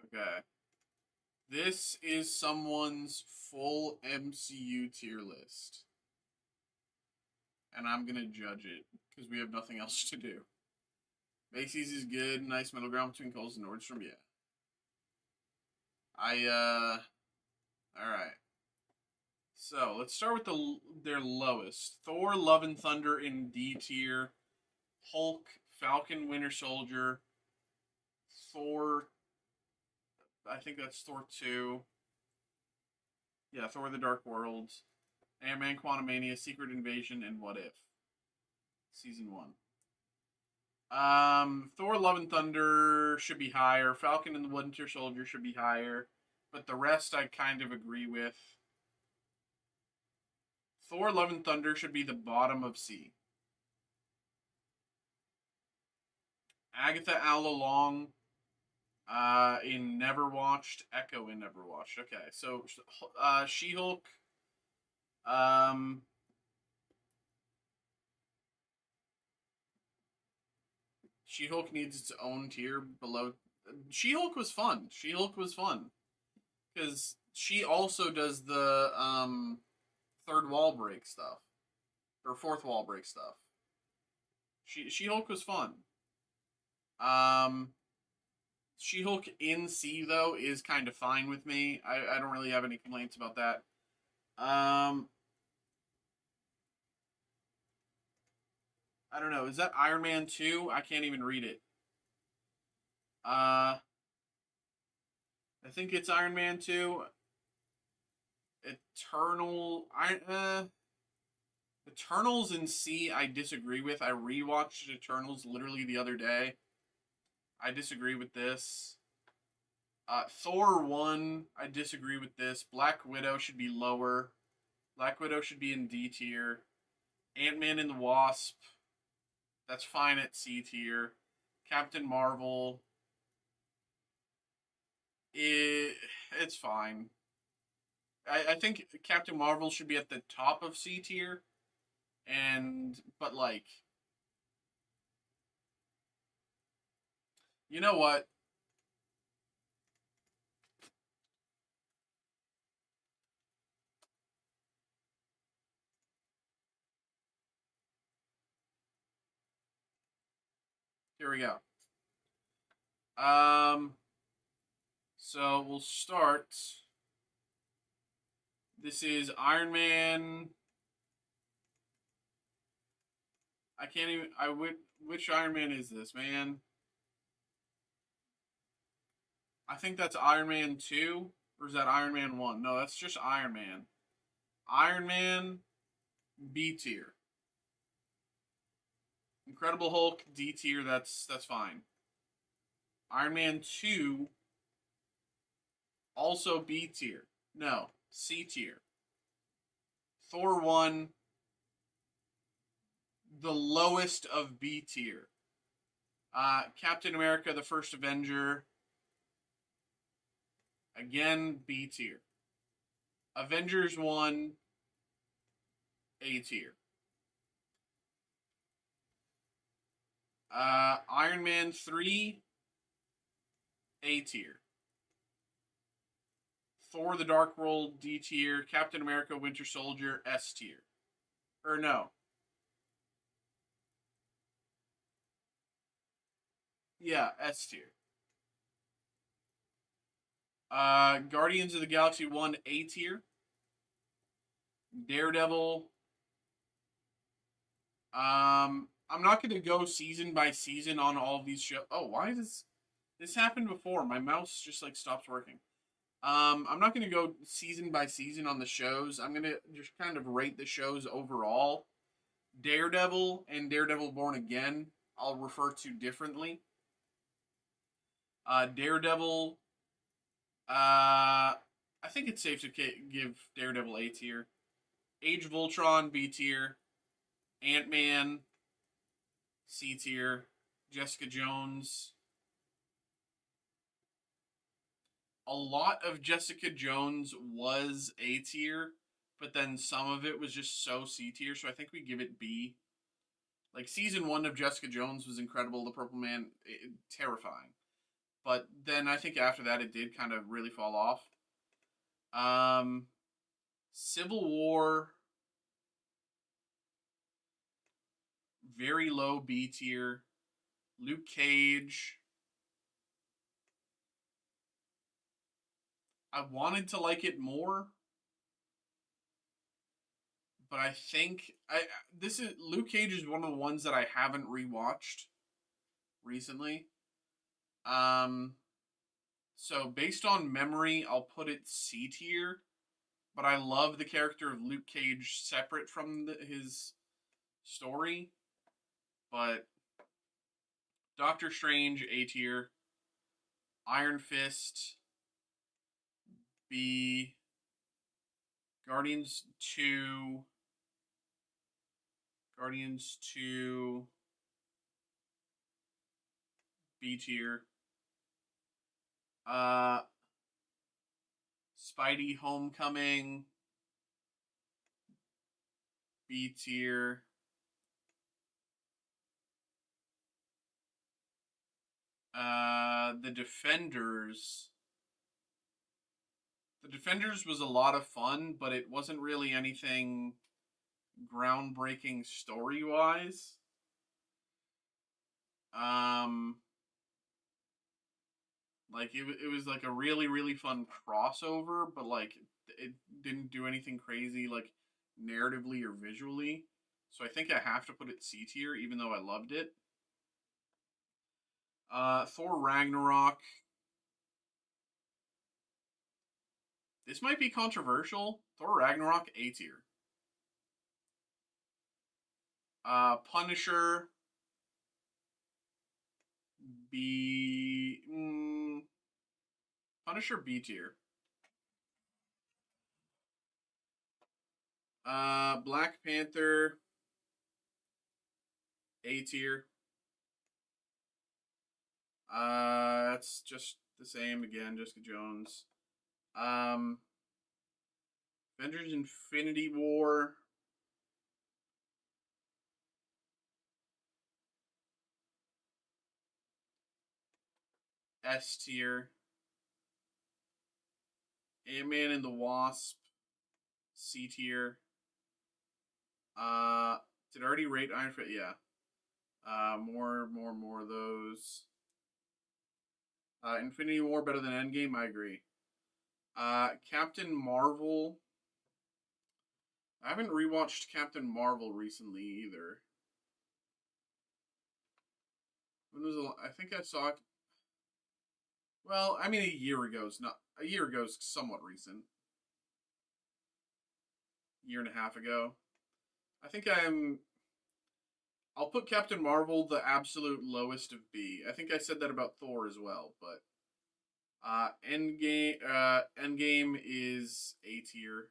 Okay. This is someone's full MCU tier list. And I'm going to judge it because we have nothing else to do. Macy's is good. Nice middle ground between Kohl's and Nordstrom. Yeah. Alright. So, let's start with their lowest. Thor, Love and Thunder in D tier. Hulk, Falcon, Winter Soldier. Thor, I think that's Thor 2. Yeah, Thor the Dark World. Ant-Man, Quantumania, Secret Invasion, and What If. Season 1. Thor, Love and Thunder should be higher. Falcon and the Winter Soldier should be higher. But the rest I kind of agree with. Thor, Love and Thunder should be the bottom of C. Agatha All Along in Never Watched. Echo in Never Watched. Okay, so She-Hulk. She-Hulk needs its own tier below. She-Hulk was fun. She-Hulk was fun. Because she also does the third wall break stuff. Or fourth wall break stuff. She-Hulk was fun. She-Hulk in C, though, is kind of fine with me. I don't really have any complaints about that. I don't know. Is that Iron Man 2? I can't even read it. I think it's Iron Man 2. Eternals in C, I disagree with. I rewatched Eternals literally the other day. I disagree with this. Thor 1, I disagree with this. Black Widow should be lower. Black Widow should be in D tier. Ant-Man and the Wasp, that's fine at C tier. Captain Marvel, it's fine. I think Captain Marvel should be at the top of C tier. But like, you know what? Here we go. So we'll start. This is Iron Man. I can't even. Which Iron Man is this, man? I think that's Iron Man 2. Or is that Iron Man 1? No, that's just Iron Man. Iron Man, B tier. Incredible Hulk, D tier. That's fine. Iron Man 2, also B tier. No, C tier. Thor 1, the lowest of B tier. Captain America, the First Avenger. Again, B tier. Avengers 1, A tier. Iron Man 3, A tier. Thor the Dark World, D tier. Captain America Winter Soldier, S tier. Or no. Yeah, S tier. Guardians of the Galaxy 1, A tier. Daredevil. I'm not going to go season by season on all of these shows. Oh, why does this happened before? My mouse just like stops working. I'm not going to go season by season on the shows. I'm going to just kind of rate the shows overall. Daredevil and Daredevil Born Again, I'll refer to differently. Daredevil, I think it's safe to give Daredevil A tier. Age of Ultron, B tier. Ant-Man, C tier. Jessica Jones. A lot of Jessica Jones was A tier, but then some of it was just so C tier, so I think we give it B. Like, season 1 of Jessica Jones was incredible. The Purple Man, terrifying. But then I think after that it did kind of really fall off. Civil War, very low B tier. Luke Cage, I wanted to like it more, but I think Luke Cage is one of the ones that I haven't rewatched recently. So based on memory, I'll put it C tier, but I love the character of Luke Cage separate from his story. But Doctor Strange, A tier. Iron Fist, B. Guardians 2, B tier. Spidey Homecoming, B tier. The Defenders. The Defenders was a lot of fun, but it wasn't really anything groundbreaking story-wise. Like, it was like a really, really fun crossover, but like it didn't do anything crazy like narratively or visually. So I think I have to put it C tier, even though I loved it. Thor Ragnarok. This might be controversial. Thor Ragnarok, A tier. Punisher, B. Punisher, B tier. Black Panther, A tier. That's just the same again, Jessica Jones. Avengers Infinity War. S tier. Ant-Man and the Wasp, C tier. Did I already rate Iron Fist? Yeah. More of those. Infinity War better than Endgame, I agree. Captain Marvel. I haven't rewatched Captain Marvel recently either. I think I saw it. Well, I mean, a year ago is somewhat recent. Year and a half ago. I think I'll put Captain Marvel the absolute lowest of B. I think I said that about Thor as well, but Endgame is A tier.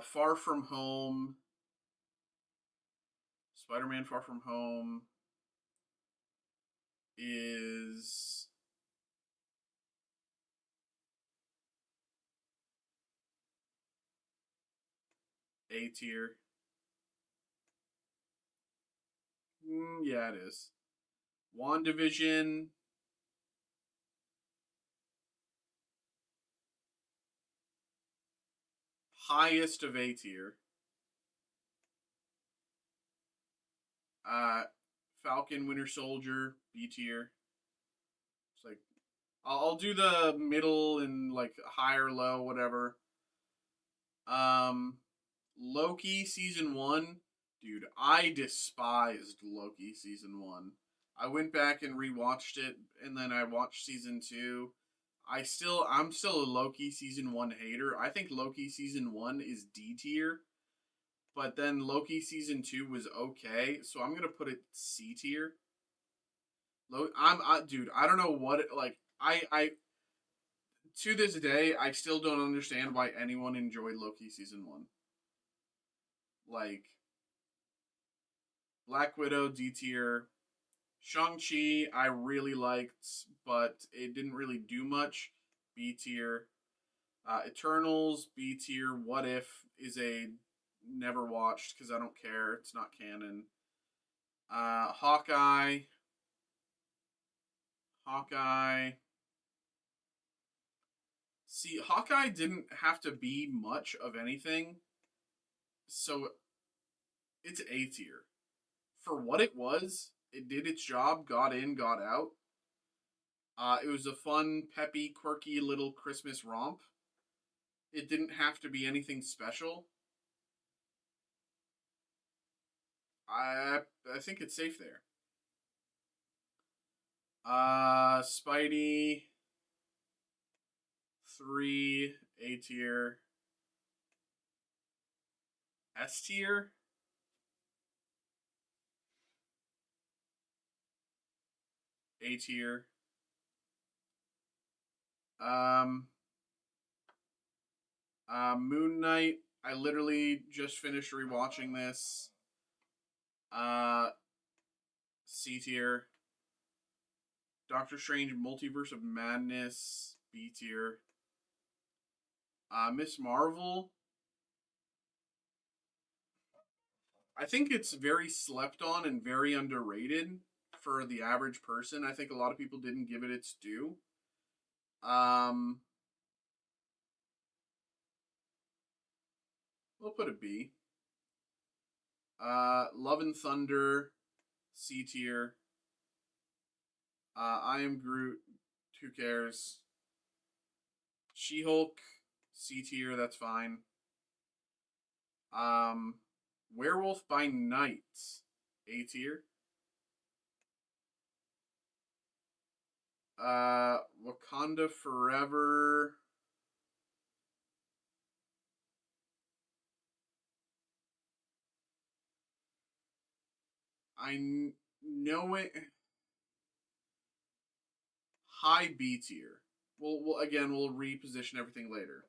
Far From Home, Spider-Man Far From Home is A tier. Yeah, it is. WandaVision, highest of A tier. Falcon Winter Soldier, B tier. It's like I'll do the middle and like high or low, whatever. Loki season 1, dude, I despised Loki season 1. I went back and rewatched it, and then I watched season 2. I'm still a Loki season 1 hater. I think Loki season 1 is D tier, but then Loki season 2 was okay, so I'm gonna put it C tier. Dude, I don't know what it, like. I to this day I still don't understand why anyone enjoyed Loki season 1. Like Black Widow D tier, Shang-Chi I really liked, but it didn't really do much. B tier. Eternals B tier. What If is a never watched because I don't care. It's not canon. Hawkeye. Hawkeye. See, Hawkeye didn't have to be much of anything, so it's A tier. For what it was, it did its job, got in, got out. It was a fun, peppy, quirky little Christmas romp. It didn't have to be anything special. I think it's safe there. Spidey 3, A tier. S tier. A tier. Moon Knight. I literally just finished rewatching this. C tier. Doctor Strange Multiverse of Madness, B tier. Miss Marvel. I think it's very slept on and very underrated for the average person. I think a lot of people didn't give it its due. We'll put a B. Love and Thunder, C tier. I Am Groot, who cares? She-Hulk, C tier, that's fine. Werewolf by Night, A tier. Wakanda Forever. I know it. High B tier. We'll again we'll reposition everything later.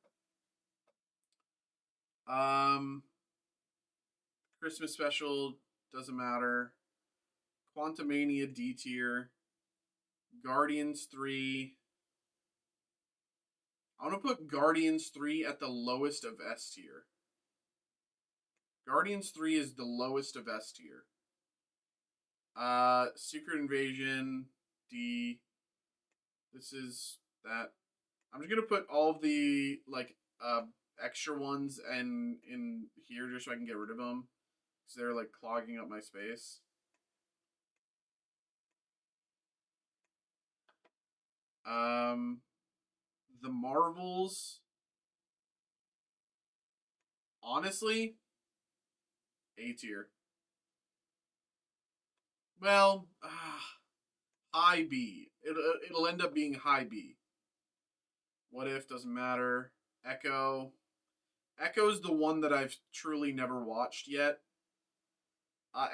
Christmas special doesn't matter. Quantumania D tier. Guardians 3. I want to put Guardians 3 at the lowest of S tier. Guardians 3 is the lowest of S tier. Secret Invasion D. This is that. I'm just gonna put all of the like extra ones and in here just so I can get rid of them because they're like clogging up my space. The Marvels. Honestly, A tier. Well, high B. It'll end up being high B. What If doesn't matter. Echo. Echo's the one that I've truly never watched yet.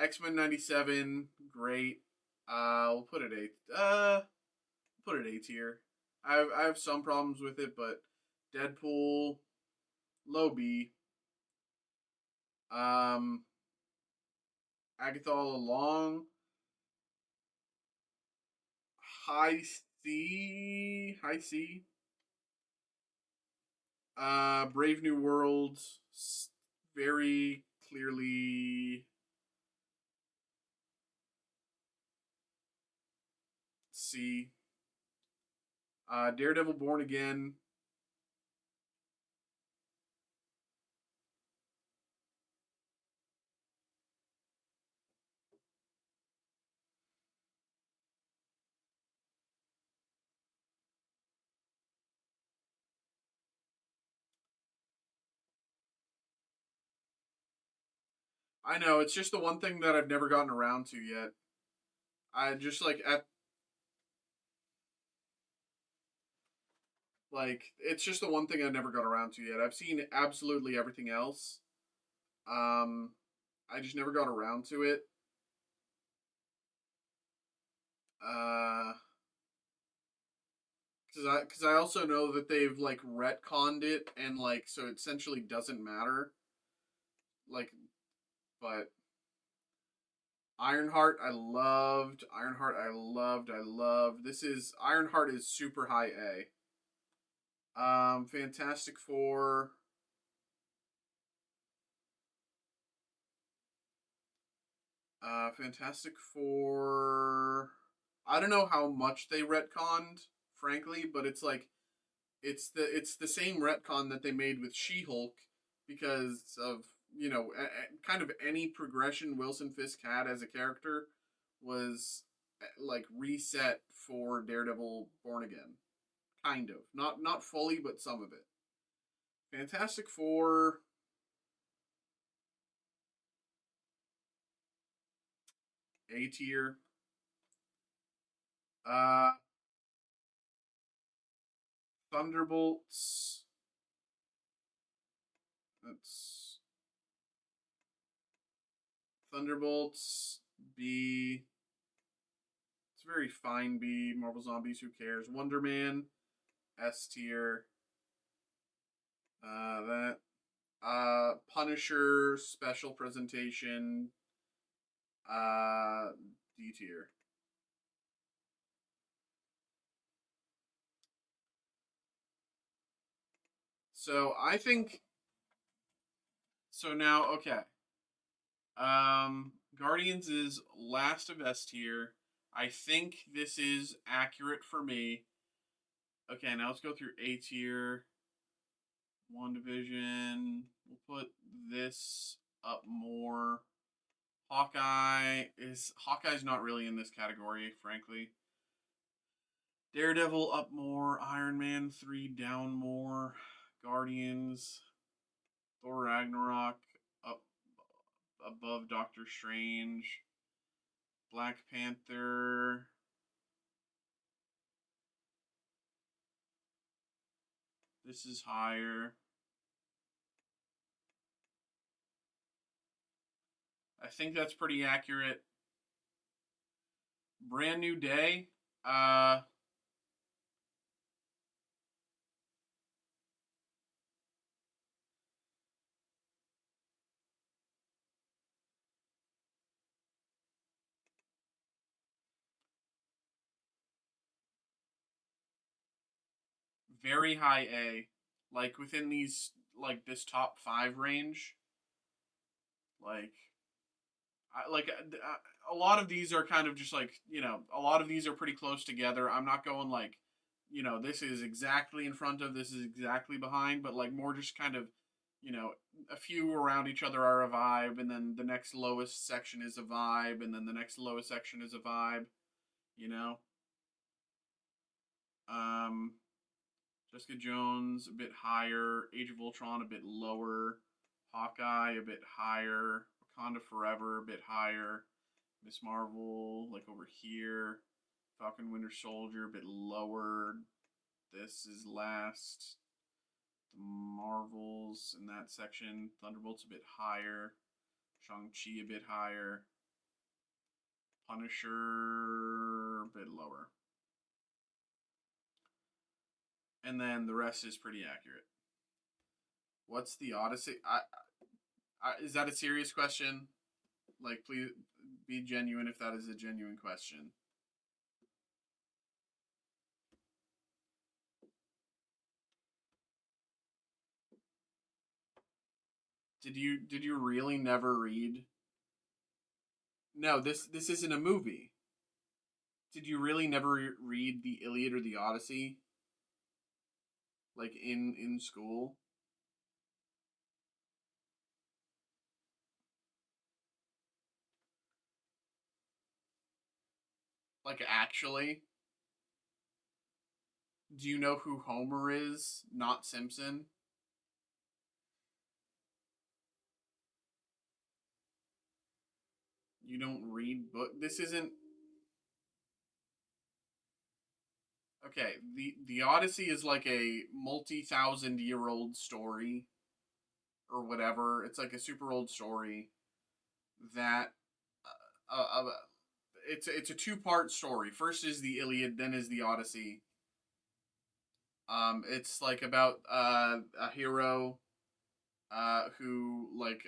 X-Men 97, great. We'll put it A tier. I have some problems with it, but Deadpool, low B. Agatha all along. High C. High C. Brave New World. Very clearly C. Daredevil Born Again. I know, it's just the one thing that I've never gotten around to yet. I just it's just the one thing I never got around to yet. I've seen absolutely everything else. Um I just never got around to it. Uh because I also know that they've like retconned it and like so it essentially doesn't matter. Like, but Ironheart, I loved. Ironheart, I loved. I loved. This is Ironheart is super high A. Fantastic Four. Fantastic Four. I don't know how much they retconned, frankly, but it's like it's the same retcon that they made with She-Hulk because of kind of any progression Wilson Fisk had as a character was like reset for Daredevil Born Again, kind of not fully, but some of it. Fantastic Four, A tier. Uh, Thunderbolts. That's Thunderbolts B. It's a very fine B. Marvel Zombies, who cares? Wonder Man, S tier. That. Punisher special presentation, uh, D tier. So I think. So now, okay. Guardians is last of S tier. I think this is accurate for me. Okay, now let's go through A tier. One Division. We'll put this up more. Hawkeye's not really in this category, frankly. Daredevil up more. Iron Man 3 down more. Guardians. Thor Ragnarok up above Doctor Strange. Black Panther. This is higher. I think that's pretty accurate. Brand New Day. Very high A. Like within these, like this top 5 range. Like, a lot of these are kind of just like a lot of these are pretty close together. I'm not going like this is exactly in front of, this is exactly behind, but like more just kind of you know a few around each other are a vibe, and then the next lowest section is a vibe, and then the next lowest section is a vibe. You know, um, Jessica Jones a bit higher, Age of Ultron a bit lower, Hawkeye a bit higher, Wakanda Forever a bit higher, Miss Marvel like over here, Falcon Winter Soldier a bit lower. This is last. The Marvels in that section. Thunderbolts a bit higher. Shang-Chi a bit higher. Punisher a bit lower. And then the rest is pretty accurate. What's the Odyssey? Is that a serious question? Like, please be genuine if that is a genuine question. Did you really never read? No, this isn't a movie. Did you really never read the Iliad or the Odyssey? Like in school? Like actually? Do you know who Homer is? Not Simpson? You don't read book. This isn't okay. The Odyssey is like a multi-thousand-year-old story or whatever. It's like a super old story that it's a two-part story. First is the Iliad, then is the Odyssey. It's like about a hero who like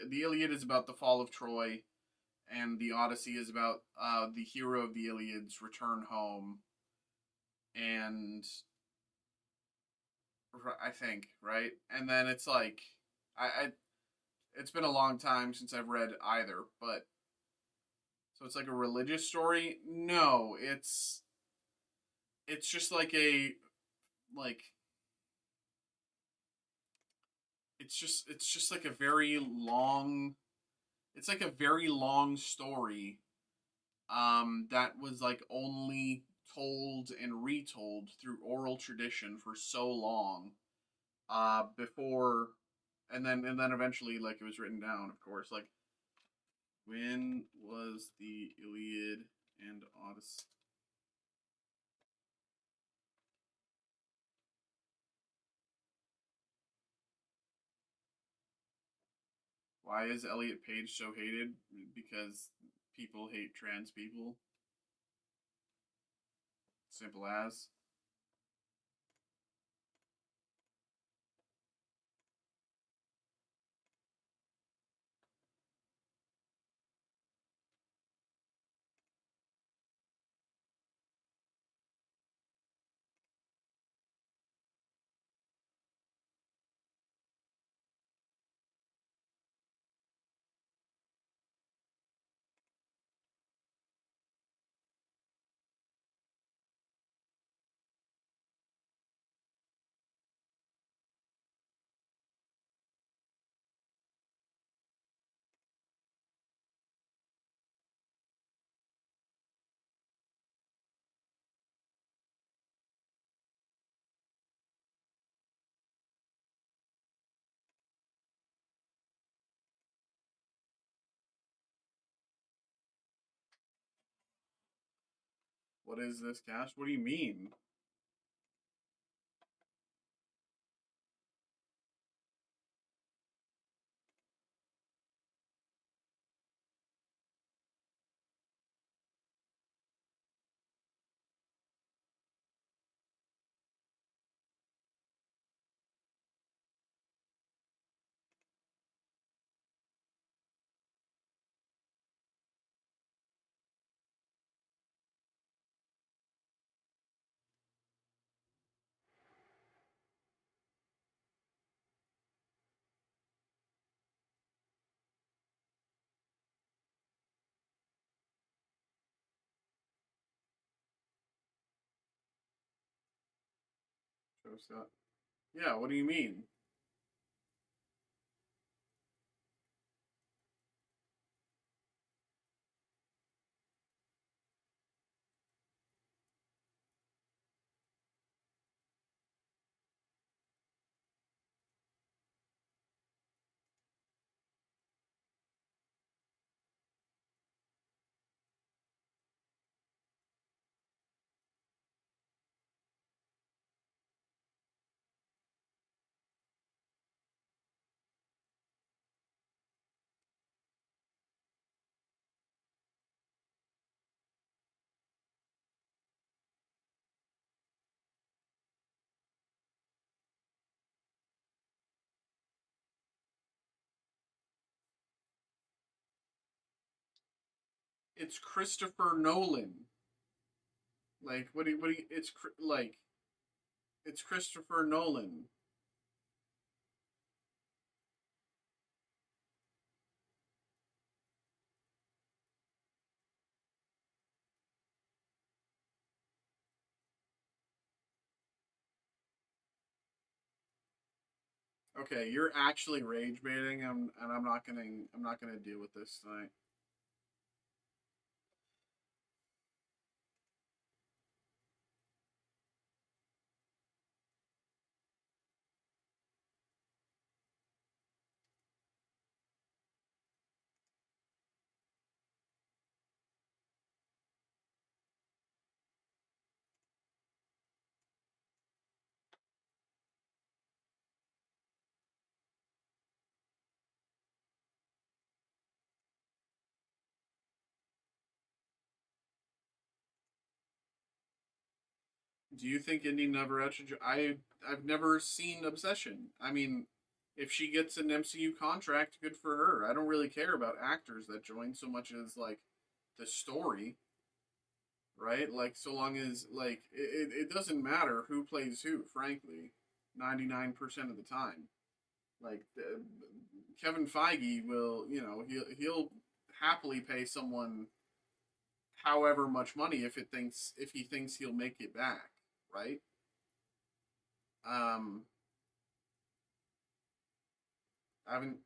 the Iliad is about the fall of Troy, and the Odyssey is about the hero of the Iliad's return home. And I think right, and then it's like I it's been a long time since I've read either, but so it's like a religious story. No, it's just like a like it's just like a very long it's like a very long story that was like only told and retold through oral tradition for so long before and then eventually like it was written down, of course. Like, when was the Iliad and Odyssey? Why is Elliot Page so hated? Because people hate trans people. Simple as. What is this, Cash? What do you mean? Joe Scott. Yeah, what do you mean? It's Christopher Nolan. Like, like, it's Christopher Nolan. Okay, you're actually rage baiting, and I'm not gonna deal with this tonight. Do you think Indy never should? I've never seen Obsession. I mean, if she gets an MCU contract, good for her. I don't really care about actors that join so much as like the story, right? Like so long as like it doesn't matter who plays who. Frankly, 99% of the time, like Kevin Feige will, he'll happily pay someone however much money if he thinks he'll make it back, right? Um, I haven't.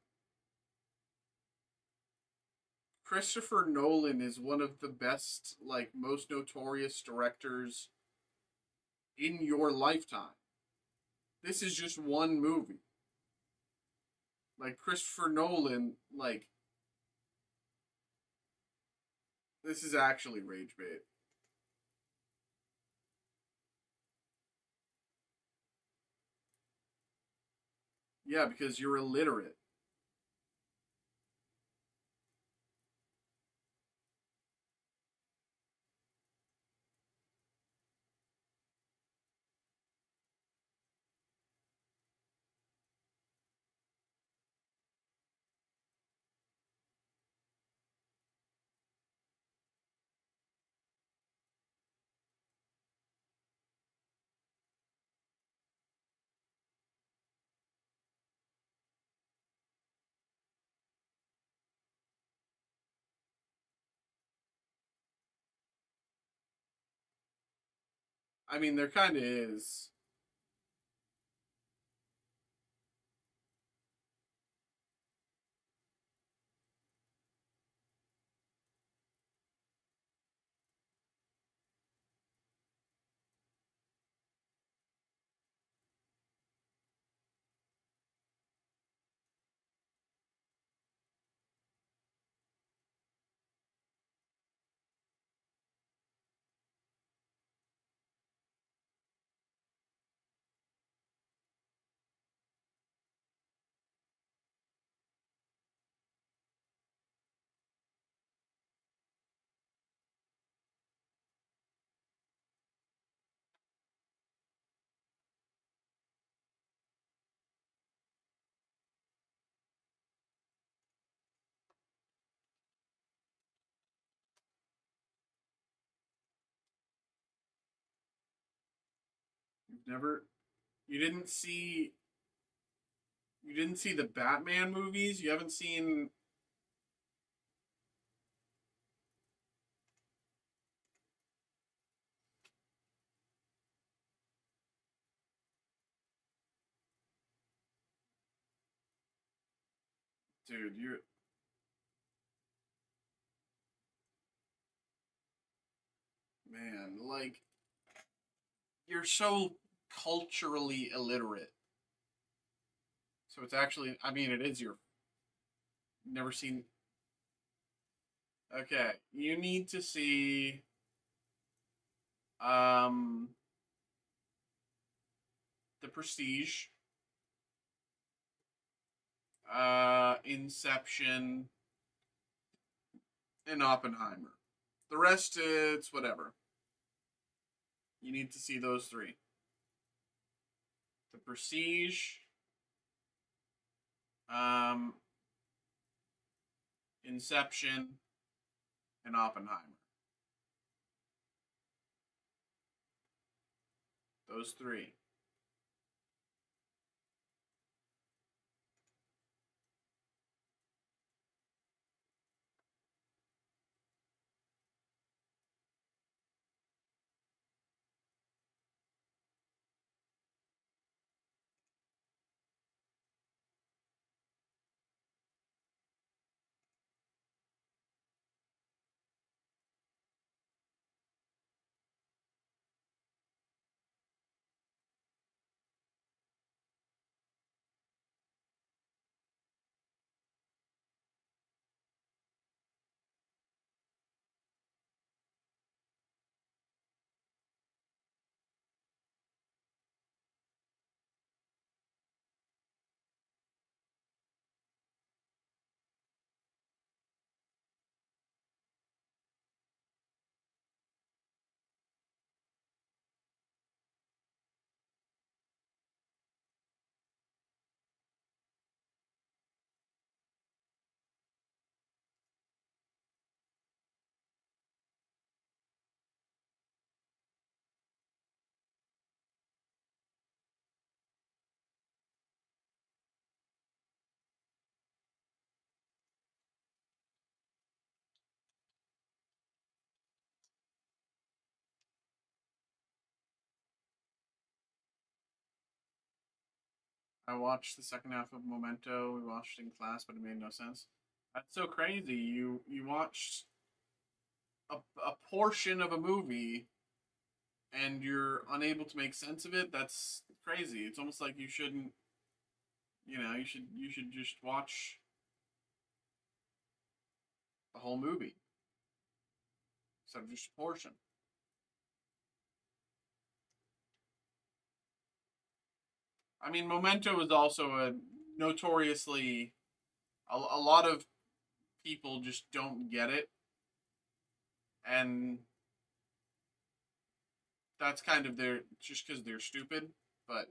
Christopher Nolan is one of the best, like most notorious directors in your lifetime. This is just one movie. Like Christopher Nolan, like this is actually rage bait. Yeah, because you're illiterate. I mean, there kind of is. You've never, you didn't see, you didn't see the Batman movies. You haven't seen, dude. Man, like you're so culturally illiterate. So it's actually, I mean, it is your never seen. Okay, you need to see um The Prestige, Inception, and Oppenheimer. The rest, it's whatever. You need to see those three: The Prestige, um, Inception, and Oppenheimer. Those three. I watched the second half of Memento. We watched it in class, but it made no sense. That's so crazy. You watched a portion of a movie and you're unable to make sense of it. That's crazy. It's almost like you shouldn't. You should just watch the whole movie instead of just a portion. I mean, Memento is also a notoriously a lot of people just don't get it, and that's kind of their just because they're stupid. But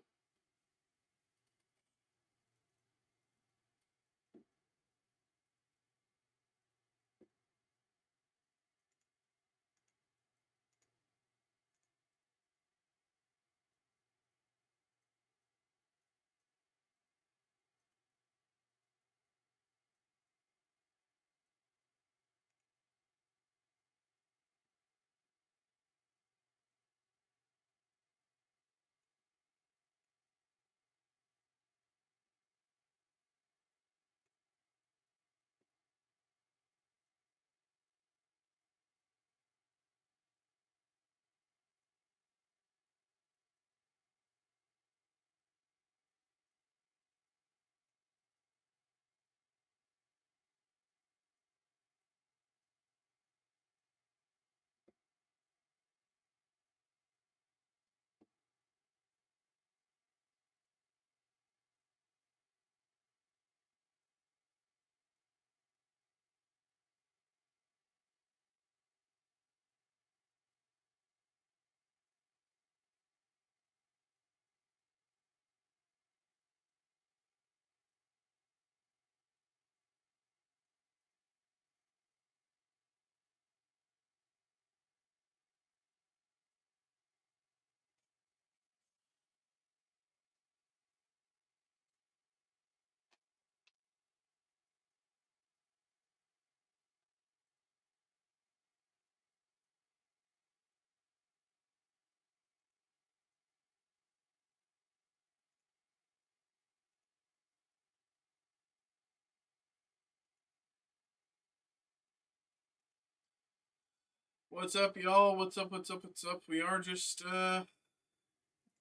what's up, y'all? What's up? What's up? What's up? We are just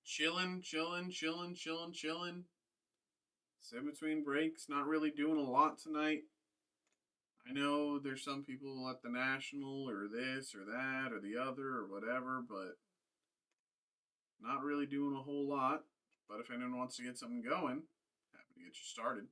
chilling, chilling, chilling, chilling, chilling. So between breaks, not really doing a lot tonight. I know there's some people at the National or this or that or the other or whatever, but not really doing a whole lot. But if anyone wants to get something going, happy to get you started.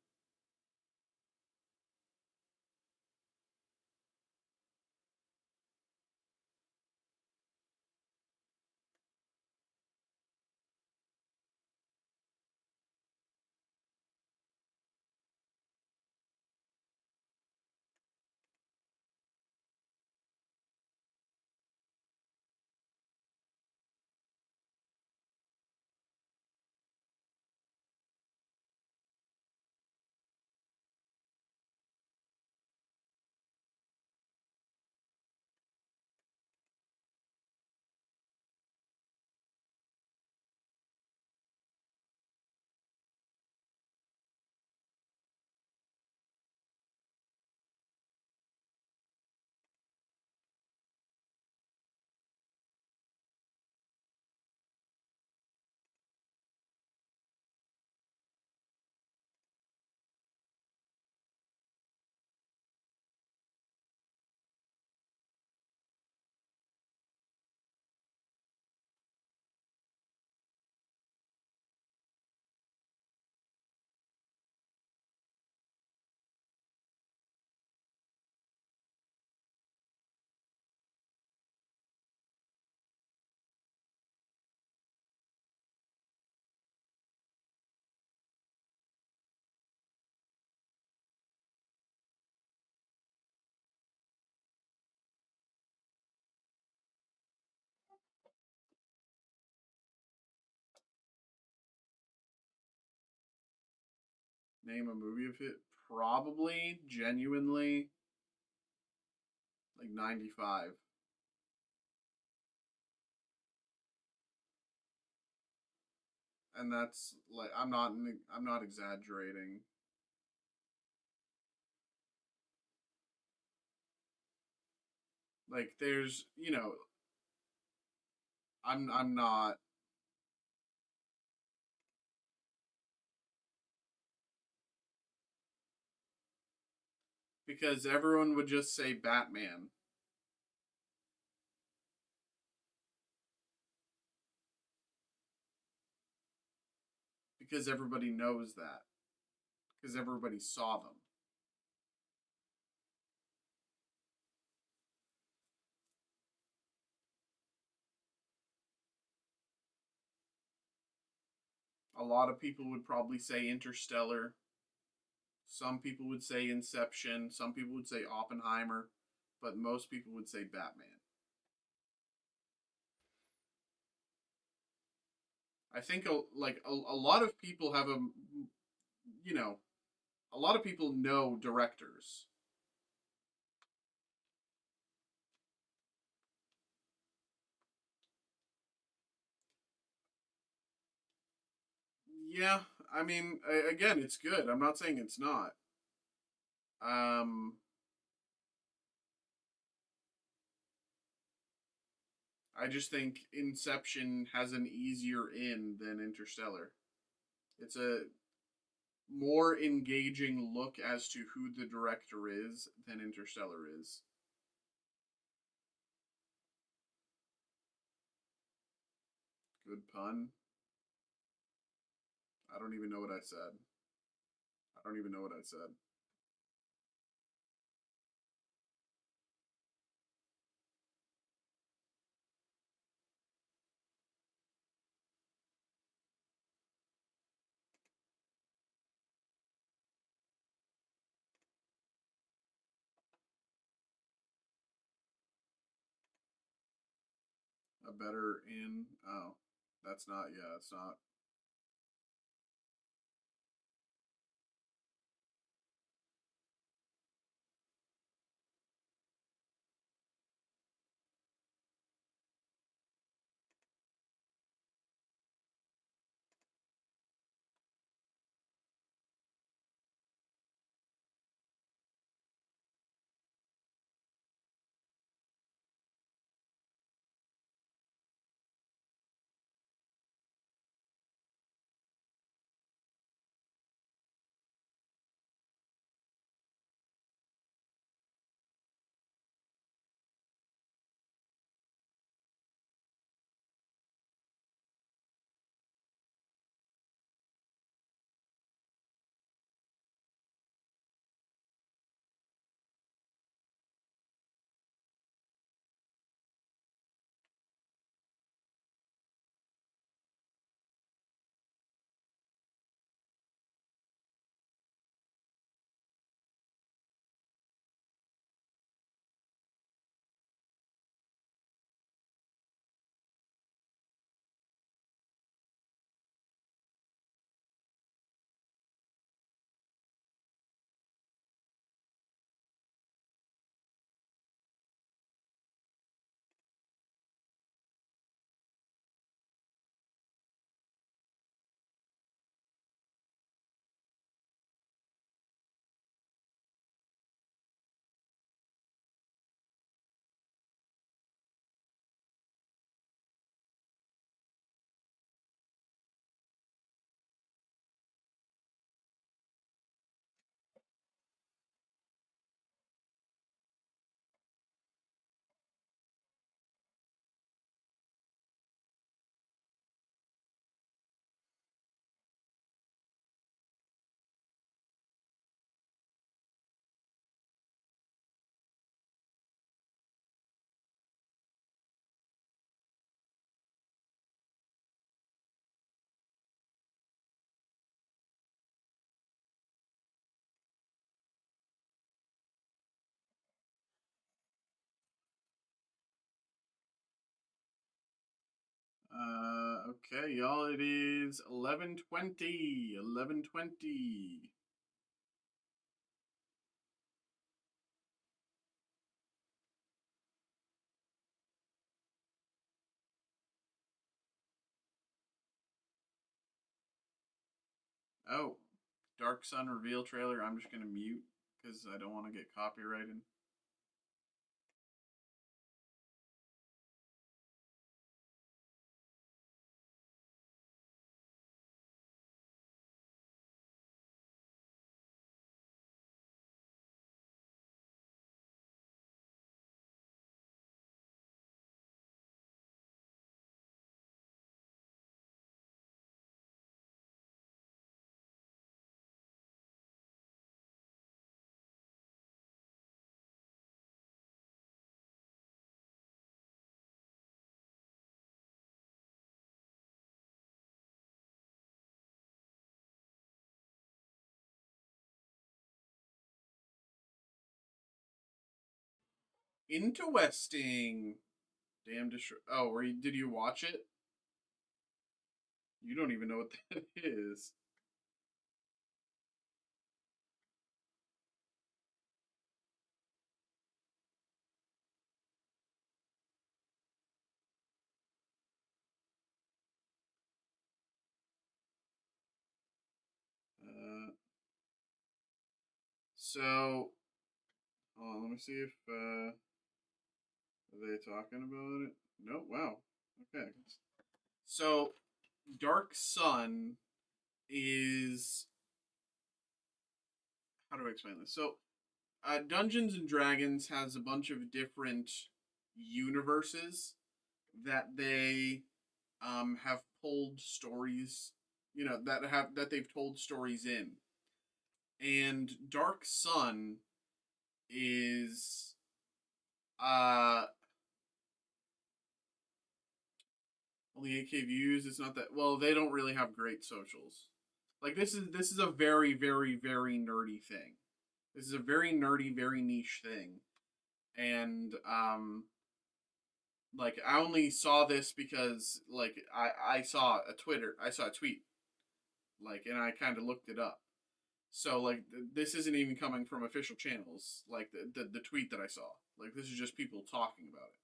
Name a movie of it. Probably, genuinely, like 95. And that's like I'm not exaggerating. Like there's, I'm not, because everyone would just say Batman because everybody knows that because everybody saw them. A lot of people would probably say Interstellar. Some people would say Inception. Some people would say Oppenheimer, but most people would say Batman. I think a lot of people have you know, a lot of people know directors. Yeah, I mean, again, it's good. I'm not saying it's not. Um, I just think Inception has an easier in than Interstellar. It's a more engaging look as to who the director is than Interstellar is. Good pun. I don't even know what I said. I don't even know what I said. A better in. Oh, that's not. Yeah, it's not. Okay, y'all. It is 11:20. 11:20. Oh, Dark Sun reveal trailer. I'm just gonna mute because I don't want to get copyrighted. Interesting. Damn destroy. Oh, did you watch it? You don't even know what that is. Uh, so, let me see if are they talking about it. No, wow. Okay. So, Dark Sun is how do I explain this? So, Dungeons and Dragons has a bunch of different universes that they have pulled stories, that they've told stories in, and Dark Sun is uh only 8K views. It's not that well. They don't really have great socials. Like this is a very very nerdy thing. This is a very nerdy, very niche thing, and like I only saw this because like I saw a tweet, like, and I kind of looked it up. So like this isn't even coming from official channels. Like the tweet that I saw, like this is just people talking about it.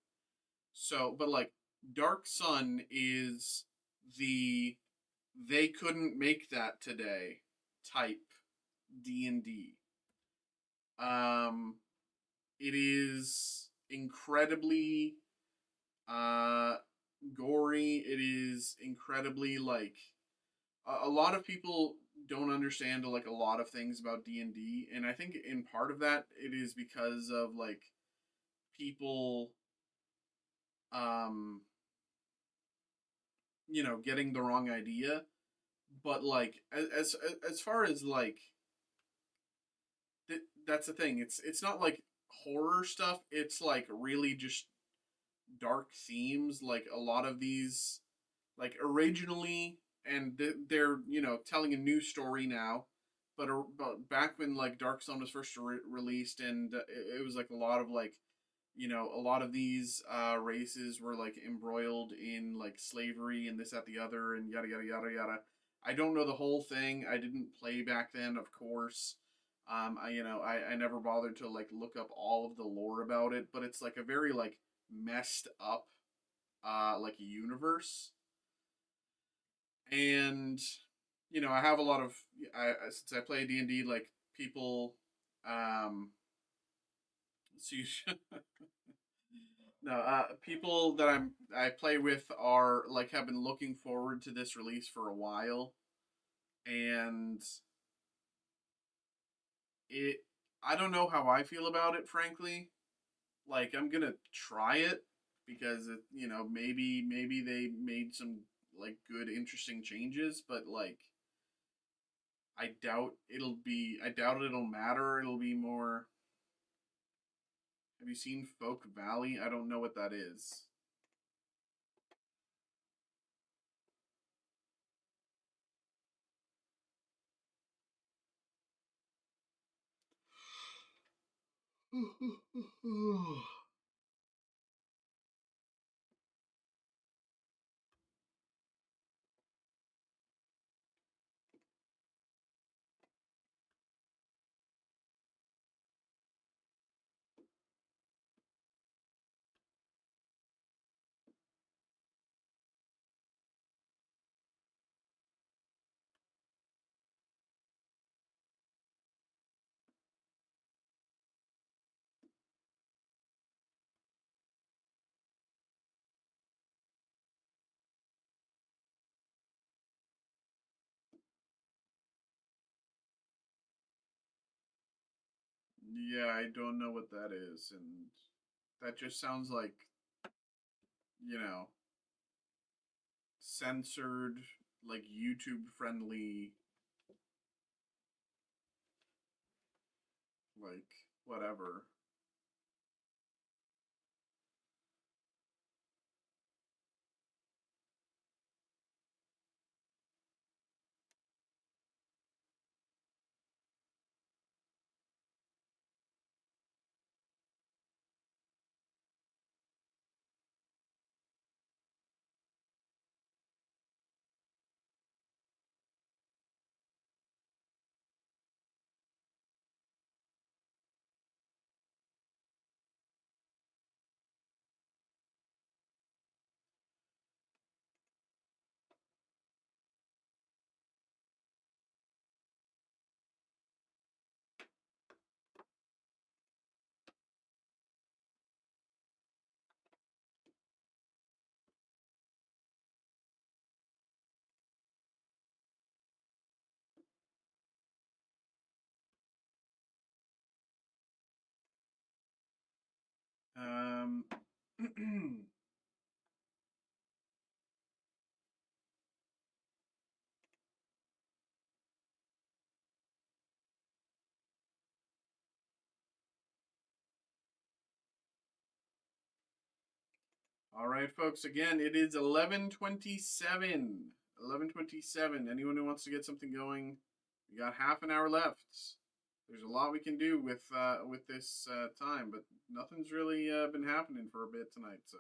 So, but like Dark Sun is the they couldn't make that today type D&D. Um it is incredibly uh gory. It is incredibly like a lot of people don't understand like a lot of things about D&D, and I think in part of that it is because of like people um getting the wrong idea. But like as far as like that's the thing. It's not like horror stuff. It's like really just dark themes. Like a lot of these, like originally, and they're telling a new story now. But back when like Dark Sun was first released, and it was like a lot of like a lot of these races were like embroiled in like slavery and this at the other and yada yada yada yada. I don't know the whole thing. I didn't play back then, of course. I never bothered to like look up all of the lore about it, but it's like a very like messed up like universe. And I have a lot of since I play D&D, like people see no, people that I play with are like have been looking forward to this release for a while, and it. I don't know how I feel about it, frankly. Like I'm gonna try it because maybe they made some like good interesting changes, but like I doubt it'll matter. It'll be more. Have you seen Folk Valley? I don't know what that is. Yeah, I don't know what that is, and that just sounds like, you know, censored, like YouTube friendly, like whatever. Um, all right, folks. Again, it is 11:27. 11:27. Anyone who wants to get something going, we got half an hour left. There's a lot we can do with this time, but nothing's really been happening for a bit tonight. So,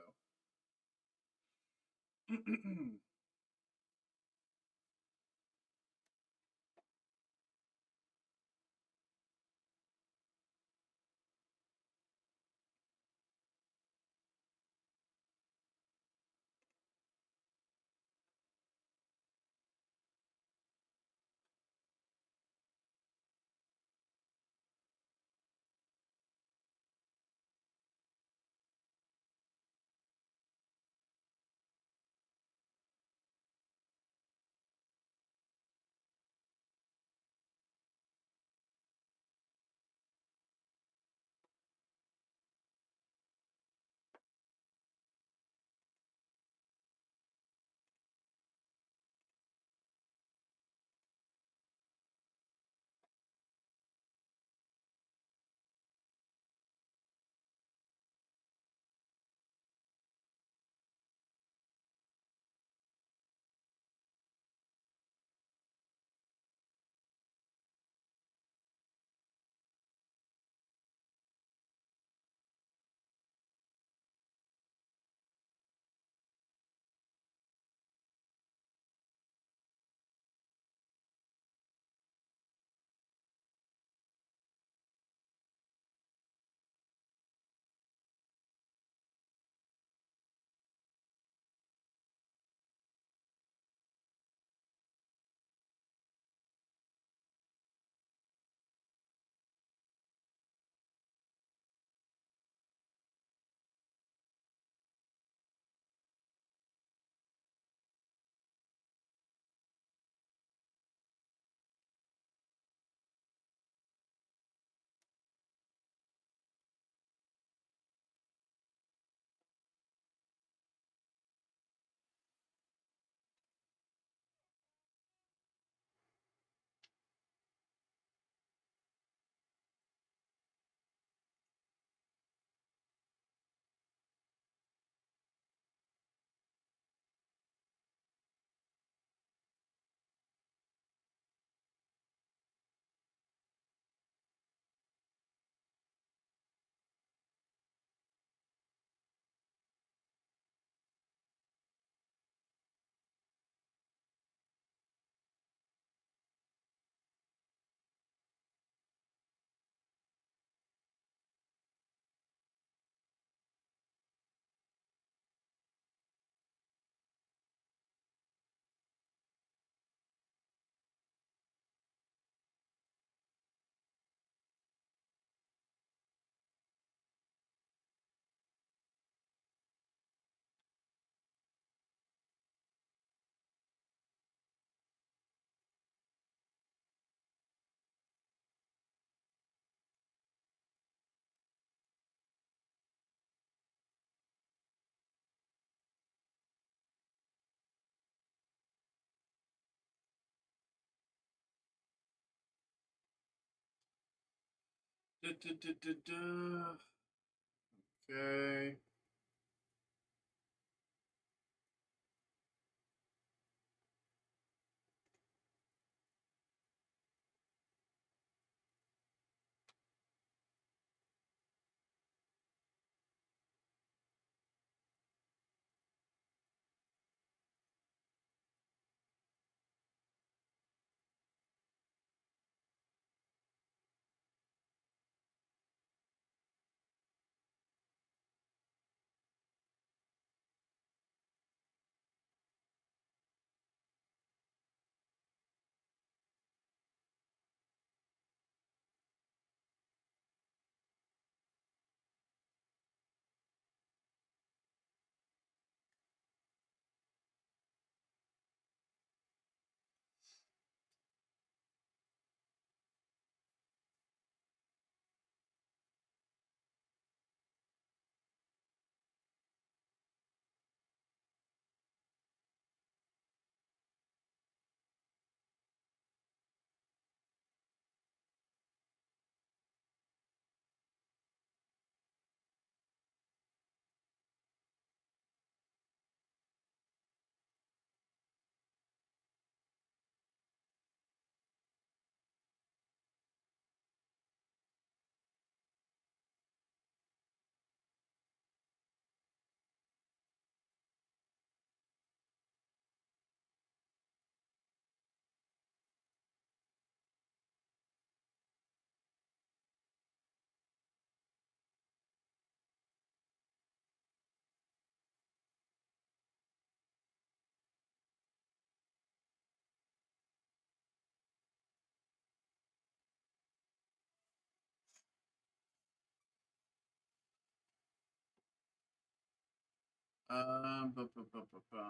Okay. Bu- bu- bu- bu- bu.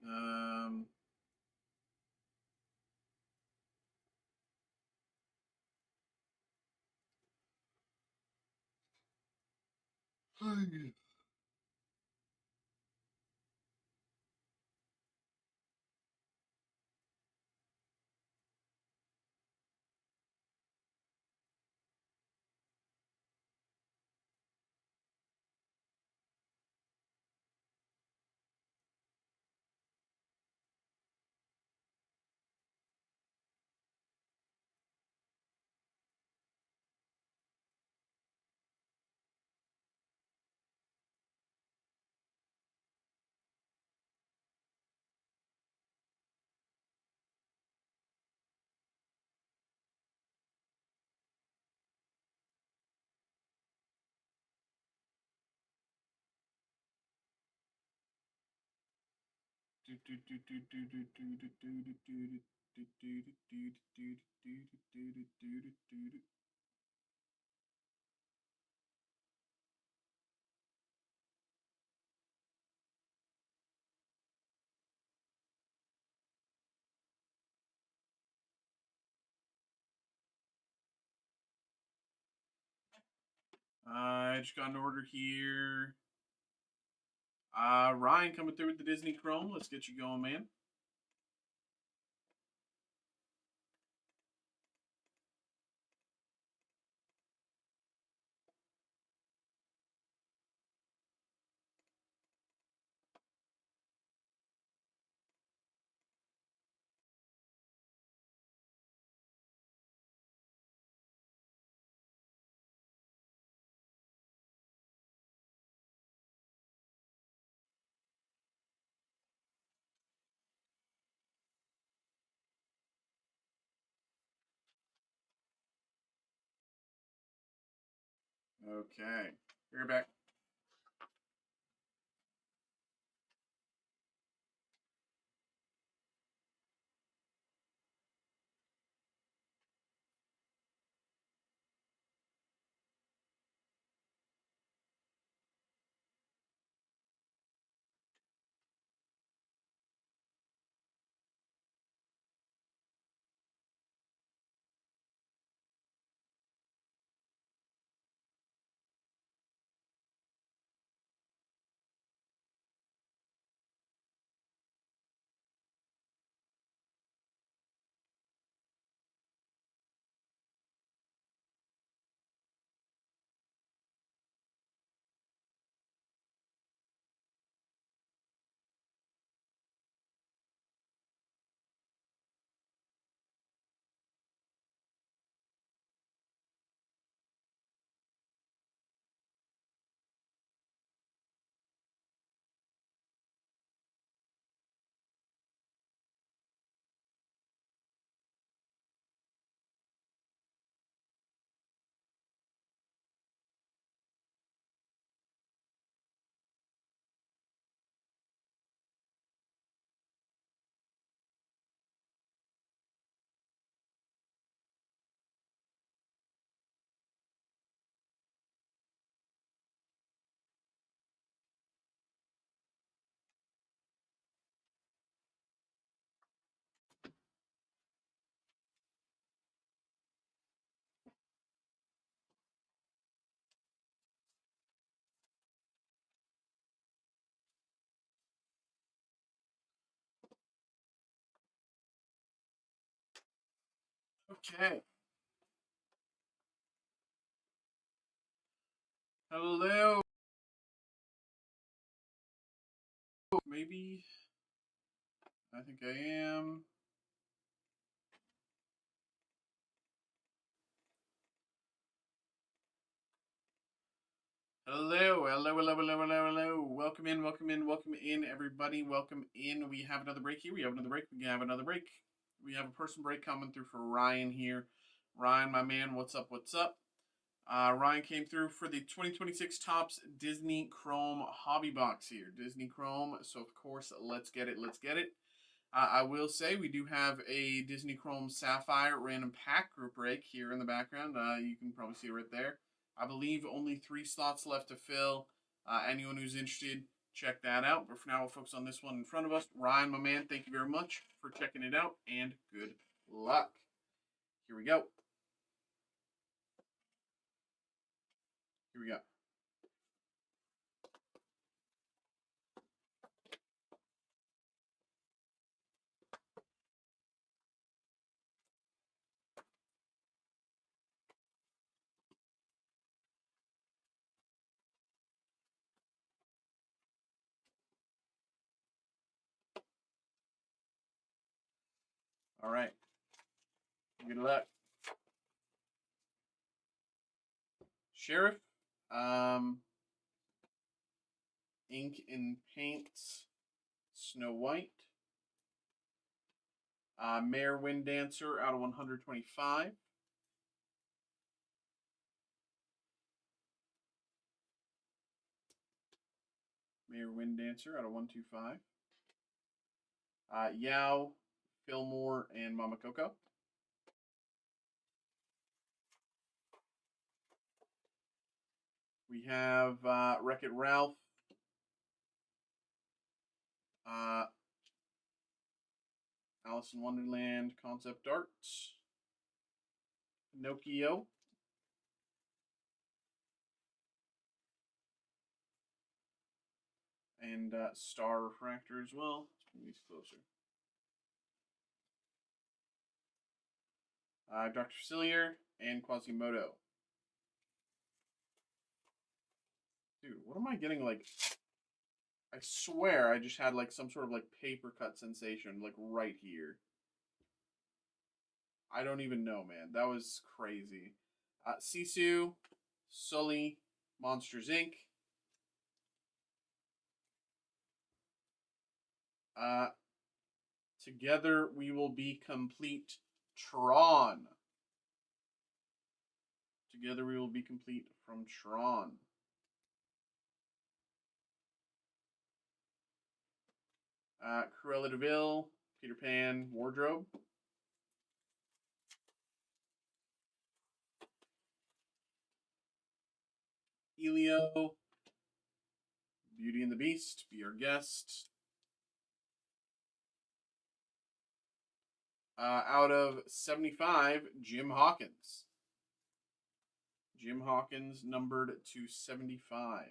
Um, I just got an order here. Ryan coming through with the Disney Chrome. Let's get you going, man. Okay. We're back. Okay. Hello. Maybe. I think I am. Hello, hello, hello, hello, hello, hello. Welcome in, welcome in, welcome in, everybody. Welcome in. We have another break here. We have another break. We have another break. We have a person break coming through for Ryan here. Ryan, my man, what's up? What's up? Ryan came through for the 2026 Topps Disney Chrome Hobby Box here. Disney Chrome. So, of course, let's get it. Let's get it. I will say we do have a Disney Chrome Sapphire random pack group break here in the background. You can probably see it right there. I believe only 3 slots left to fill. Anyone who's interested, check that out. But for now, we'll focus on this one in front of us. Ryan, my man, thank you very much for checking it out, and good luck. Here we go. Here we go. All right. Good luck. Sheriff. Ink and Paints. Snow White. Mayor Wind Dancer out of 125. Mayor Wind Dancer out of 125. Yao, Fillmore, and Mama Coco. We have Wreck-It Ralph, Alice in Wonderland Concept Arts, Pinocchio, and Star Refractor as well. Let's bring these closer. Dr. Facilier and Quasimodo. Dude, what am I getting like? I swear I just had like some sort of like paper cut sensation like right here. I don't even know, man. That was crazy. Sisu, Sully, Monsters Inc. Together we will be complete. Tron. Together we will be complete from Tron. Cruella de Vil, Peter Pan, Wardrobe. Elio, Beauty and the Beast, be our guest. Out of 75, Jim Hawkins. Jim Hawkins numbered to 75.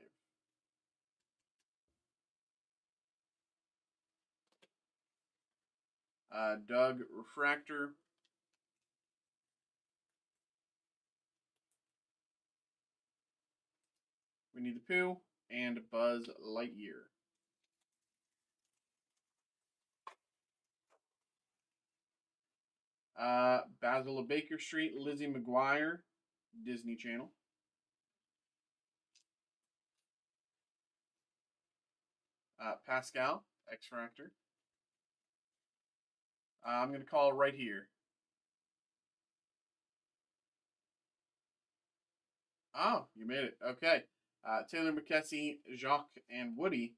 Doug Refractor. Winnie the Pooh and Buzz Lightyear. Basil of Baker Street, Lizzie McGuire, Disney Channel. Pascal, X-Fractor. I'm going to call right here. Oh, you made it. Okay. Taylor McKessie, Jacques, and Woody.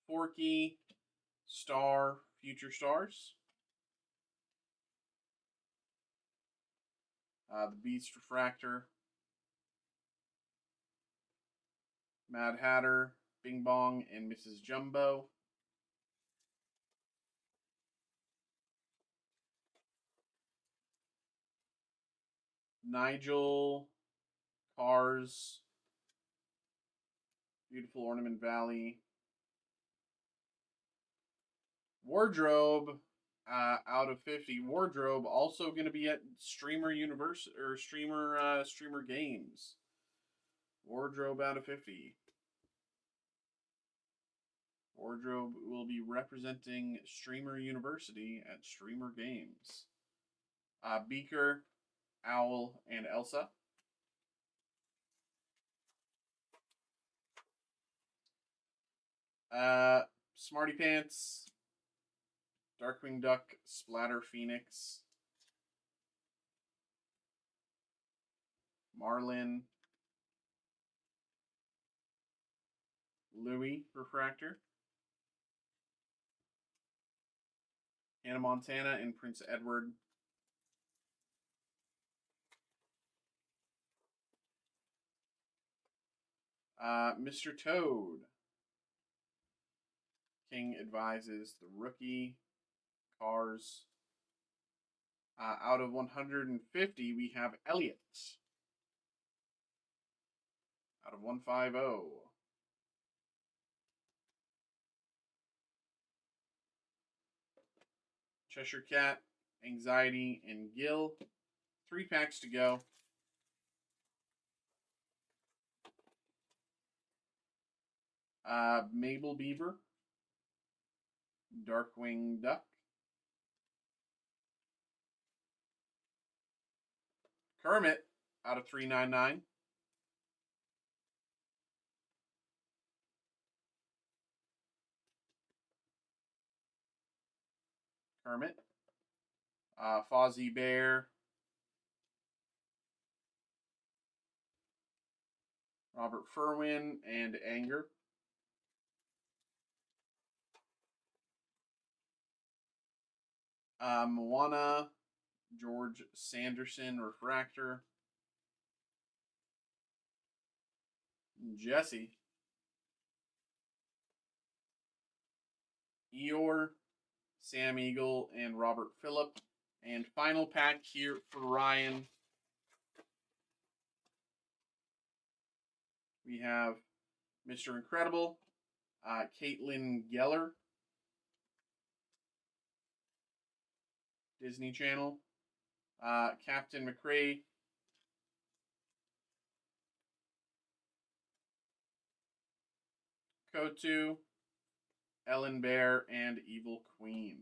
Forky, Star, Future Stars. The Beast Refractor. Mad Hatter, Bing Bong, and Mrs. Jumbo. Nigel, Cars, Beautiful Ornament Valley. Wardrobe, out of 50. Wardrobe also going to be at Streamer Universe or Streamer Games. Wardrobe out of 50. Wardrobe will be representing Streamer University at Streamer Games. Beaker, Owl, and Elsa. Smarty Pants, Darkwing Duck, Splatter Phoenix, Marlin, Louie Refractor, Hannah Montana, and Prince Edward. Mr. Toad. King Advises, The Rookie, Cars. Out of 150, we have Elliot. Out of 150. Cheshire Cat, Anxiety, and Gil. 3 packs to go. Mabel Beaver, Darkwing Duck, Kermit out of 399. Kermit, Fozzie Bear, Robert Furwin, and Anger. Moana, George Sanderson, Refractor. Jesse. Eeyore, Sam Eagle, and Robert Phillip. And final pack here for Ryan. We have Mr. Incredible, Caitlin Geller, Disney Channel, Captain McRae, Kotu, Ellen Bear, and Evil Queen.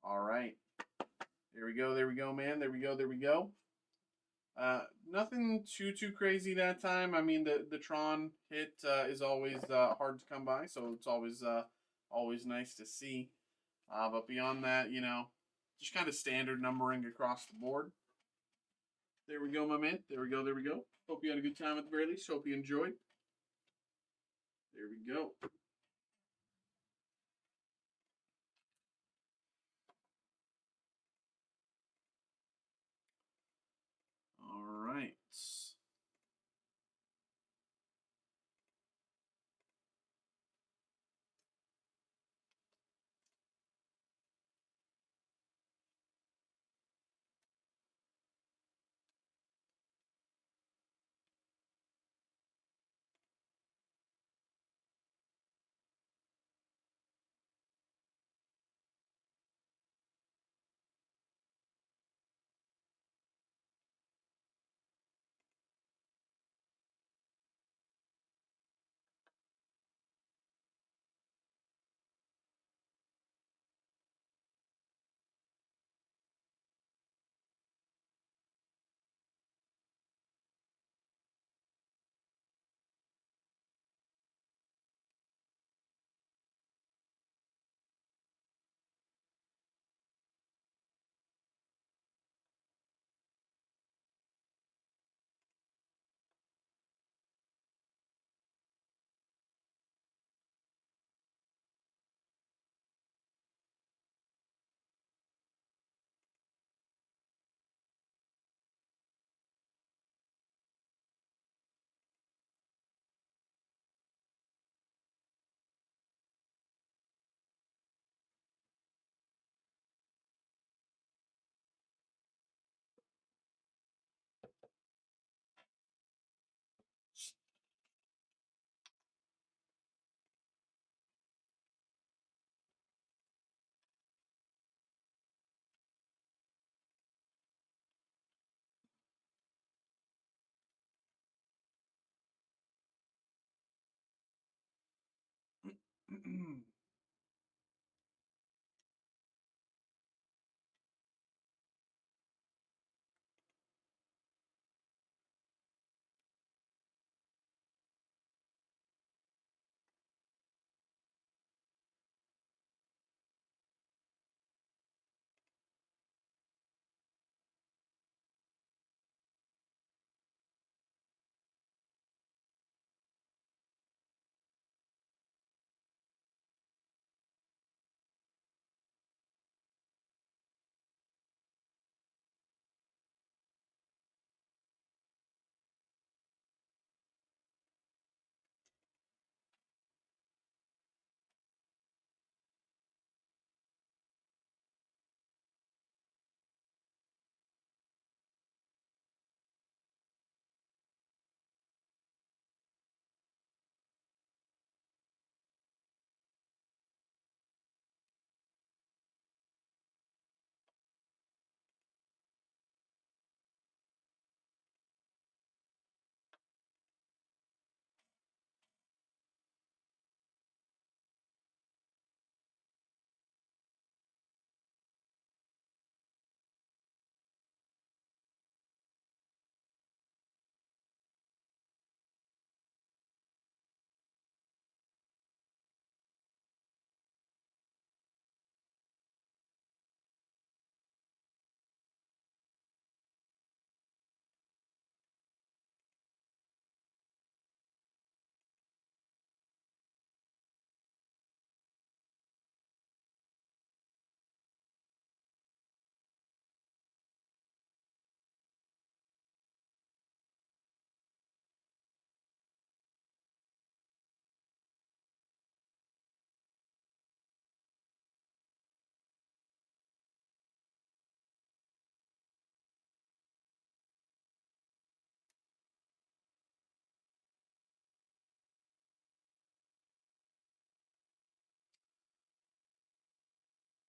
All right. There we go, man. There we go. Nothing too crazy that time. I mean, the Tron hit is always hard to come by, so it's always nice to see. But beyond that, you know, just kind of standard numbering across the board. There we go, my man. There we go. There we go. Hope you had a good time at the very least. Hope you enjoyed. There we go. All right.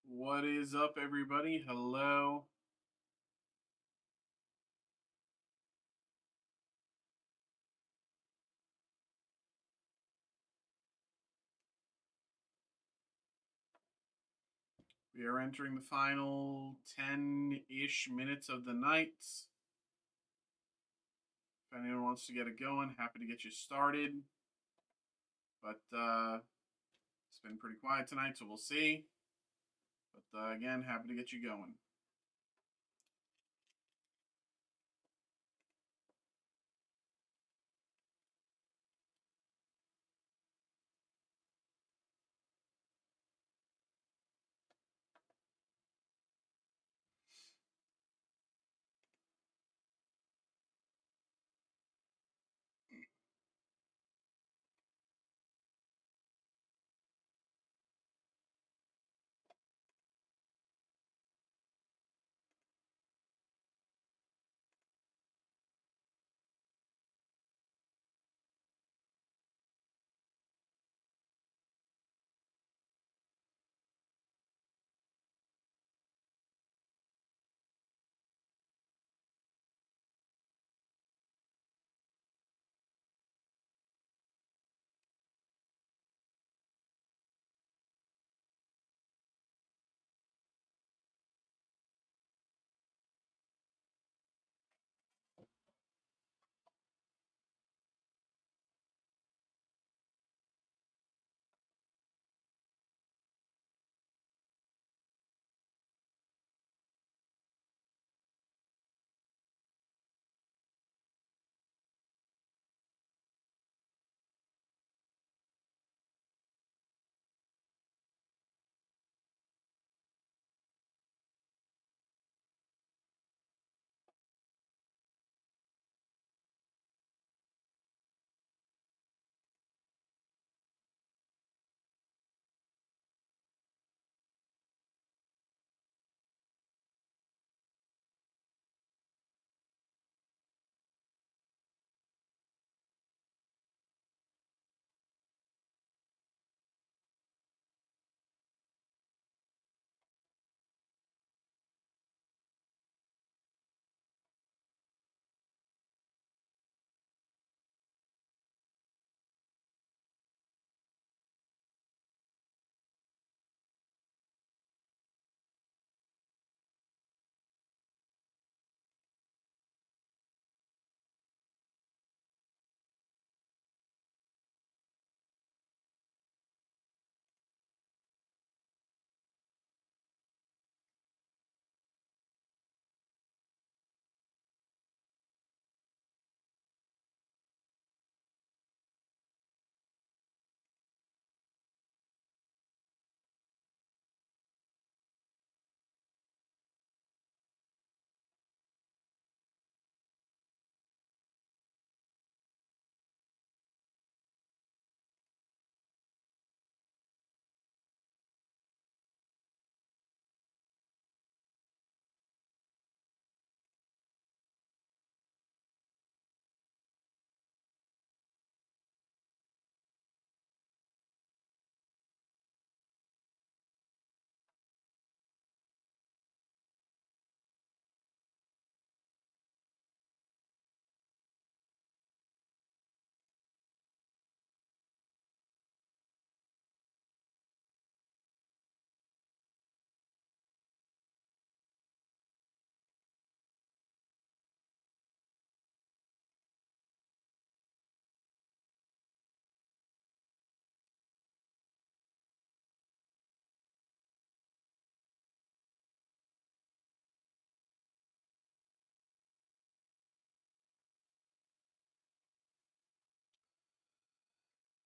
What is up, everybody? Hello. We are entering the final 10-ish minutes of the night. If anyone wants to get it going, happy to get you started. But it's been pretty quiet tonight, so we'll see. But again, happy to get you going.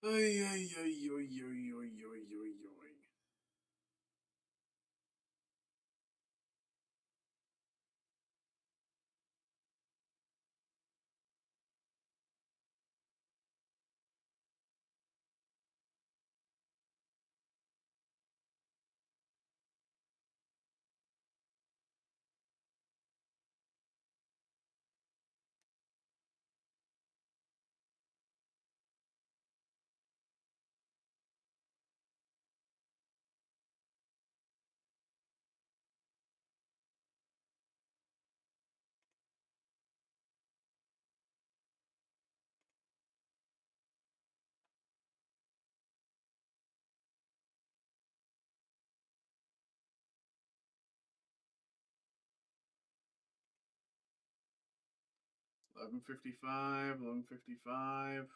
Ay, ay, ay, ay, ay, ay, ay, ay, ay. $11.55, $11.55.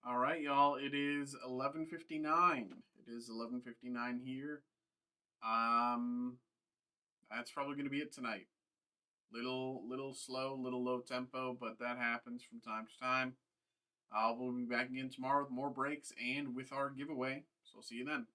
All right, y'all. It is 11:59. It is 11:59 here. That's probably going to be it tonight. Little slow, little low tempo, but that happens from time to time. We'll be back again tomorrow with more breaks and with our giveaway. So see you then.